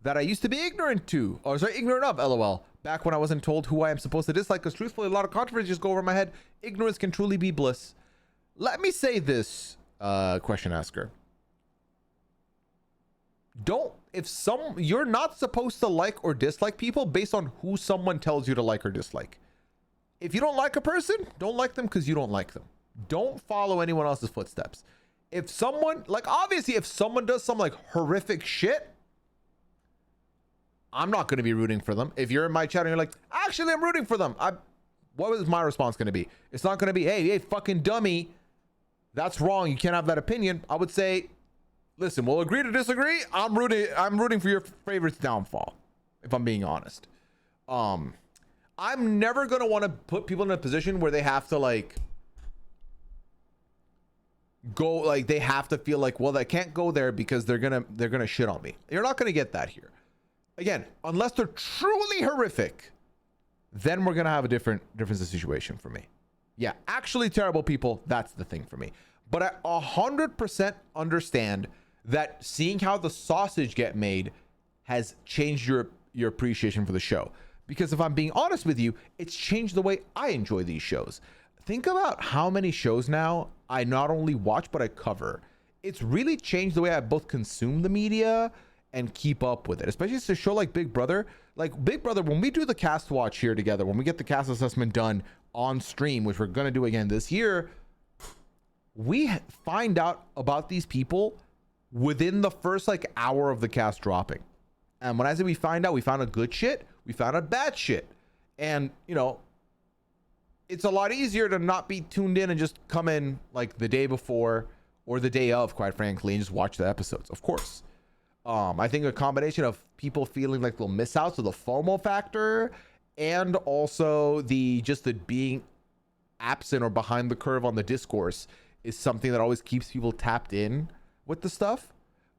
that I used to be ignorant of, LOL. Back when I wasn't told who I am supposed to dislike, because truthfully, a lot of controversies just go over my head. Ignorance can truly be bliss. Let me say this, question asker. You're not supposed to like or dislike people based on who someone tells you to like or dislike. If you don't like a person, don't like them because you don't like them. Don't follow anyone else's footsteps. If someone, like obviously if someone does some like horrific shit, I'm not going to be rooting for them. If you're in my chat and you're like, actually I'm rooting for them, what is my response going to be? It's not going to be, hey, fucking dummy, that's wrong, you can't have that opinion. I would say, listen, we'll agree to disagree. I'm rooting for your favorite's downfall, if I'm being honest. I'm never going to want to put people in a position where they have to like go, like they have to feel like, well, they can't go there because they're gonna shit on me. You're not going to get that here. Again, unless they're truly horrific, then we're gonna have a different situation for me. Yeah, actually terrible people, that's the thing for me. But I 100% understand that seeing how the sausage get made has changed your appreciation for the show. Because if I'm being honest with you, it's changed the way I enjoy these shows. Think about how many shows now I not only watch, but I cover. It's really changed the way I both consume the media and keep up with it, especially a show like Big Brother. Like Big Brother, when we do the cast watch here together, when we get the cast assessment done on stream, which we're going to do again this year, we find out about these people within the first like hour of the cast dropping. And when I say we found a good shit, we found out bad shit. And you know, it's a lot easier to not be tuned in and just come in like the day before or the day of, quite frankly, and just watch the episodes, of course. I think a combination of people feeling like they'll miss out, so the FOMO factor, and also the being absent or behind the curve on the discourse is something that always keeps people tapped in with the stuff.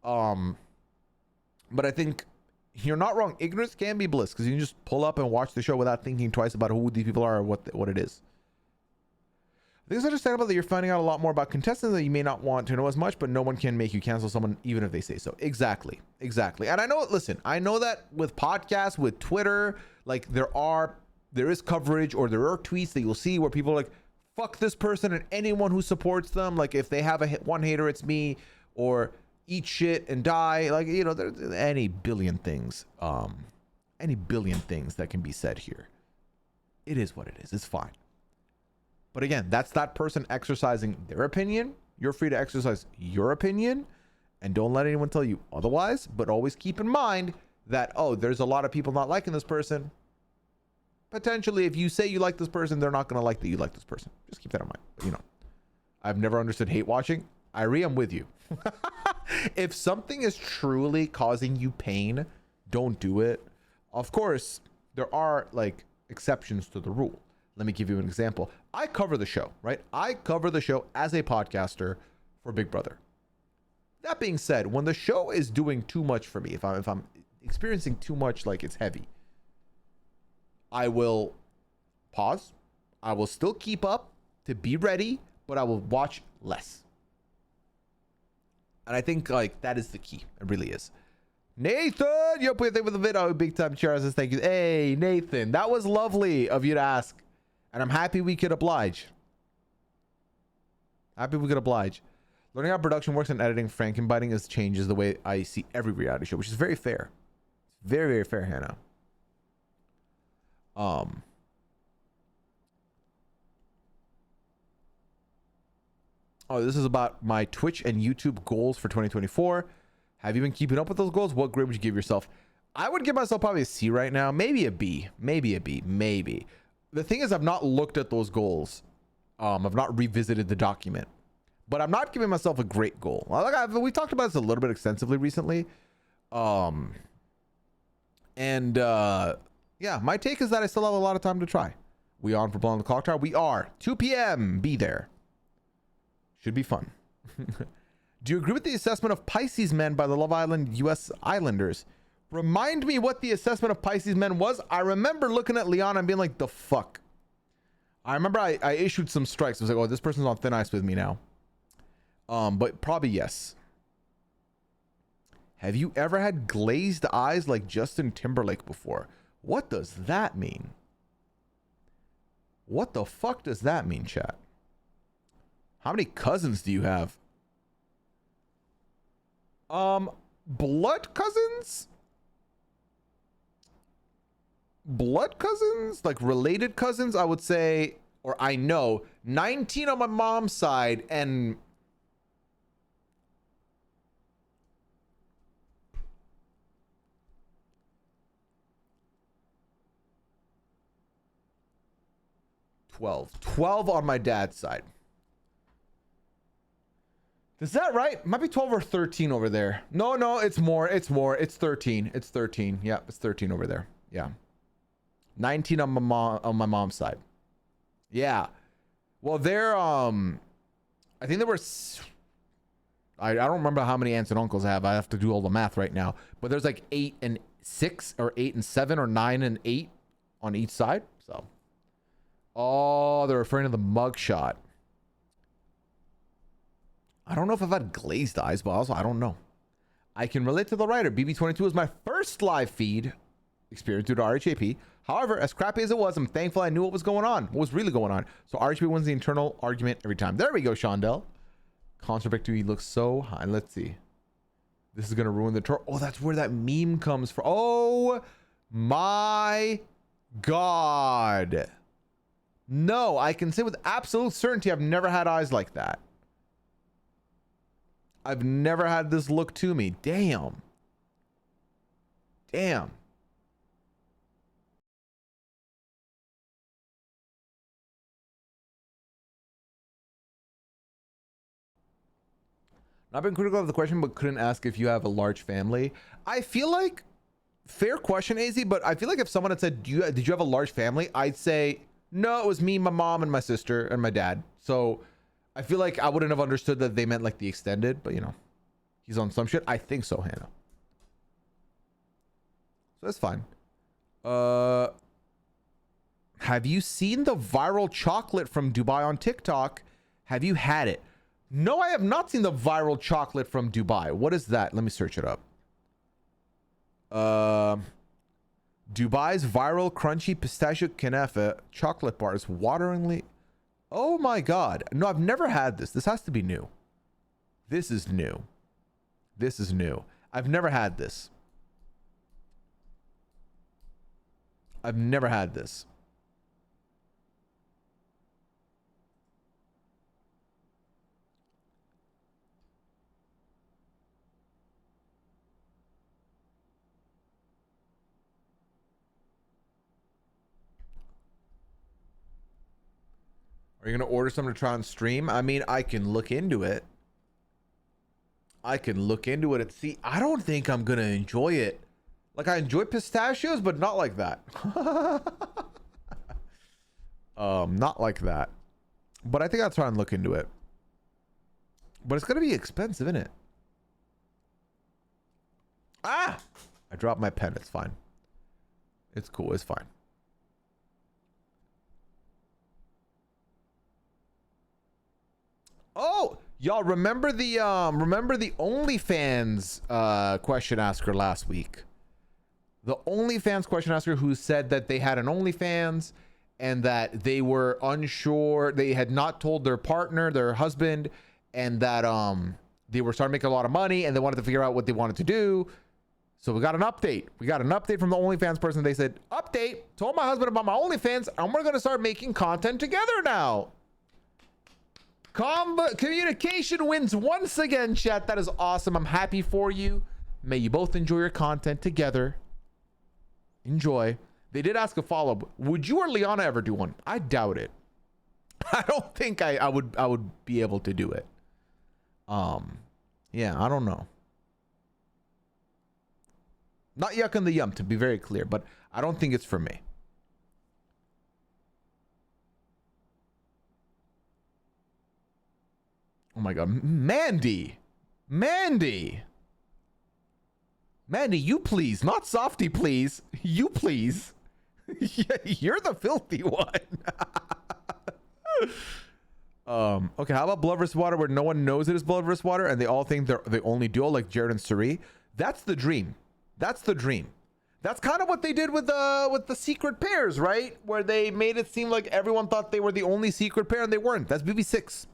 But I think you're not wrong. Ignorance can be bliss because you can just pull up and watch the show without thinking twice about who these people are or what it is. I think it's understandable that you're finding out a lot more about contestants that you may not want to know as much, but no one can make you cancel someone even if they say so. Exactly. And I know, listen, I know that with podcasts, with Twitter, like there is coverage or there are tweets that you'll see where people are like, fuck this person and anyone who supports them. Like if they have one hater, it's me, or eat shit and die. Like, you know, there's any billion things that can be said here. It is what it is. It's fine. But again, that's that person exercising their opinion. You're free to exercise your opinion and don't let anyone tell you otherwise. But always keep in mind that, oh, there's a lot of people not liking this person. Potentially, if you say you like this person, they're not going to like that you like this person. Just keep that in mind. But, you know, I've never understood hate watching. Irie, I'm with you. If something is truly causing you pain, don't do it. Of course, there are like exceptions to the rule. Let me give you an example. I cover the show, right? I cover the show as a podcaster for Big Brother. That being said, when the show is doing too much for me, if I'm experiencing too much, like it's heavy, I will pause. I will still keep up to be ready, but I will watch less. And I think like that is the key. It really is. Nathan, yo, put thing with the video. Big time Charles. Thank you. Hey, Nathan, that was lovely of you to ask. And I'm happy we could oblige. Happy we could oblige. Learning how production works and editing Frankenbiting is changes the way I see every reality show, which is very fair. Very, very fair, Hannah. Oh, this is about my Twitch and YouTube goals for 2024. Have you been keeping up with those goals? What grade would you give yourself? I would give myself probably a C right now. Maybe a B. Maybe a B. Maybe. The thing is, I've not looked at those goals. I've not revisited the document. But I'm not giving myself a great goal. We talked about this a little bit extensively recently. Yeah, my take is that I still have a lot of time to try. We on for blowing the clock tower? We are. 2 p.m. Be there. Should be fun. Do you agree with the assessment of Pisces men by the Love Island US Islanders? Remind me what the assessment of Pisces men was. I remember looking at Liana and being like, the fuck? I remember I issued some strikes. I was like, oh, this person's on thin ice with me now. But probably yes. Have you ever had glazed eyes like Justin Timberlake before? What does that mean? What the fuck does that mean, chat? How many cousins do you have? Blood cousins? Blood cousins? Like related cousins, I would say, or I know, 19 on my mom's side and twelve on my dad's side. Is that right? Might be 12 or 13 over there. No, it's more. It's 13. It's 13. Yeah, it's 13 over there. Yeah. 19 on my mom's side. Yeah. Well, they're I think there were I don't remember how many aunts and uncles I have. I have to do all the math right now. But there's like 8 and 6 or 8 and 7 or 9 and 8 on each side. So oh, they're referring to the mugshot. I don't know if I've had glazed eyes, but also I don't know. I can relate to the writer. BB22 was my first live feed experience due to RHAP. However, as crappy as it was, I'm thankful I knew what was going on. What was really going on. So RHAP wins the internal argument every time. There we go, Shondell. Concert victory looks so high. Let's see. This is going to ruin the tour. Oh, that's where that meme comes from. Oh my God. No, I can say with absolute certainty I've never had eyes like that. I've never had this look to me. Damn. Damn. Not been critical of the question, but couldn't ask if you have a large family. I feel like, fair question, AZ, but I feel like if someone had said, did you have a large family? I'd say, no, it was me, my mom, and my sister, and my dad. So I feel like I wouldn't have understood that they meant like the extended, but you know, he's on some shit. I think so, Hannah. So that's fine. Have you seen the viral chocolate from Dubai on TikTok? Have you had it? No, I have not seen the viral chocolate from Dubai. What is that? Let me search it up. Dubai's viral crunchy pistachio Kanafa chocolate bar is wateringly. Oh my God. No, I've never had this. This has to be new. This is new. This is new. I've never had this. I've never had this. Are you going to order some to try on stream? I mean, I can look into it. I can look into it and see. I don't think I'm going to enjoy it. Like, I enjoy pistachios, but not like that. Not like that. But I think I'll try and look into it. But it's going to be expensive, isn't it? Ah! I dropped my pen. It's fine. It's cool. It's fine. Y'all remember the OnlyFans question asker last week? The OnlyFans question asker who said that they had an OnlyFans and that they were unsure, they had not told their partner, their husband, and that they were starting to make a lot of money and they wanted to figure out what they wanted to do. So we got an update. We got an update from the OnlyFans person. They said, update, told my husband about my OnlyFans and we're going to start making content together now. Communication wins once again, chat. That is awesome. I'm happy for you. May you both enjoy your content together. Enjoy. They did ask a follow-up. Would you or Liana ever do one? I doubt it. I don't think I would be able to do it. Yeah, I don't know. Not yuck in the yum, to be very clear, but I don't think it's for me. Oh my God, Mandy, you please, not Softy, please. You please. Yeah, you're the filthy one. Okay, how about blood versus water, where no one knows it is blood versus water and they all think they're the only duo, like Jared and Suri? That's the dream. That's the dream. That's kind of what they did with the secret pairs, right? Where they made it seem like everyone thought they were the only secret pair and they weren't. That's BB6.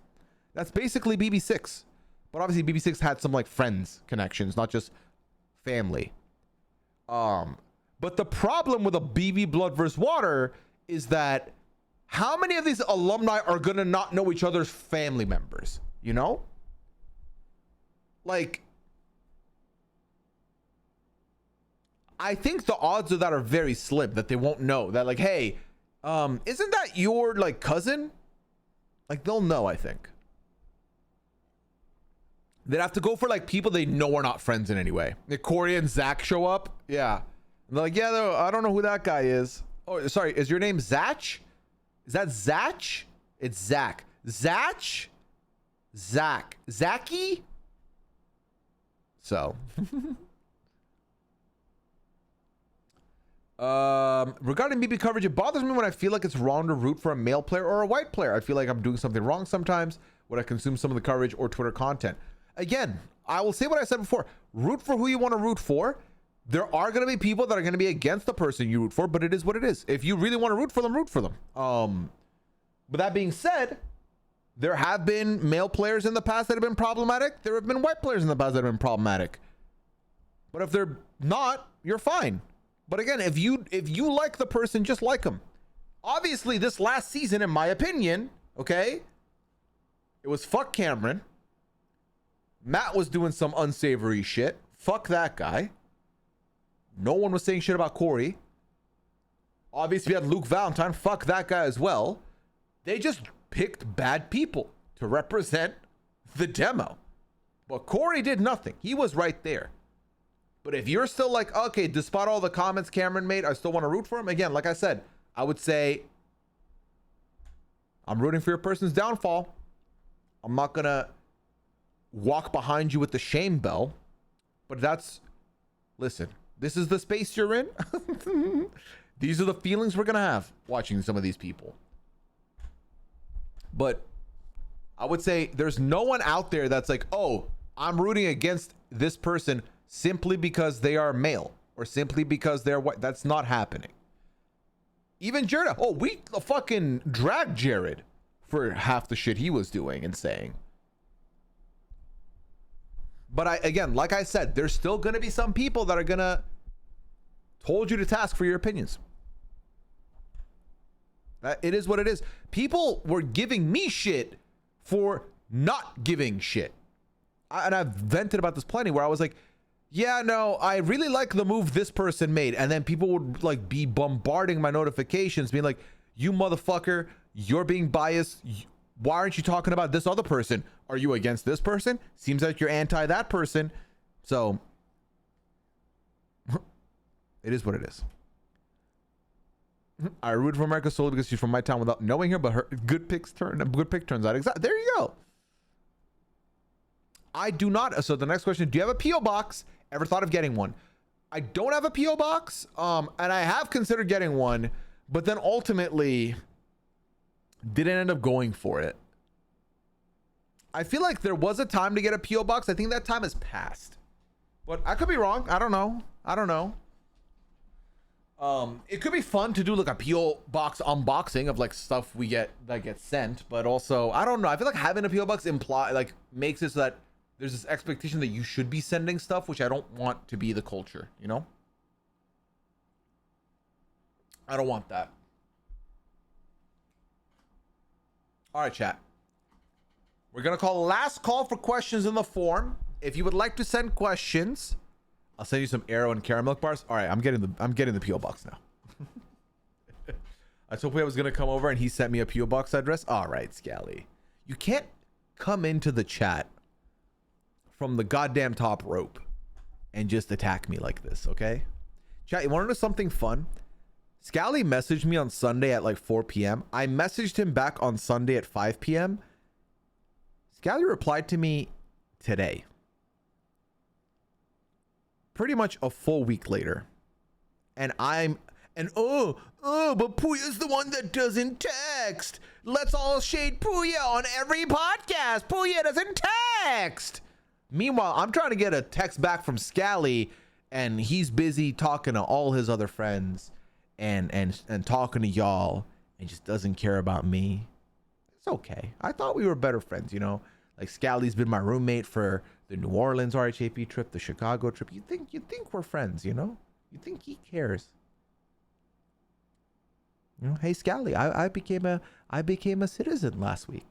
That's basically BB6. But obviously BB6 had some like friends connections, not just family. But the problem with a BB blood versus water is that how many of these alumni are gonna not know each other's family members, you know? Like, I think the odds of that are very slim, that they won't know that, like, hey, isn't that your like cousin? Like, they'll know. I think they'd have to go for like people they know are not friends in any way. Like Corey and Zach show up, yeah, and they're like, yeah, I don't know who that guy is. Oh, sorry, is your name Zach? Is that Zach? It's Zach. Zach? Zachy? So regarding BB coverage, it bothers me when I feel like it's wrong to root for a male player or a white player. I feel like I'm doing something wrong sometimes when I consume some of the coverage or Twitter content. Again, I will say what I said before. Root for who you want to root for. There are going to be people that are going to be against the person you root for, but it is what it is. If you really want to root for them, root for them. But that being said, there have been male players in the past that have been problematic. There have been white players in the past that have been problematic. But if they're not, you're fine. But again, if you like the person, just like them. Obviously, this last season, in my opinion, okay, it was fuck Cameron. Matt was doing some unsavory shit. Fuck that guy. No one was saying shit about Corey. Obviously, we had Luke Valentine. Fuck that guy as well. They just picked bad people to represent the demo. But Corey did nothing. He was right there. But if you're still like, okay, despite all the comments Cameron made, I still want to root for him. Again, like I said, I would say I'm rooting for your person's downfall. I'm not going to walk behind you with the shame bell. But listen, this is the space you're in. These are the feelings we're going to have watching some of these people. But I would say there's no one out there that's like, oh, I'm rooting against this person simply because they are male or simply because they're white. That's not happening. Even Jared, we fucking dragged Jared for half the shit he was doing and saying. But again, like I said, there's still going to be some people that are going to hold you to task for your opinions. It is what it is. People were giving me shit for not giving shit. And I've vented about this plenty where I was like, yeah, no, I really like the move this person made. And then people would like be bombarding my notifications being like, you motherfucker, you're being biased. Why aren't you talking about this other person? Are you against this person? Seems like you're anti that person. So it is what it is. I root for America solely because she's from my town without knowing her, but her good pick turns out exactly. There you go. I do not. So the next question, do you have a PO box? Ever thought of getting one? I don't have a PO box. And I have considered getting one, but then ultimately didn't end up going for it. I feel like there was a time to get a PO box. I think that time has passed, but I could be wrong. I don't know. It could be fun to do like a PO box unboxing of like stuff we get that gets sent, but also I don't know. I feel like having a PO box makes it so that there's this expectation that you should be sending stuff, which I don't want to be the culture, you know? I don't want that. All right, chat. We're gonna call last call for questions in the form. If you would like to send questions, I'll send you some Arrow and caramel milk bars. All right, I'm getting the PO box now. I told Pooya I was gonna come over, and he sent me a PO box address. All right, Scally, you can't come into the chat from the goddamn top rope and just attack me like this, okay? Chat, you want to know something fun? Scally messaged me on Sunday at like 4 p.m. I messaged him back on Sunday at 5 p.m. Scally replied to me today. Pretty much a full week later. And but Pooya's the one that doesn't text. Let's all shade Pooya on every podcast. Pooya doesn't text. Meanwhile, I'm trying to get a text back from Scally, and he's busy talking to all his other friends and talking to y'all, and just doesn't care about me. It's okay. I thought we were better friends, you know? Like, Scally's been my roommate for the New Orleans RHAP trip, the Chicago trip. You think we're friends, you know? You think he cares? You know, hey Scally, I became a citizen last week.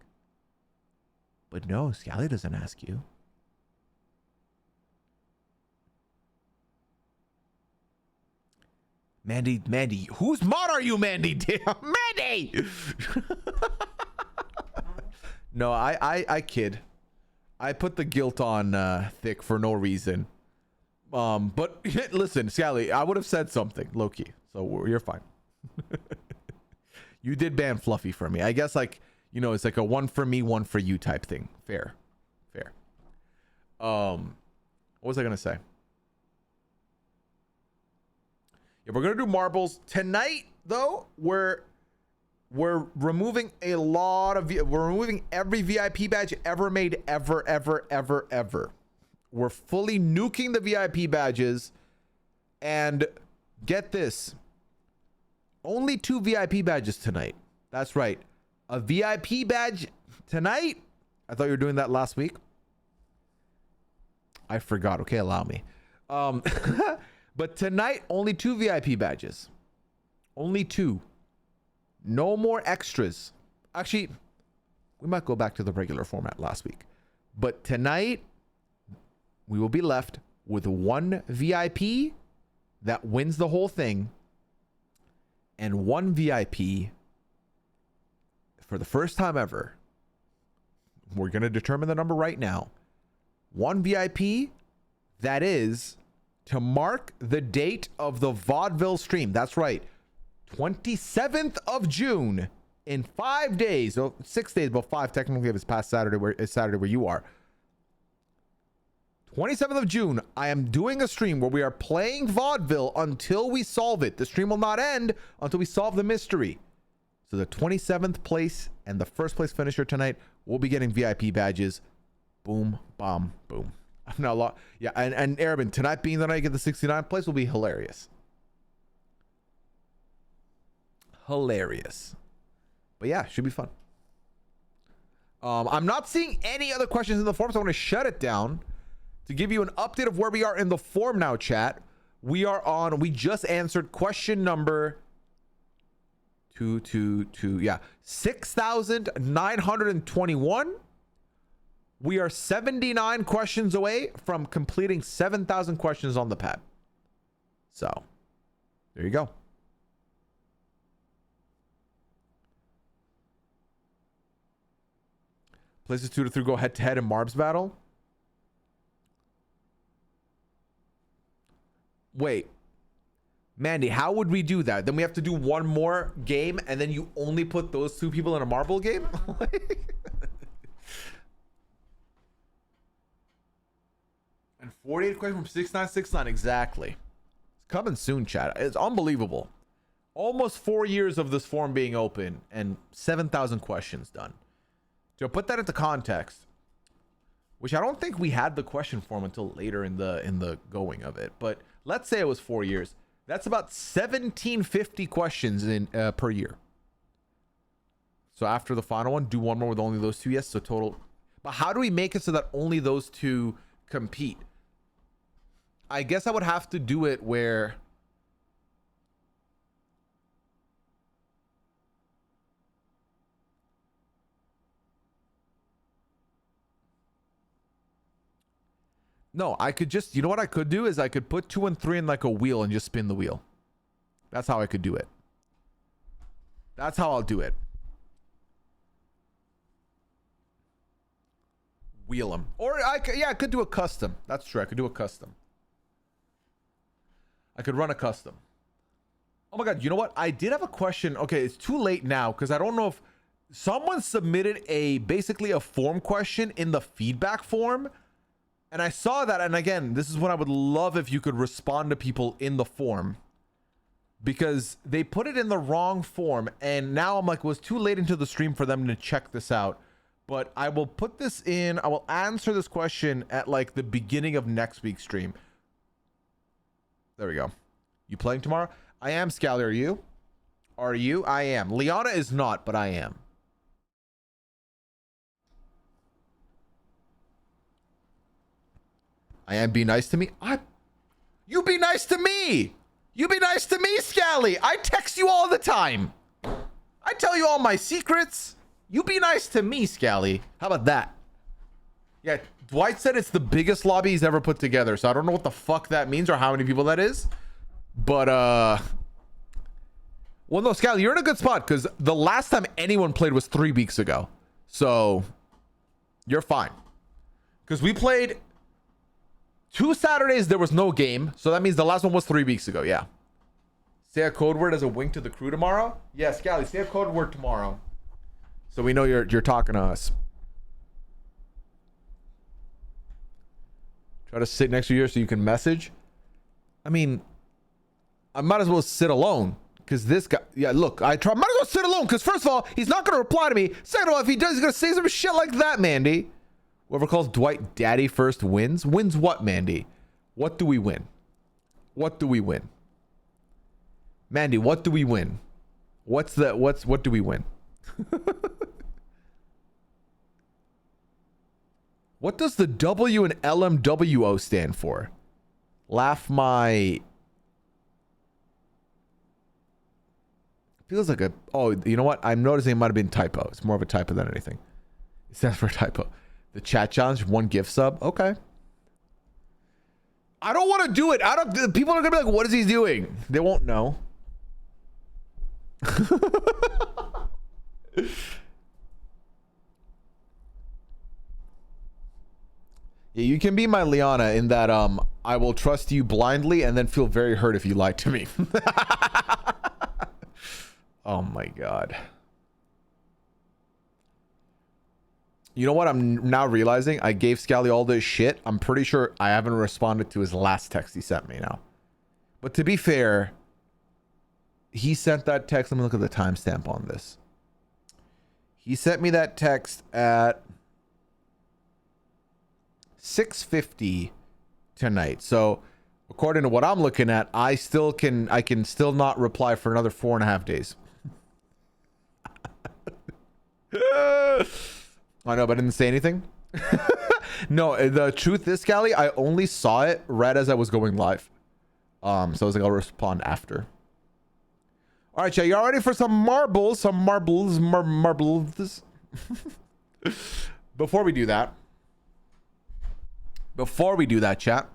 But no, Scally doesn't ask you. Mandy, whose mod are you, Mandy? Mandy! No, I kid. I put the guilt on Thick for no reason. But listen, Scally, I would have said something, low-key. So you're fine. You did ban Fluffy for me. I guess, like, you know, it's like a one for me, one for you type thing. Fair. What was I gonna say? Yeah, we're gonna do marbles tonight, though. We're removing a lot of we're removing every VIP badge ever made, ever. We're fully nuking the VIP badges, and get this, only 2 VIP badges tonight. That's right, a VIP badge tonight. I thought you were doing that last week. I forgot. Okay, allow me. But tonight, only 2 VIP badges. Only 2. No more extras. Actually, we might go back to the regular format last week. But tonight, we will be left with 1 VIP that wins the whole thing. And 1 VIP, for the first time ever, we're going to determine the number right now. 1 VIP that is to mark the date of the vaudeville stream. That's right. 27th of June, in 5 days, 6 days, but 5 technically if it's past Saturday, where it's Saturday where you are. 27th of June, I am doing a stream where we are playing vaudeville until we solve it. The stream will not end until we solve the mystery. So the 27th place and the first place finisher tonight will be getting VIP badges. Boom, bomb, boom. Now, yeah, and Arabin, tonight being the night you get the 69th place will be hilarious. Hilarious. But yeah, should be fun. I'm not seeing any other questions in the form, so I'm going to shut it down to give you an update of where we are in the form now, chat. We just answered question number 6,921. We are 79 questions away from completing 7,000 questions on the pad. So, there you go. Places 2 to 3 go head to head in Marb's battle. Wait, Mandy, how would we do that? Then we have to do one more game, and then you only put those 2 people in a marble game? And 48 questions from 6969, exactly. It's coming soon, chat. It's unbelievable. Almost 4 years of this form being open and 7,000 questions done. To put that into context, which I don't think we had the question form until later in the going of it. But let's say it was 4 years. That's about 1750 questions in per year. So after the final one, do one more with only those two. Yes, so total. But how do we make it so that only those two compete? I guess I would have to do it where no, I could just, you know what I could do is I could put 2 and 3 in like a wheel and just spin the wheel. That's how I could do it. That's how I'll do it. Wheel them. Or I could do a custom. That's true. I could do a custom. I could run a custom. Oh my God. You know what? I did have a question. Okay. It's too late now because I don't know if someone submitted basically a form question in the feedback form. And I saw that. And again, this is what I would love if you could respond to people in the form, because they put it in the wrong form. And now I'm like, it was too late into the stream for them to check this out. But I will put this in. I will answer this question at like the beginning of next week's stream. There we go. You playing tomorrow? I am, Scally. Are you? Are you? I am. Liana is not, but I am. I am. Be nice to me. You be nice to me. You be nice to me, Scally. I text you all the time. I tell you all my secrets. You be nice to me, Scally. How about that? Yeah, Dwight said it's the biggest lobby he's ever put together. So I don't know what the fuck that means or how many people that is. But, well, no, Scally, you're in a good spot because the last time anyone played was 3 weeks ago. So you're fine. Because we played 2 Saturdays, there was no game. So that means the last one was 3 weeks ago. Yeah. Say a code word as a wink to the crew tomorrow. Yeah, Scally, say a code word tomorrow. So we know you're talking to us. Try to sit next to you so you can message. I mean, I might as well sit alone because this guy. Yeah, look, might as well sit alone because first of all, he's not gonna reply to me. Second of all, if he does, he's gonna say some shit like that, Mandy. Whoever calls Dwight Daddy first wins. Wins what, Mandy? What do we win? What do we win? Mandy, what do we win? What do we win? What does the W and LMWO stand for? Laugh my... Feels like a... Oh, you know what? I'm noticing it might have been typo. It's more of a typo than anything. It stands for a typo. The chat challenge, 1 gift sub. Okay. I don't want to do it. People are going to be like, what is he doing? They won't know. Yeah, you can be my Liana in that I will trust you blindly and then feel very hurt if you lie to me. Oh my God. You know what I'm now realizing? I gave Scally all this shit. I'm pretty sure I haven't responded to his last text he sent me now. But to be fair, he sent that text. Let me look at the timestamp on this. He sent me that text at 6:50 tonight. So according to what I'm looking at, I can still not reply for another 4.5 days. I know, but I didn't say anything. No, the truth is, Scally, I only saw it right as I was going live. So I was like, I'll respond after. All right, chat, y'all ready for some marbles? Some marbles. Before we do that, chat,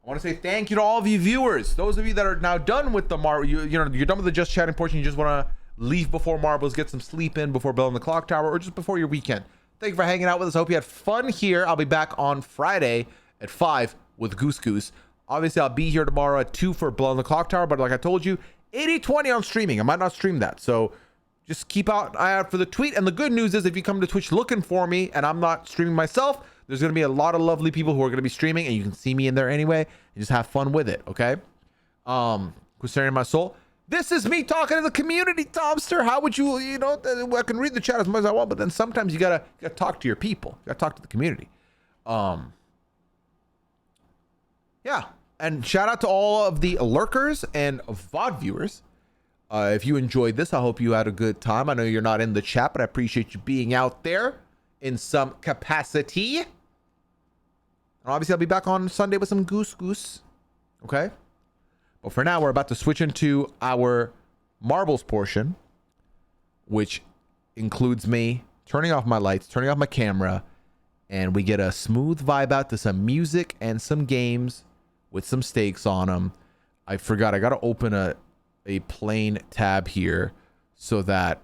I want to say thank you to all of you viewers. Those of you that are now done with the you're done with the just chatting portion. You just want to leave before marbles, get some sleep in before building the clock tower, or just before your weekend. Thank you for hanging out with us. I hope you had fun here. I'll be back on Friday at 5 with Goose. Obviously, I'll be here tomorrow at 2 for Blow on the Clock Tower. But like I told you, 80/20 on streaming. I might not stream that. So just keep an eye out for the tweet. And the good news is if you come to Twitch looking for me and I'm not streaming myself, there's going to be a lot of lovely people who are going to be streaming. And you can see me in there anyway. And just have fun with it, okay? Concerning my soul. This is me talking to the community, Tomster. How would you, I can read the chat as much as I want, but then sometimes you gotta talk to your people. You gotta talk to the community. Yeah. And shout out to all of the lurkers and VOD viewers. If you enjoyed this, I hope you had a good time. I know you're not in the chat, but I appreciate you being out there in some capacity. And obviously, I'll be back on Sunday with some goose. Okay? But for now, we're about to switch into our marbles portion, which includes me turning off my lights, turning off my camera, and we get a smooth vibe out to some music and some games with some stakes on them. I forgot, I got to open a plain tab here so that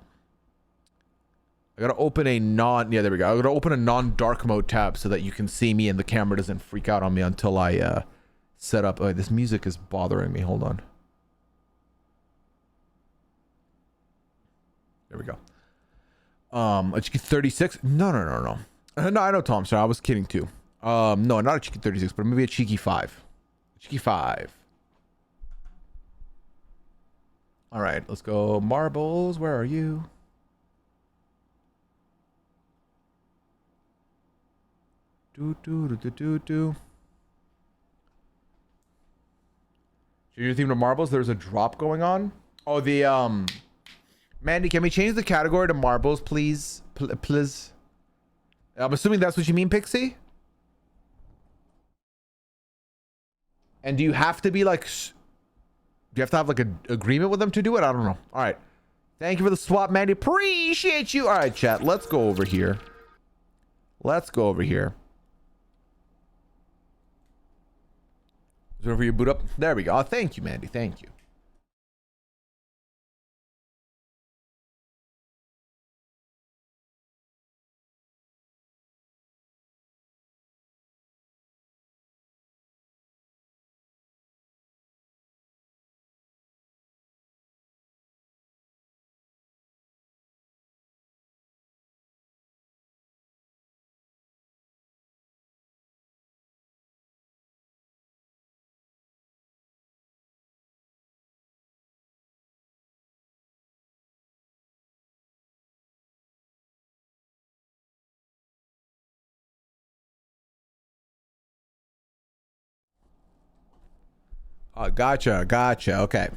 I got to open a there we go. I got to open a non-dark mode tab so that you can see me and the camera doesn't freak out on me until I set up. Oh, this music is bothering me. Hold on. There we go. A Cheeky 36. No. No, I know, Tom. Sorry, I was kidding too. No, not a Cheeky 36, but maybe a Cheeky 5. Cheeky 5. All right, let's go. Marbles, where are you? Do. Change your theme to marbles. There's a drop going on. Oh, the Mandy, can we change the category to marbles, please? Please. I'm assuming that's what you mean, Pixie. And do you have to be like? Do you have to have like an agreement with them to do it? I don't know. All right. Thank you for the swap, Mandy. Appreciate you. All right, chat. Let's go over here. Is it over your boot up? There we go. Oh, thank you, Mandy. Thank you. Gotcha. Okay.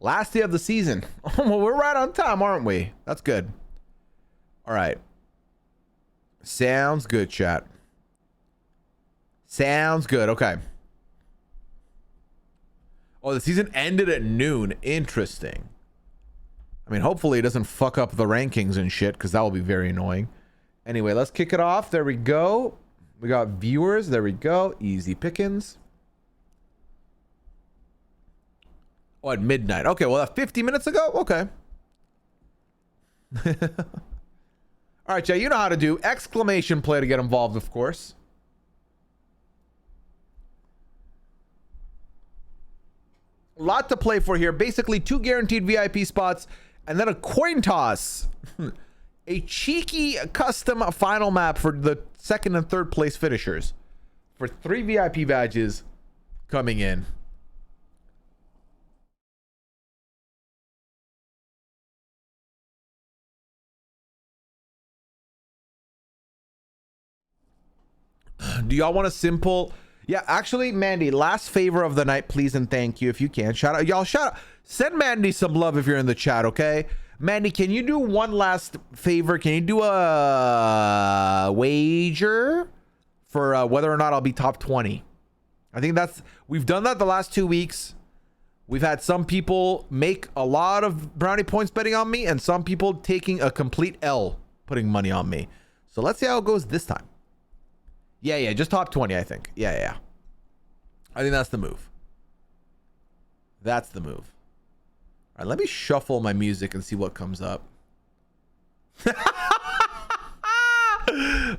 Last day of the season. Well, we're right on time, aren't we? That's good. All right. Sounds good, chat. Sounds good. Okay. Oh, the season ended at noon. Interesting. I mean, hopefully it doesn't fuck up the rankings and shit, because that will be very annoying. Anyway, let's kick it off. There we go. We got viewers. There we go. Easy pickings. Oh, at midnight. Okay, well, 50 minutes ago? Okay. All right, Jay, you know how to do. Exclamation play to get involved, of course. A lot to play for here. Basically, 2 guaranteed VIP spots, and then a coin toss. A cheeky custom final map for the 2nd and 3rd place finishers. For 3 VIP badges coming in. Do y'all want a simple? Yeah, actually, Mandy, last favor of the night, please and thank you if you can. Shout out, y'all. Shout out. Send Mandy some love if you're in the chat, okay? Mandy, can you do one last favor? Can you do a wager for whether or not I'll be top 20? I think we've done that the last 2 weeks. We've had some people make a lot of brownie points betting on me, and some people taking a complete L putting money on me. So let's see how it goes this time. Yeah, just top 20, I think. Yeah. I think that's the move. That's the move. All right, let me shuffle my music and see what comes up.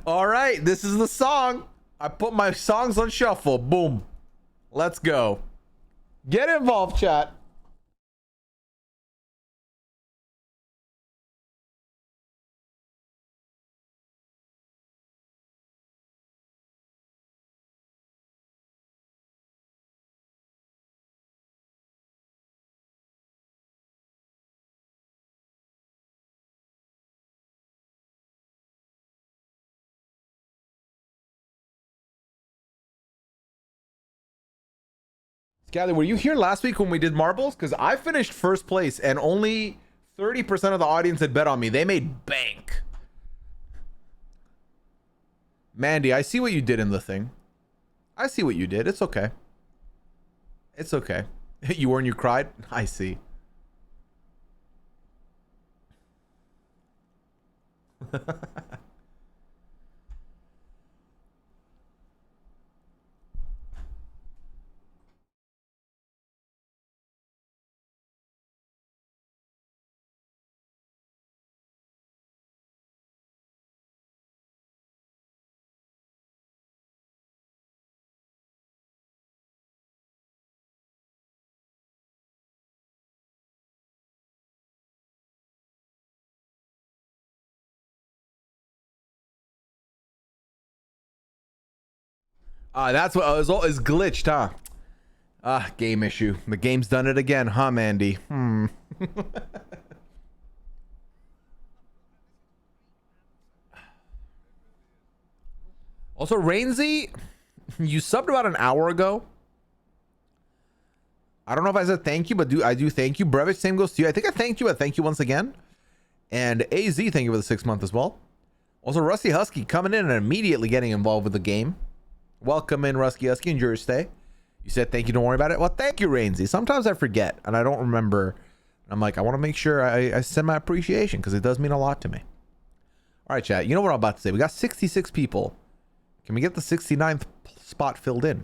All right, this is the song. I put my songs on shuffle. Boom. Let's go. Get involved, chat. Gally, were you here last week when we did marbles? Because I finished first place and only 30% of the audience had bet on me. They made bank. Mandy, I see what you did in the thing. I see what you did. It's okay. It's okay. You weren't, you cried? I see. That's what is glitched, huh? Game issue. The game's done it again, huh, Mandy? Also, Rainsy, you subbed about an hour ago. I don't know if I said thank you, but I do thank you. Brevich, same goes to you. I think I thanked you, but thank you once again. And AZ, thank you for the 6 month as well. Also, Rusty Husky coming in and immediately getting involved with the game. Welcome in, Rusty Husky. Enjoy your stay. You said thank you, don't worry about it. Well, thank you, Rainsy. Sometimes I forget and I don't remember. I'm like, I want to make sure I send my appreciation because it does mean a lot to me. All right, chat. You know what I'm about to say? We got 66 people. Can we get the 69th spot filled in?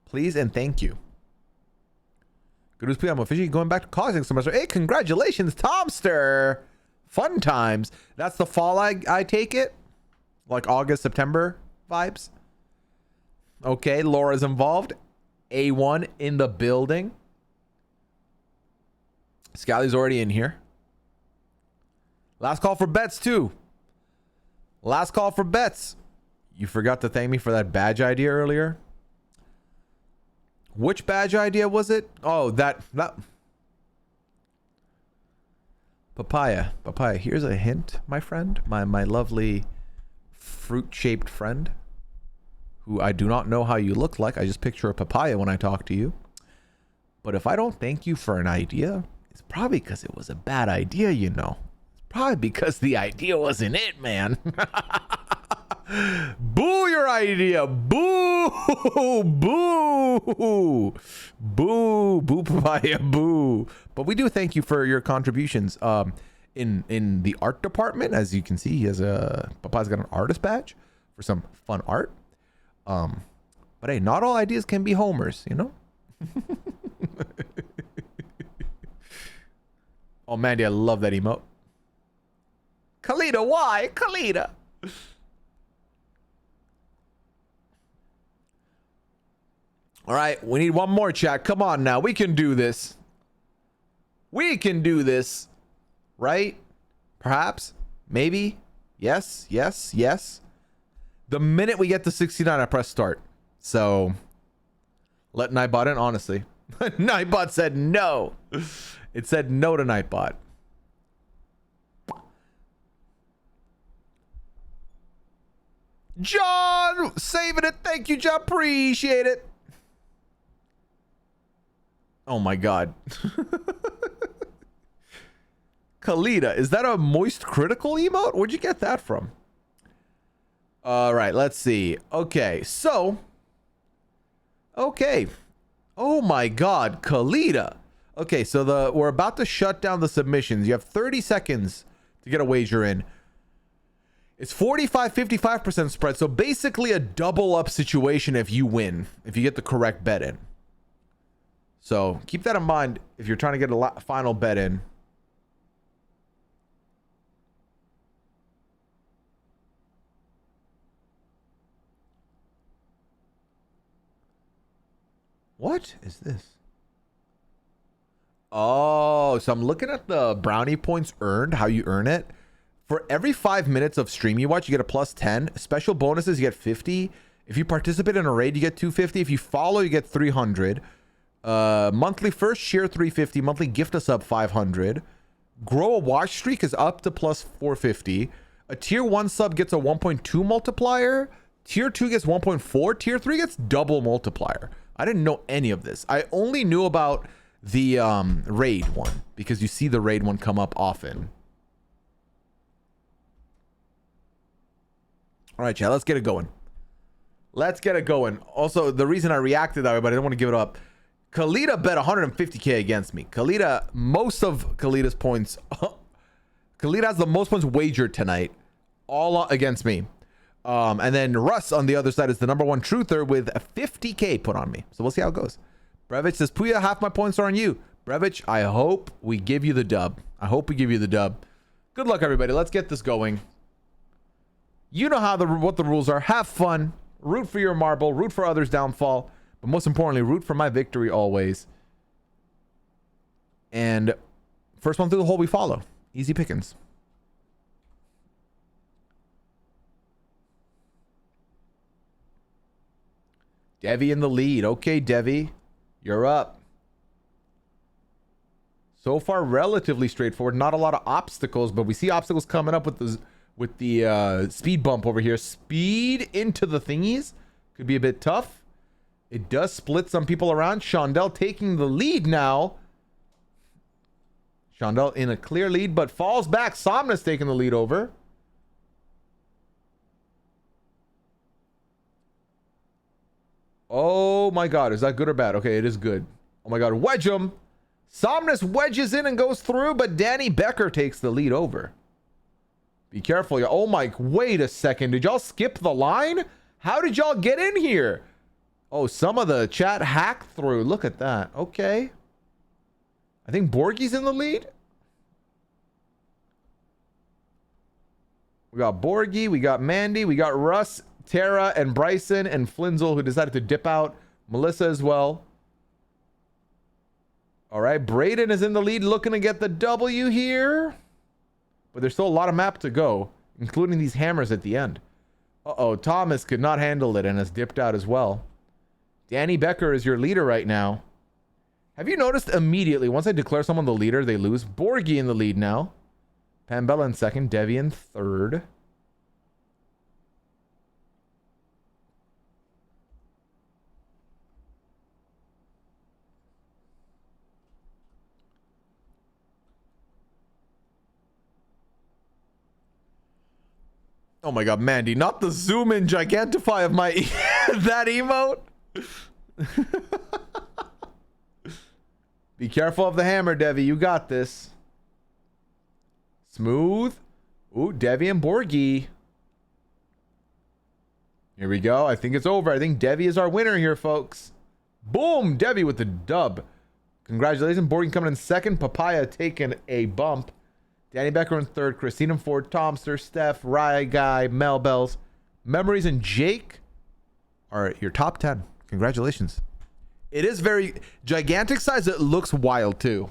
Please and thank you. Good news, Pooya. I'm officially going back to college next semester. Hey, congratulations, Tomster. Fun times. That's the fall, I take it? Like August, September vibes? Okay, Laura's involved. A1 in the building. Scally's already in here. Last call for bets, too. Last call for bets. You forgot to thank me for that badge idea earlier. Which badge idea was it? Oh, that Papaya. Papaya, here's a hint, my friend. My lovely fruit-shaped friend, who I do not know how you look like. I just picture a papaya when I talk to you. But if I don't thank you for an idea, it's probably because it was a bad idea, you know. It's probably because the idea wasn't it, man. Boo your idea. Boo. Boo. Boo. Boo papaya. Boo. But we do thank you for your contributions. In the art department, as you can see, he has Papa's got an artist badge for some fun art. But hey, not all ideas can be homers, you know? Oh, Mandy, I love that emote. Kalita, why? Kalita. All right, we need one more, chat. Come on now. We can do this. We can do this. Right? Perhaps? Maybe? Yes, yes, yes. The minute we get to 69, I press start. So, let Nightbot in, honestly. Nightbot said no. It said no to Nightbot. John, saving it. Thank you, John. Appreciate it. Oh my God. Kalita, is that a moist critical emote? Where'd you get that from? All right, let's see. Okay, so. Okay. Oh my God, Kalita. Okay, so we're about to shut down the submissions. You have 30 seconds to get a wager in. It's 45-55% spread. So basically a double up situation if you win, if you get the correct bet in. So keep that in mind if you're trying to get a final bet in. What is this? Oh, so I'm looking at the brownie points earned, how you earn it. For every 5 minutes of stream you watch, you get a plus 10. Special bonuses, you get 50. If you participate in a raid, you get 250. If you follow, you get 300. Monthly first share 350. Monthly gift a sub 500. Grow a watch streak is up to plus 450. A tier 1 sub gets a 1.2 multiplier. Tier 2 gets 1.4. Tier 3 gets double multiplier. I didn't know any of this. I only knew about the raid one because you see the raid one come up often. All right, chat, let's get it going. Let's get it going. Also, the reason I reacted that way, but I didn't want to give it up. Khalida bet 150K against me. Khalida, most of Khalida's points. Khalida has the most points wagered tonight, all against me. And then Russ on the other side is the number one truther with a 50K put on me. So we'll see how it goes. Brevich says, Pooya, half my points are on you. Brevich, I hope we give you the dub. I hope we give you the dub. Good luck, everybody. Let's get this going. You know how what the rules are. Have fun. Root for your marble. Root for others' downfall. But most importantly, root for my victory always. And first one through the hole we follow. Easy pickings. Devi in the lead. Okay, Devi. You're up. So far, relatively straightforward. Not a lot of obstacles, but we see obstacles coming up with the speed bump over here. Speed into the thingies. Could be a bit tough. It does split some people around. Shondell taking the lead now. Shondell in a clear lead, but falls back. Somna's taking the lead over. Oh my God. Is that good or bad? Okay, it is good. Oh my God. Wedge him. Somnus wedges in and goes through, but Danny Becker takes the lead over. Be careful. Oh my, wait a second. Did y'all skip the line? How did y'all get in here? Oh, some of the chat hacked through. Look at that. Okay. I think Borgie's in the lead. We got Borgie, we got Mandy, we got Russ, Tara, and Bryson, and Flinzel, who decided to dip out. Melissa as well. All right, Braden is in the lead, looking to get the W here. But there's still a lot of map to go, including these hammers at the end. Uh-oh, Thomas could not handle it and has dipped out as well. Danny Becker is your leader right now. Have you noticed immediately, once I declare someone the leader, they lose? Borgie in the lead now. Pambella in second. Devi in third. Oh my God, Mandy, not the zoom in gigantify of my that emote. Be careful of the hammer, Devi. You got this. Smooth. Ooh, Devi and Borgie. Here we go. I think it's over. I think Devi is our winner here, folks. Boom! Devi with the dub. Congratulations. Borgie coming in second. Papaya taking a bump. Danny Becker in third. Christina Ford, Tomster, Steph, Rye Guy, Mel Bells. Memories and Jake are your top 10. Congratulations. It is very gigantic size. It looks wild too.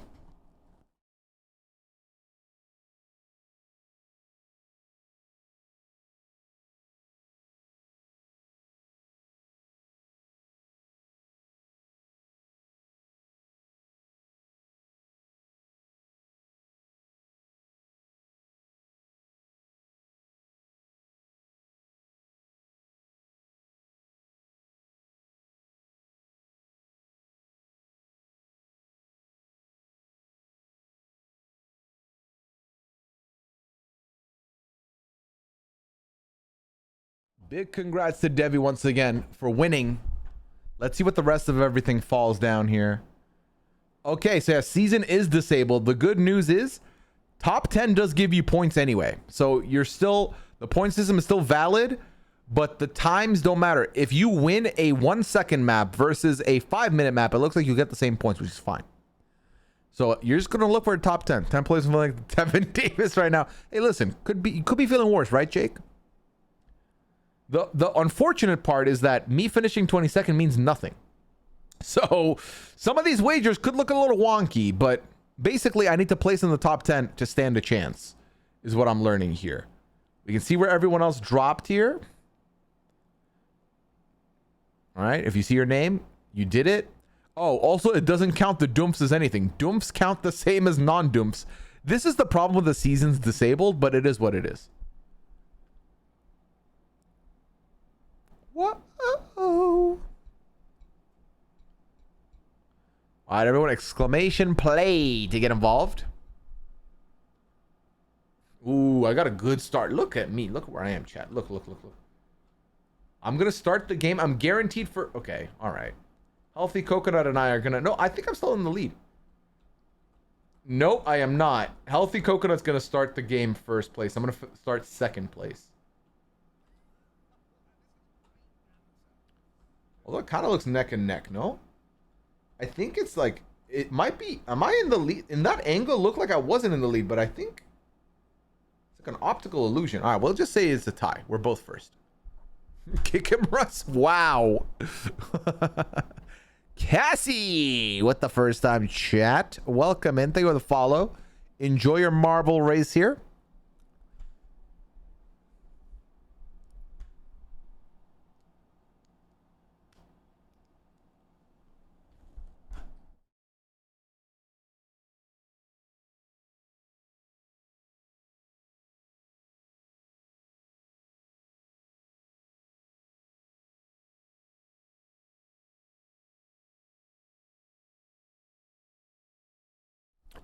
Big congrats to Devi once again for winning. Let's see what the rest of everything falls down here. Okay, so yeah, season is disabled. The good news is top 10 does give you points anyway. So you're still, the point system is still valid, but the times don't matter. If you win a 1 second map versus a 5-minute map, it looks like you get the same points, which is fine. So you're just going to look for a top 10. 10 players from like Tevin Davis right now. Hey, listen, you could be feeling worse, right, Jake? The unfortunate part is that me finishing 22nd means nothing. So some of these wagers could look a little wonky, but basically I need to place in the top 10 to stand a chance is what I'm learning here. We can see where everyone else dropped here. All right. If you see your name, you did it. Oh, also it doesn't count the doomps as anything. Doomps count the same as non-doomps. This is the problem with the seasons disabled, but it is what it is. Whoa. All right, everyone, exclamation play to get involved. Ooh, I got a good start. Look at me. Look where I am, chat. Look. I'm going to start the game. I'm guaranteed for... Okay, all right. Healthy Coconut and I are going to... No, I think I'm still in the lead. Nope, I am not. Healthy Coconut's going to start the game first place. I'm going to start second place. Although it kind of looks neck and neck, no? I think it's like... It might be... Am I in the lead? In that angle, it looked like I wasn't in the lead, but I think... It's like an optical illusion. All right, we'll just say it's a tie. We're both first. Kick him, Russ. Wow. Cassie, what the first time chat? Welcome in. Thank you for the follow. Enjoy your marble race here.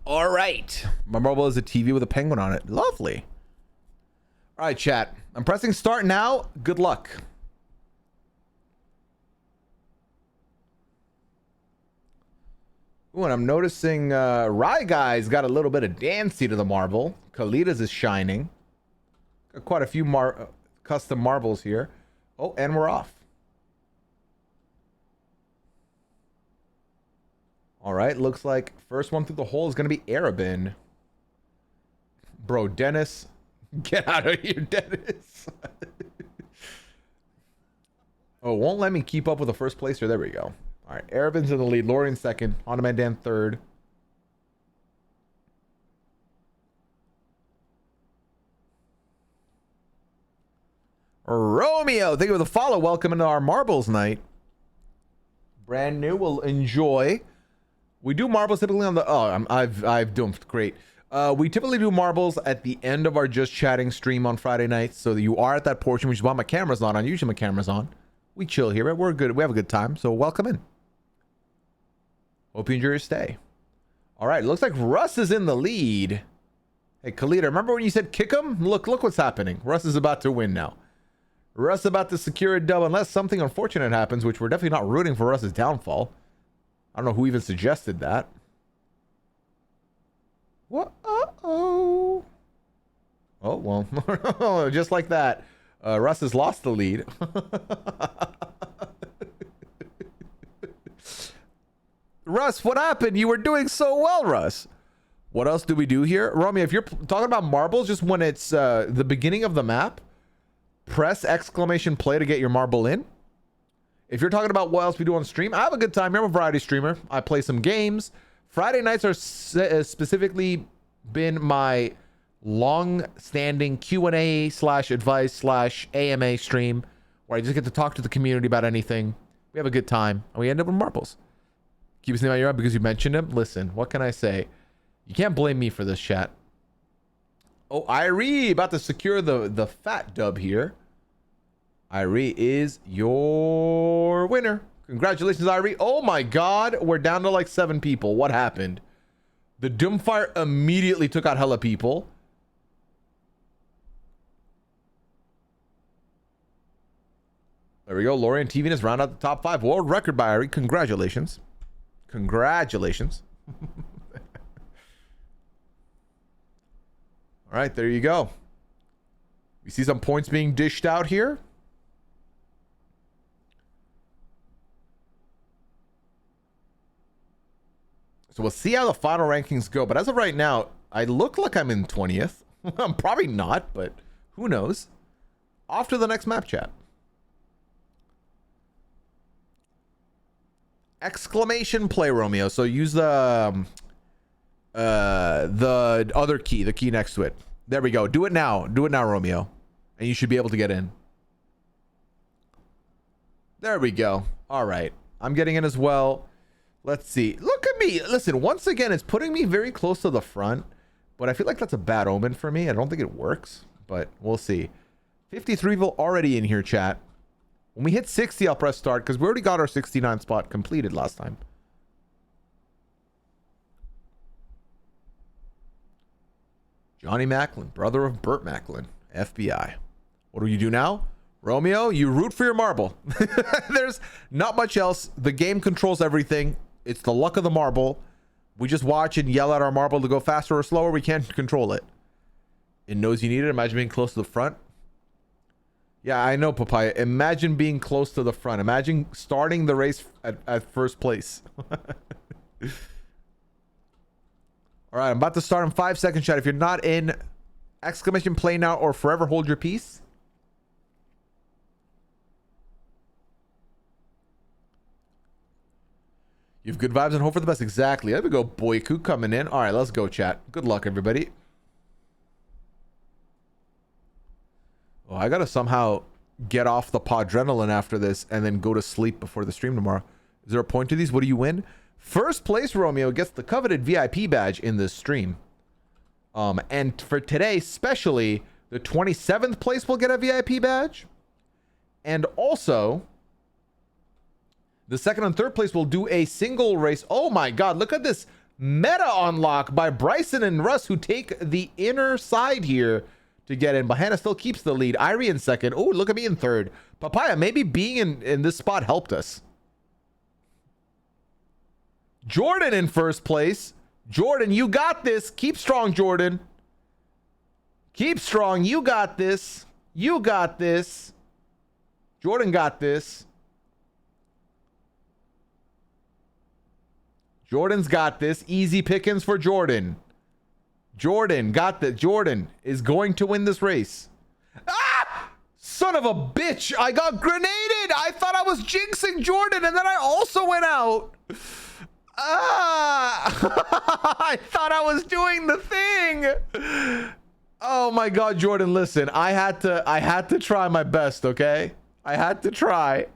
All right. My marble is a TV with a penguin on it. Lovely. All right, chat. I'm pressing start now. Good luck. Ooh, and I'm noticing Rye Guy's got a little bit of dancy to the marble. Kalida's is shining. Got quite a few custom marbles here. Oh, and we're off. All right, looks like first one through the hole is going to be Arabin. Bro, Dennis. Get out of here, Dennis. Oh, won't let me keep up with the first placer. There we go. All right, Arabin's in the lead. Lorian second. Honda Man Dan third. Romeo, thank you for the follow. Welcome into our marbles night. Brand new. We'll enjoy. We do marbles typically on the... Oh, I've done great. We typically do marbles at the end of our Just Chatting stream on Friday nights, so that you are at that portion, which is why my camera's not on. Usually my camera's on. We chill here, but we're good. We have a good time, so welcome in. Hope you enjoy your stay. All right, looks like Russ is in the lead. Hey, Khalida, remember when you said kick him? Look what's happening. Russ is about to win now. Russ about to secure a dub unless something unfortunate happens, which we're definitely not rooting for Russ's downfall. I don't know who even suggested that. What? Uh-oh. Oh, well, just like that. Russ has lost the lead. Russ, what happened? You were doing so well, Russ. What else do we do here? Romy, if you're talking about marbles, just when it's the beginning of the map, press exclamation play to get your marble in. If you're talking about what else we do on stream, I have a good time. I'm a variety streamer. I play some games. Friday nights are specifically been my long-standing Q&A / advice / AMA stream where I just get to talk to the community about anything. We have a good time, and we end up with marbles. Keep us in your eye because you mentioned him. Listen, what can I say? You can't blame me for this, chat. Oh, Irie about to secure the fat dub here. Irie is your winner. Congratulations, Irie. Oh my god, we're down to like 7 people. What happened? The Doomfire immediately took out hella people. There we go. Lorian TV has rounded out the top 5. World record by Irie. Congratulations. Congratulations. All right, there you go. We see some points being dished out here. So we'll see how the final rankings go. But as of right now, I look like I'm in 20th. I'm probably not, but who knows? Off to the next map chat. Exclamation play, Romeo. So use the other key, the key next to it. There we go. Do it now. Do it now, Romeo. And you should be able to get in. There we go. All right. I'm getting in as well. Let's see. Look at me. Listen, once again, it's putting me very close to the front, but I feel like that's a bad omen for me. I don't think it works, but we'll see. 53ville already in here, chat. When we hit 60, I'll press start because we already got our 69 spot completed last time. Johnny Macklin, brother of Burt Macklin, FBI. What do you do now? Romeo, you root for your marble. There's not much else. The game controls everything. It's the luck of the marble. We just watch and yell at our marble to go faster or slower. We can't control it. It knows you need it. Imagine being close to the front. Yeah, I know, Papaya. Imagine being close to the front. Imagine starting the race at first place. All right, I'm about to start in 5 seconds, chat. If you're not in, exclamation play now or forever hold your peace. You have good vibes and hope for the best. Exactly. There we go. Boyku coming in. All right, let's go, chat. Good luck, everybody. Oh, I got to somehow get off the podrenalin after this and then go to sleep before the stream tomorrow. Is there a point to these? What do you win? First place, Romeo, gets the coveted VIP badge in this stream. And for today, especially, the 27th place will get a VIP badge. And also, the second and third place will do a single race. Oh my God, look at this meta unlock by Bryson and Russ, who take the inner side here to get in. But Hannah still keeps the lead. Irie in second. Oh, look at me in third. Papaya, maybe being in this spot helped us. Jordan in first place. Jordan, you got this. Keep strong, Jordan. Keep strong. You got this. You got this. Jordan got this. Jordan's got this. Easy pickings for Jordan. Jordan got that. Jordan is going to win this race. Ah! Son of a bitch. I got grenaded. I thought I was jinxing Jordan and then I also went out. Ah! I thought I was doing the thing. Oh my God, Jordan, listen. I had to try my best, okay? I had to try.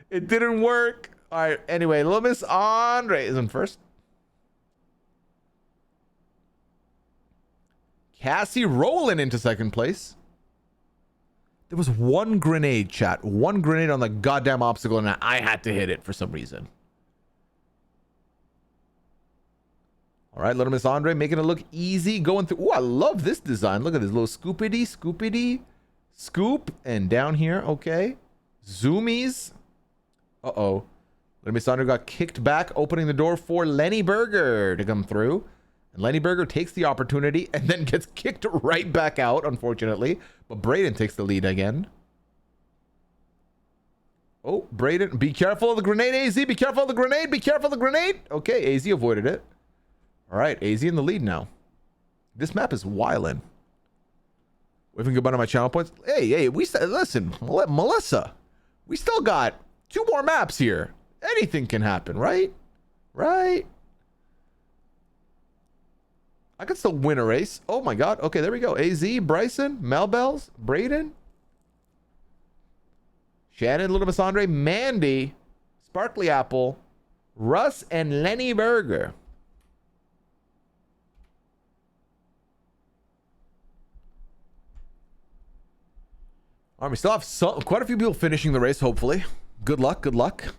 It didn't work. All right. Anyway, Little Miss Andre is in first. Cassie rolling into second place. There was one grenade, chat. One grenade on the goddamn obstacle, and I had to hit it for some reason. All right, Little Miss Andre making it look easy, going through. Oh, I love this design. Look at this little scoopity, scoop, and down here, okay. Zoomies. Uh-oh. Little Miss Andre got kicked back, opening the door for Lenny Berger to come through. And Lenny Berger takes the opportunity and then gets kicked right back out, unfortunately. But Braden takes the lead again. Oh, Braden, be careful of the grenade, AZ. Be careful of the grenade. Be careful of the grenade. Okay, AZ avoided it. All right, AZ in the lead now. This map is wildin'. Waving goodbye to my channel points. Hey, listen, Melissa. We still got 2 more maps here. Anything can happen, right? Right? I could still win a race. Oh my God. Okay, there we go. AZ, Bryson, Melbells, Braden, Shannon, Little Miss Andre, Mandy, Sparkly Apple, Russ, and Lenny Berger. All right, we still have quite a few people finishing the race, hopefully. Good luck, good luck.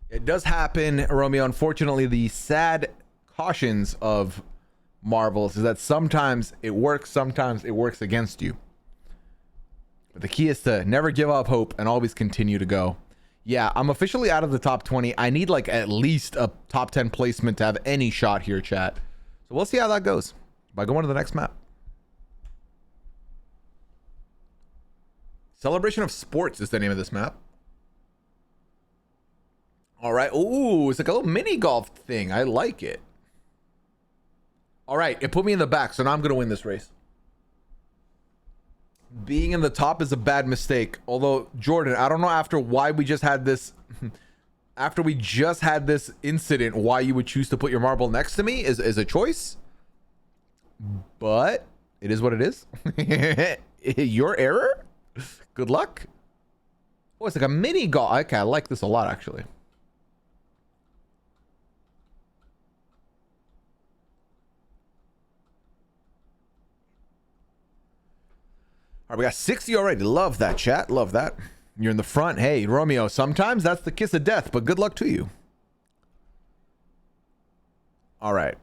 It does happen, Romeo. Unfortunately, the sad cautions of Marvels is that sometimes it works, sometimes it works against you. But the key is to never give up hope and always continue to go. Yeah, I'm officially out of the top 20. I need like at least a top 10 placement to have any shot here, chat. So we'll see how that goes. By going to the next map. Celebration of Sports is the name of this map. All right. Ooh, it's like a little mini golf thing. I like it. All right. It put me in the back, so now I'm going to win this race. Being in the top is a bad mistake. Although, Jordan, I don't know after why we just had this... after we just had this incident, why you would choose to put your marble next to me is a choice. But it is what it is. Your error? Good luck. Oh, it's like a mini golf. Okay, I like this a lot, actually. All right, we got 60 already. Love that, chat. Love that. You're in the front. Hey, Romeo, sometimes that's the kiss of death, but good luck to you. All right.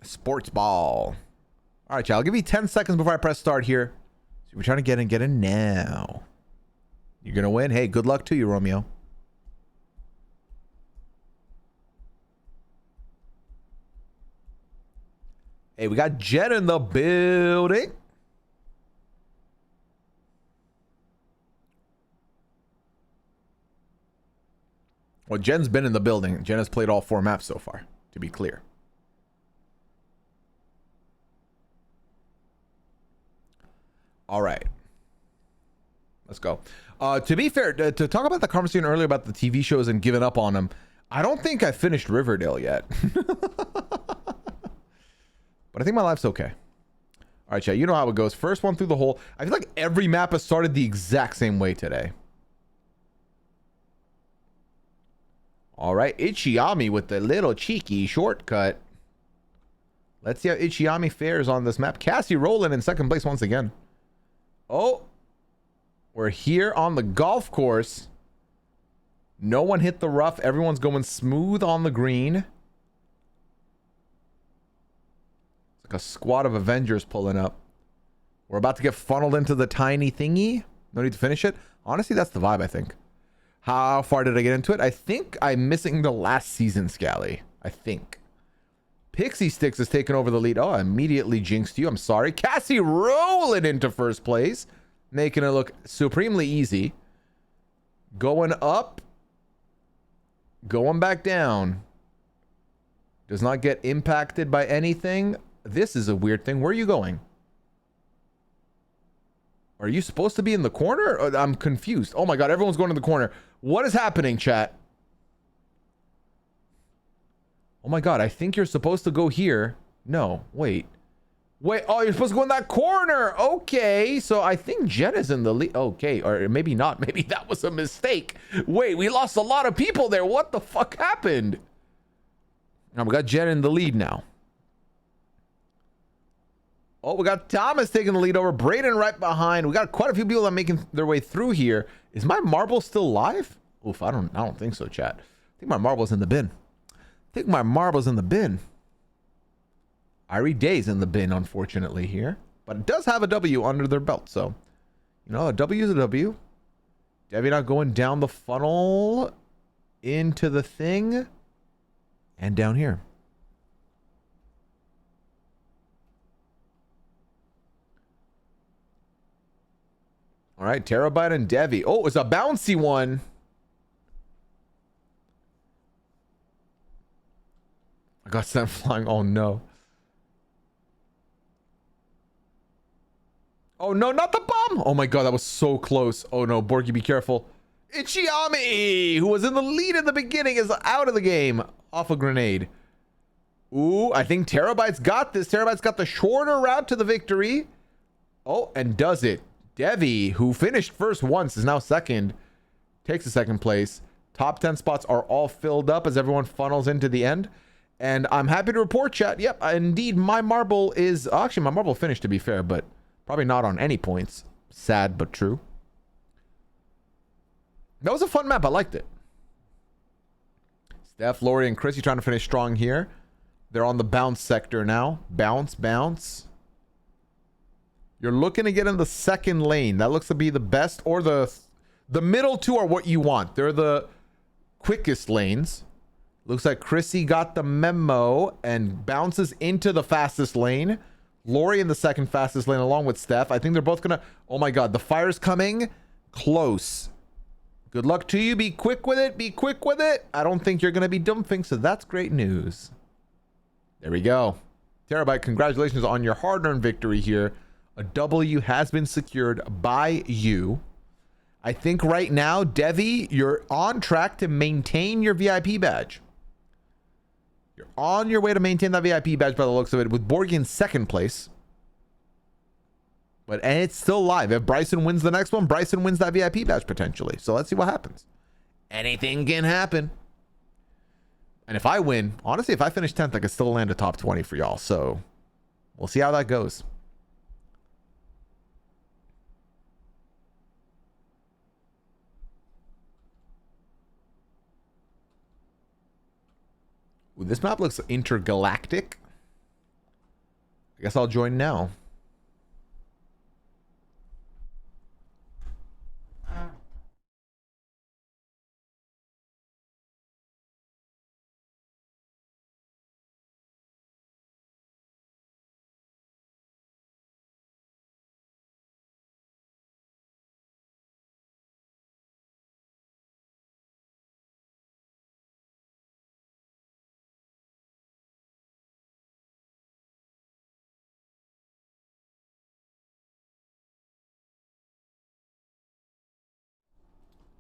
Sports ball. All right, chat. I'll give you 10 seconds before I press start here. So we're trying to get in now. You're going to win. Hey, good luck to you, Romeo. Hey, we got Jen in the building. Well, Jen's been in the building. Jen has played all 4 maps so far, to be clear. All right. Let's go. To be fair, to talk about the conversation earlier about the TV shows and giving up on them, I don't think I finished Riverdale yet. But I think my life's okay. All right, chat. You know how it goes. First one through the hole. I feel like every map has started the exact same way today. All right, Ichiyami with the little cheeky shortcut. Let's see how Ichiyami fares on this map. Cassie rolling in second place once again. Oh, we're here on the golf course. No one hit the rough. Everyone's going smooth on the green. It's like a squad of Avengers pulling up. We're about to get funneled into the tiny thingy. No need to finish it. Honestly, that's the vibe, I think. How far did I get into it? I think I'm missing the last season, Scally. I think. Pixie Sticks has taken over the lead. Oh, I immediately jinxed you. I'm sorry. Cassie rolling into first place. Making it look supremely easy. Going up. Going back down. Does not get impacted by anything. This is a weird thing. Where are you going? Are you supposed to be in the corner? I'm confused. Oh my god, everyone's going to the corner. What is happening, chat? Oh my god, I think you're supposed to go here. No, wait. Wait, oh, you're supposed to go in that corner. Okay, so I think Jen is in the lead. Okay, or maybe not. Maybe that was a mistake. Wait, we lost a lot of people there. What the fuck happened? Now we got Jen in the lead now. Oh, we got Thomas taking the lead over. Brayden right behind. We got quite a few people that are making their way through here. Is my marble still live? Oof, I don't think so, chat. I think my marble's in the bin. Irie Day's in the bin, unfortunately, here. But it does have a W under their belt, so... You know, a W is a W. Debbie not going down the funnel into the thing. And down here. All right, Terabyte and Devi. Oh, it's a bouncy one. I got sent flying. Oh, no. Oh, no, not the bomb. Oh, my God, that was so close. Oh, no, Borky, be careful. Ichiyami, who was in the lead in the beginning, is out of the game. Off a grenade. Ooh, I think Terabyte's got this. Terabyte's got the shorter route to the victory. Oh, and does it. Devi, who finished first once, is now second. Takes the second place. Top 10 spots are all filled up as everyone funnels into the end. And I'm happy to report, chat. Yep, indeed, my marble is... Actually, my marble finished, to be fair, but probably not on any points. Sad, but true. That was a fun map. I liked it. Steph, Lori, and Chrissy trying to finish strong here. They're on the bounce sector now. Bounce, bounce. You're looking to get in the second lane. That looks to be the best, or the middle two are what you want. They're the quickest lanes. Looks like Chrissy got the memo and bounces into the fastest lane. Lori in the second fastest lane along with Steph. I think they're both gonna... Oh my god, the fire's coming. Close. Good luck to you. Be quick with it. Be quick with it. I don't think you're gonna be dumping, so that's great news. There we go. Terabyte, congratulations on your hard-earned victory here. A W has been secured by you. I think right now, Devi, you're on track to maintain your VIP badge. You're on your way to maintain that VIP badge by the looks of it, with Borgi in second place. And it's still live. If Bryson wins the next one, Bryson wins that VIP badge potentially. So let's see what happens. Anything can happen. And if I win, honestly, if I finish 10th, I could still land a top 20 for y'all. So we'll see how that goes. Ooh, this map looks intergalactic. I guess I'll join now.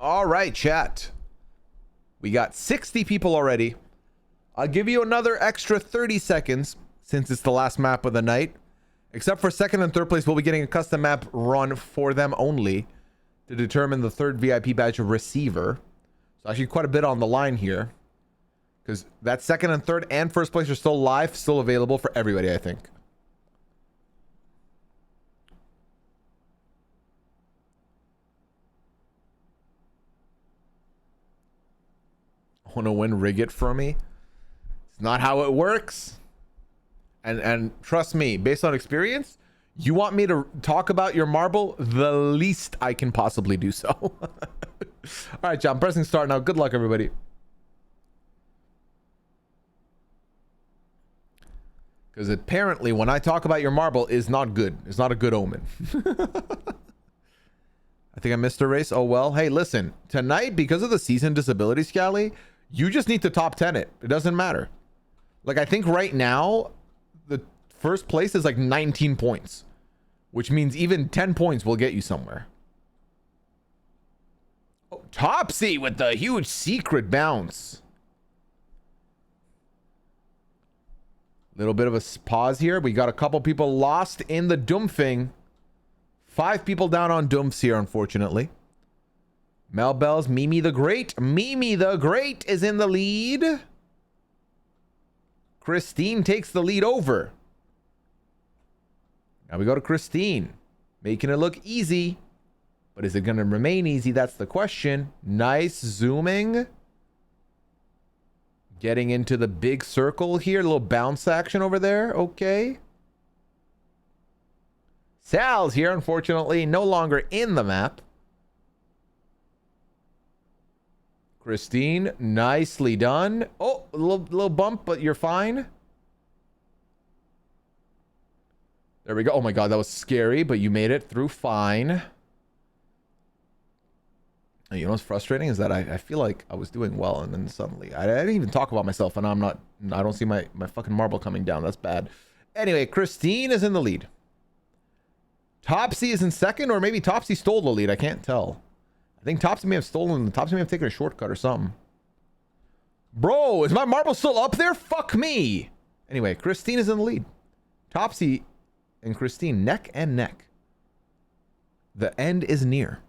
All right, chat. We got 60 people already. I'll give you another extra 30 seconds since it's the last map of the night. Except for second and third place, we'll be getting a custom map run for them only to determine the third VIP badge receiver. So actually quite a bit on the line here. Because that second and third and first place are still live, still available for everybody, I think. Want to win rig it for me? It's not how it works. And trust me, based on experience, you want me to talk about your marble, the least I can possibly do so. All right, John, pressing start now. Good luck, everybody. Because apparently when I talk about your marble is not good. It's not a good omen. I think I missed a race. Oh well. Hey, listen, tonight, because of the season disability, Scally, you just need to top 10 it. It doesn't matter. Like, I think right now, the first place is like 19 points, which means even 10 points will get you somewhere. Oh, Topsy with the huge secret bounce. Little bit of a pause here. We got a couple people lost in the Doomfing. 5 people down on Doomfs here, unfortunately. Mel Bells, Mimi the Great. Mimi the Great is in the lead. Christine takes the lead over. Now we go to Christine. Making it look easy. But is it going to remain easy? That's the question. Nice zooming. Getting into the big circle here. A little bounce action over there. Okay. Sal's here, unfortunately, no longer in the map. Christine, nicely done. Oh, a little bump, but you're fine. There we go. Oh my god, that was scary, but you made it through fine. And you know what's frustrating is that I feel like I was doing well, and then suddenly I didn't even talk about myself, and I don't see my fucking marble coming down. That's bad. Anyway, Christine is in the lead. Topsy is in second, or maybe Topsy stole the lead. I can't tell. I think Topsy may have stolen. Topsy may have taken a shortcut or something. Bro, is my marble still up there? Fuck me. Anyway, Christine is in the lead. Topsy and Christine neck and neck. The end is near.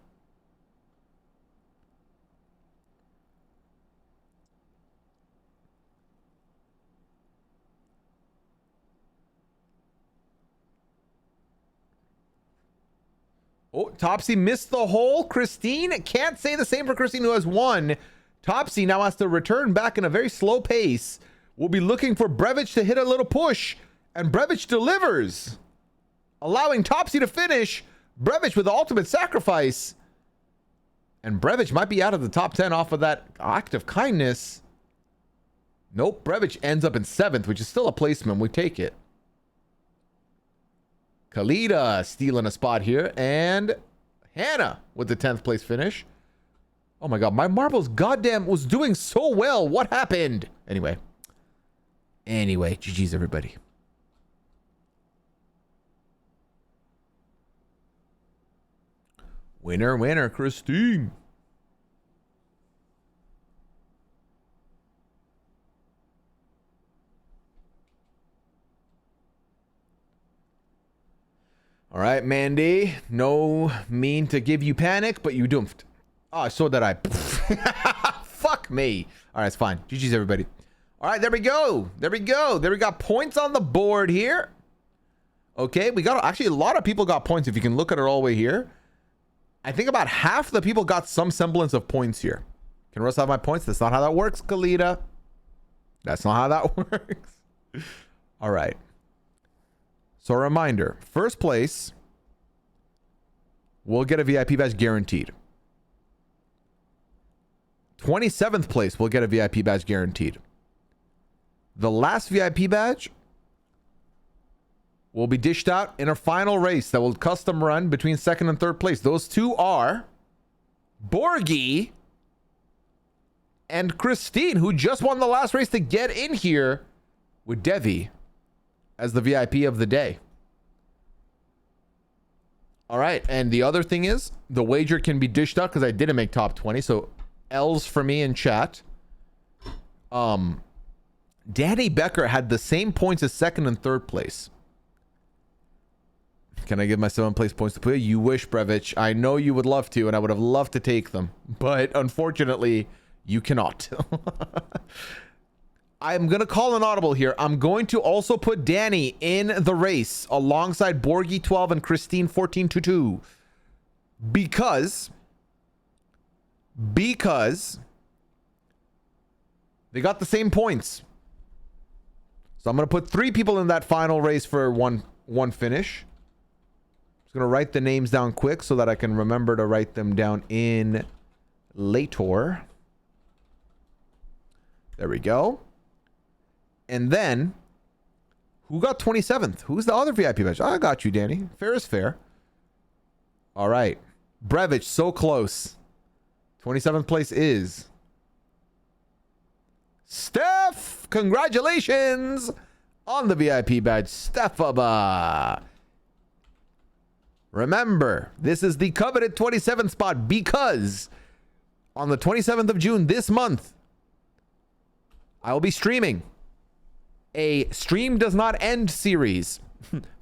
Oh, Topsy missed the hole. Christine can't say the same for Christine, who has won. Topsy now has to return back in a very slow pace. We'll be looking for Brevich to hit a little push, and Brevich delivers, allowing Topsy to finish. Brevich with the ultimate sacrifice, and Brevich might be out of the top 10 off of that act of kindness. Nope, Brevich ends up in 7th, which is still a placement. We take it. Kalita stealing a spot here. And Hannah with the 10th place finish. Oh my god, my marbles goddamn was doing so well. What happened? Anyway, GG's everybody. Winner, Christine. All right, Mandy. No mean to give you panic, but you doofed. Oh, so that I. Fuck me. All right, it's fine. GG's, everybody. All right, there we go. There we got points on the board here. Okay, we got actually a lot of people got points. If you can look at it all the way here, I think about half the people got some semblance of points here. Can Russ have my points? That's not how that works, Kalita. That's not how that works. All right. So a reminder, first place will get a VIP badge guaranteed. 27th place will get a VIP badge guaranteed. The last VIP badge will be dished out in a final race that will custom run between second and third place. Those two are Borgie and Christine, who just won the last race to get in here with Devi as the VIP of the day. All right, and the other thing is the wager can be dished out because I didn't make top 20, so L's for me in chat. Danny Becker had the same points as second and third place. Can I give my 7th place points to Pooya? You wish, Brevich. I know you would love to, and I would have loved to take them, but unfortunately, you cannot. I'm going to call an audible here. I'm going to also put Danny in the race alongside Borgie 12 and Christine 1422 because they got the same points. So I'm going to put 3 people in that final race for one finish. Just going to write the names down quick so that I can remember to write them down in later. There we go. And then, who got 27th? Who's the other VIP badge? I got you, Danny. Fair is fair. All right. Brevich, so close. 27th place is Steph. Congratulations on the VIP badge, Stephaba. Remember, this is the coveted 27th spot because on the 27th of June this month, I will be streaming a Stream Does Not End series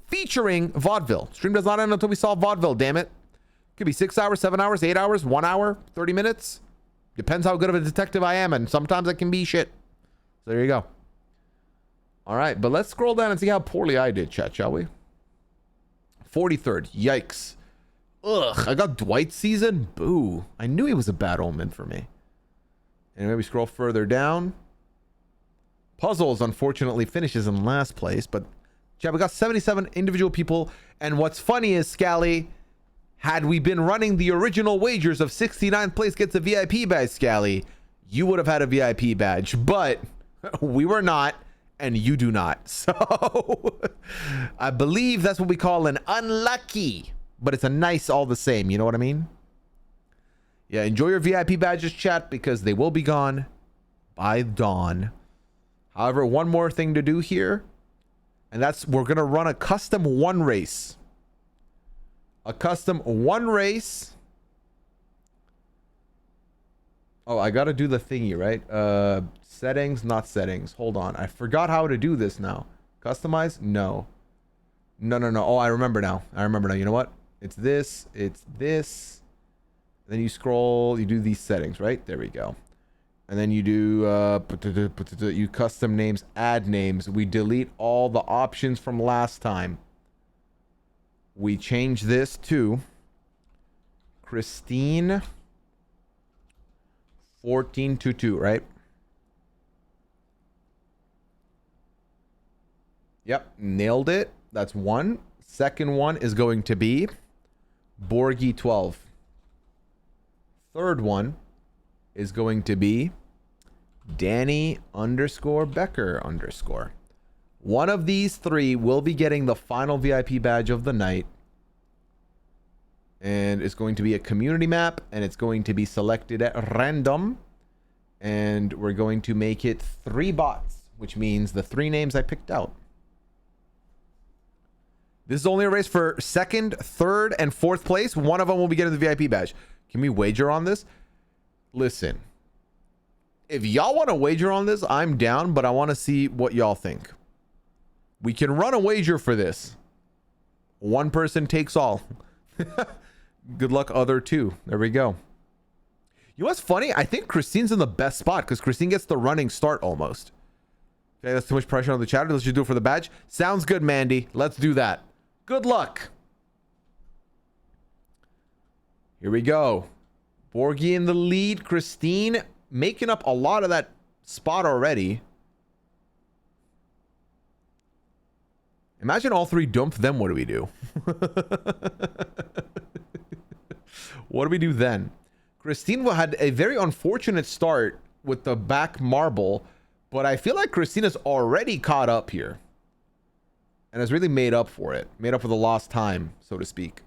featuring vaudeville. Stream does not end until we solve vaudeville, damn it. Could be 6 hours, 7 hours, 8 hours, 1 hour, 30 minutes. Depends how good of a detective I am, and sometimes it can be shit. So there you go. All right, but let's scroll down and see how poorly I did, chat, shall we? 43rd. Yikes. Ugh, I got Dwight's season? Boo. I knew he was a bad omen for me. Anyway, we scroll further down. Puzzles, unfortunately, finishes in last place, but yeah, we got 77 individual people. And what's funny is, Scally, had we been running the original wagers of 69th place gets a VIP badge, Scally, you would have had a VIP badge, but we were not, and you do not. So I believe that's what we call an unlucky, but it's a nice all the same. You know what I mean? Yeah, enjoy your VIP badges, chat, because they will be gone by dawn. However, one more thing to do here, and that's we're going to run a custom 1 race. A custom 1 race. Oh, I got to do the thingy, right? Settings, not settings. Hold on. I forgot how to do this now. Customize? No. No. Oh, I remember now. You know what? It's this. It's this. Then you scroll. You do these settings, right? There we go. And then you do you custom names, add names. We delete all the options from last time. We change this to Christine 1422, right? Yep, nailed it. That's 1. Second one is going to be Borgie 12. Third one is going to be Danny _Becker_. One of these three will be getting the final VIP badge of the night. And it's going to be a community map, and it's going to be selected at random. And we're going to make it 3 bots, which means the 3 names I picked out. This is only a race for 2nd, 3rd, and 4th place. One of them will be getting the VIP badge. Can we wager on this? Listen, if y'all want to wager on this, I'm down, but I want to see what y'all think. We can run a wager for this. One person takes all. Good luck, other 2. There we go. You know what's funny? I think Christine's in the best spot because Christine gets the running start almost. Okay, that's too much pressure on the chatter. Let's just do it for the badge. Sounds good, Mandy. Let's do that. Good luck. Here we go. Borgie in the lead. Christine making up a lot of that spot already. Imagine all 3 dump them. What do we do? What do we do then? Christine had a very unfortunate start with the back marble, but I feel like Christina's already caught up here and has really made up for it. Made up for the lost time, so to speak.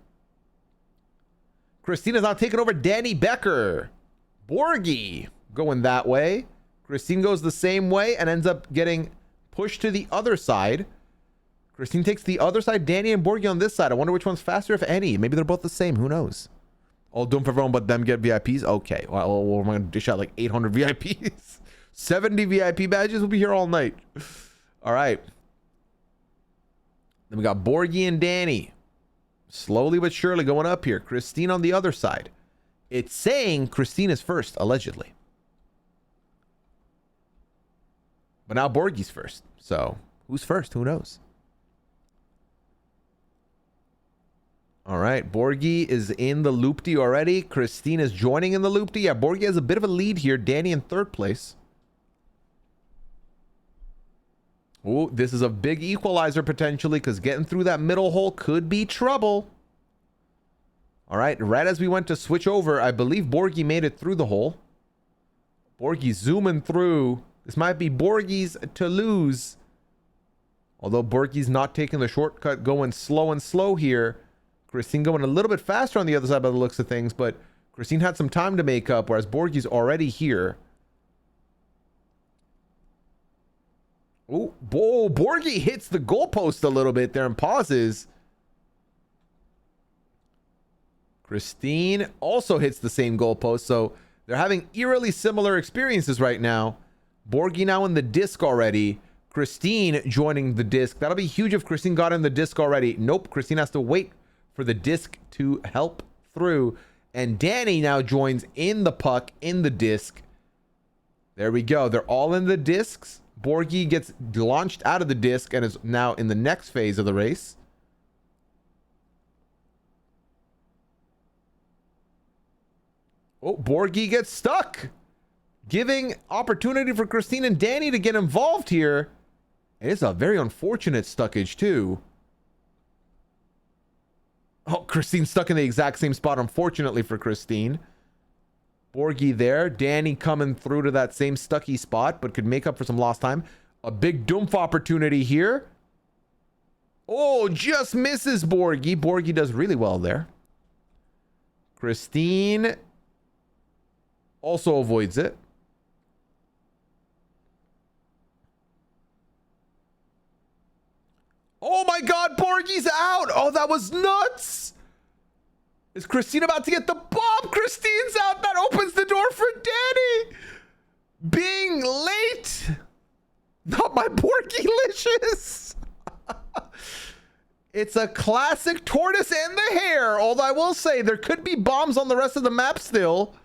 Christina's now taking over Danny Becker. Borgie going that way. Christine goes the same way and ends up getting pushed to the other side. Christine takes the other side. Danny and Borgie on this side. I wonder which one's faster, if any. Maybe they're both the same. Who knows? All doomed for everyone but them get VIPs? Okay. Well, we're going to dish out like 800 VIPs. 70 VIP badges. We'll be here all night. All right. Then we got Borgie and Danny. Slowly but surely going up here. Christine on the other side. It's saying Christine is first, allegedly. But now Borgie's first. So who's first? Who knows? All right, Borgie is in the loopty already. Christine is joining in the loopty. Yeah, Borgie has a bit of a lead here. Danny in 3rd place. Oh, this is a big equalizer potentially because getting through that middle hole could be trouble. All right, right as we went to switch over, I believe Borgie made it through the hole. Borgie zooming through. This might be Borgie's to lose. Although Borgie's not taking the shortcut, going slow and slow here. Christine going a little bit faster on the other side by the looks of things, but Christine had some time to make up, whereas Borgie's already here. Oh, Borgie hits the goalpost a little bit there and pauses. Christine also hits the same goalpost, so they're having eerily similar experiences right now. Borgie now in the disc already. Christine joining the disc. That'll be huge if Christine got in the disc already. Nope, Christine has to wait for the disc to help through. And Danny now joins in the puck in the disc. There we go. They're all in the discs. Borgie gets launched out of the disc and is now in the next phase of the race. Oh, Borgie gets stuck, giving opportunity for Christine and Danny to get involved here. And it's a very unfortunate stuckage too. Oh, Christine stuck in the exact same spot, unfortunately for Christine. Borgie there. Danny coming through to that same stucky spot, but could make up for some lost time. A big doomph opportunity here. Oh, just misses Borgie. Borgie does really well there. Christine also avoids it. Oh my God, Borgie's out. Oh, that was nuts. Is Christine about to get the bomb? Christine's out. That opens the door for Danny. Being late. Not my Borgie-licious. It's a classic tortoise and the hare. Although I will say there could be bombs on the rest of the map still.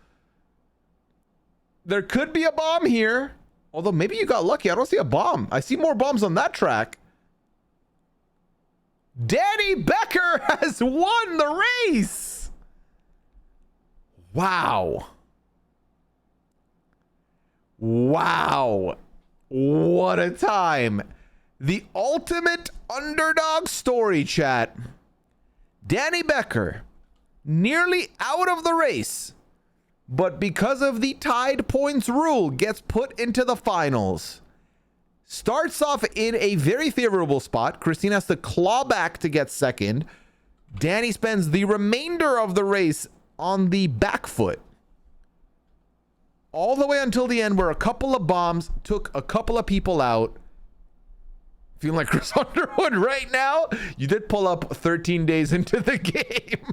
There could be a bomb here. Although maybe you got lucky. I don't see a bomb. I see more bombs on that track. Danny Becker has won the race. Wow. Wow. What a time. The ultimate underdog story, chat. Danny Becker, nearly out of the race, but because of the tied points rule, gets put into the finals. Starts off in a very favorable spot. Christine has to claw back to get second. Danny spends the remainder of the race on the back foot. All the way until the end where a couple of bombs took a couple of people out. Feeling like Chris Underwood right now. You did pull up 13 days into the game.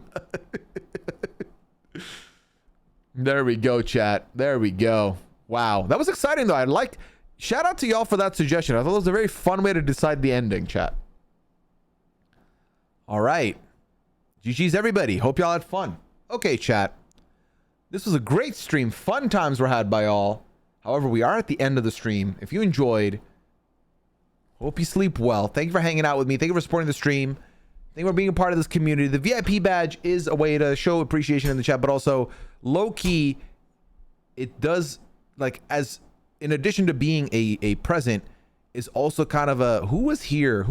There we go, chat. There we go. Wow. That was exciting, though. I liked... Shout out to y'all for that suggestion. I thought it was a very fun way to decide the ending, chat. All right. GG's, everybody. Hope y'all had fun. Okay, chat. This was a great stream. Fun times were had by all. However, we are at the end of the stream. If you enjoyed, hope you sleep well. Thank you for hanging out with me. Thank you for supporting the stream. Thank you for being a part of this community. The VIP badge is a way to show appreciation in the chat, but also low-key, it does, like, as in addition to being a present, is also kind of a who was here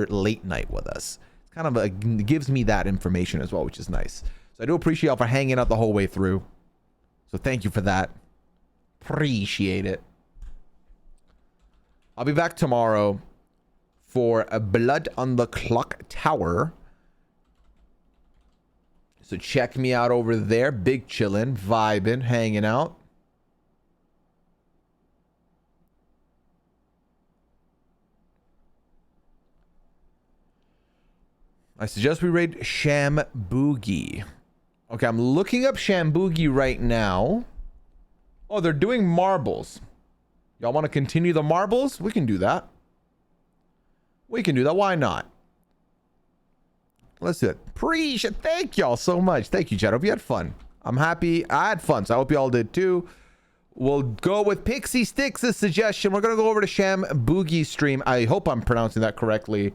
late night with us. It's kind of gives me that information as well, which is nice. So I do appreciate y'all for hanging out the whole way through. So thank you for that. Appreciate it. I'll be back tomorrow for a Blood on the Clock Tower. So check me out over there. Big chillin', vibing, hanging out. I suggest we raid Shamboogie. Okay, I'm looking up Shamboogie right now. Oh, they're doing marbles. Y'all want to continue the marbles? We can do that. We can do that. Why not? Let's do it. Appreciate. Thank y'all so much. Thank you, chat. Hope you had fun. I'm happy. I had fun, so I hope y'all did too. We'll go with Pixie Sticks' suggestion. We're going to go over to Shamboogie stream. I hope I'm pronouncing that correctly.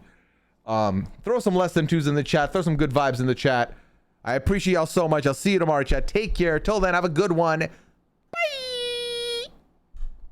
Throw some less than twos in the chat. Throw some good vibes in the chat. I appreciate y'all so much. I'll see you tomorrow, chat. Take care. Till then, have a good one.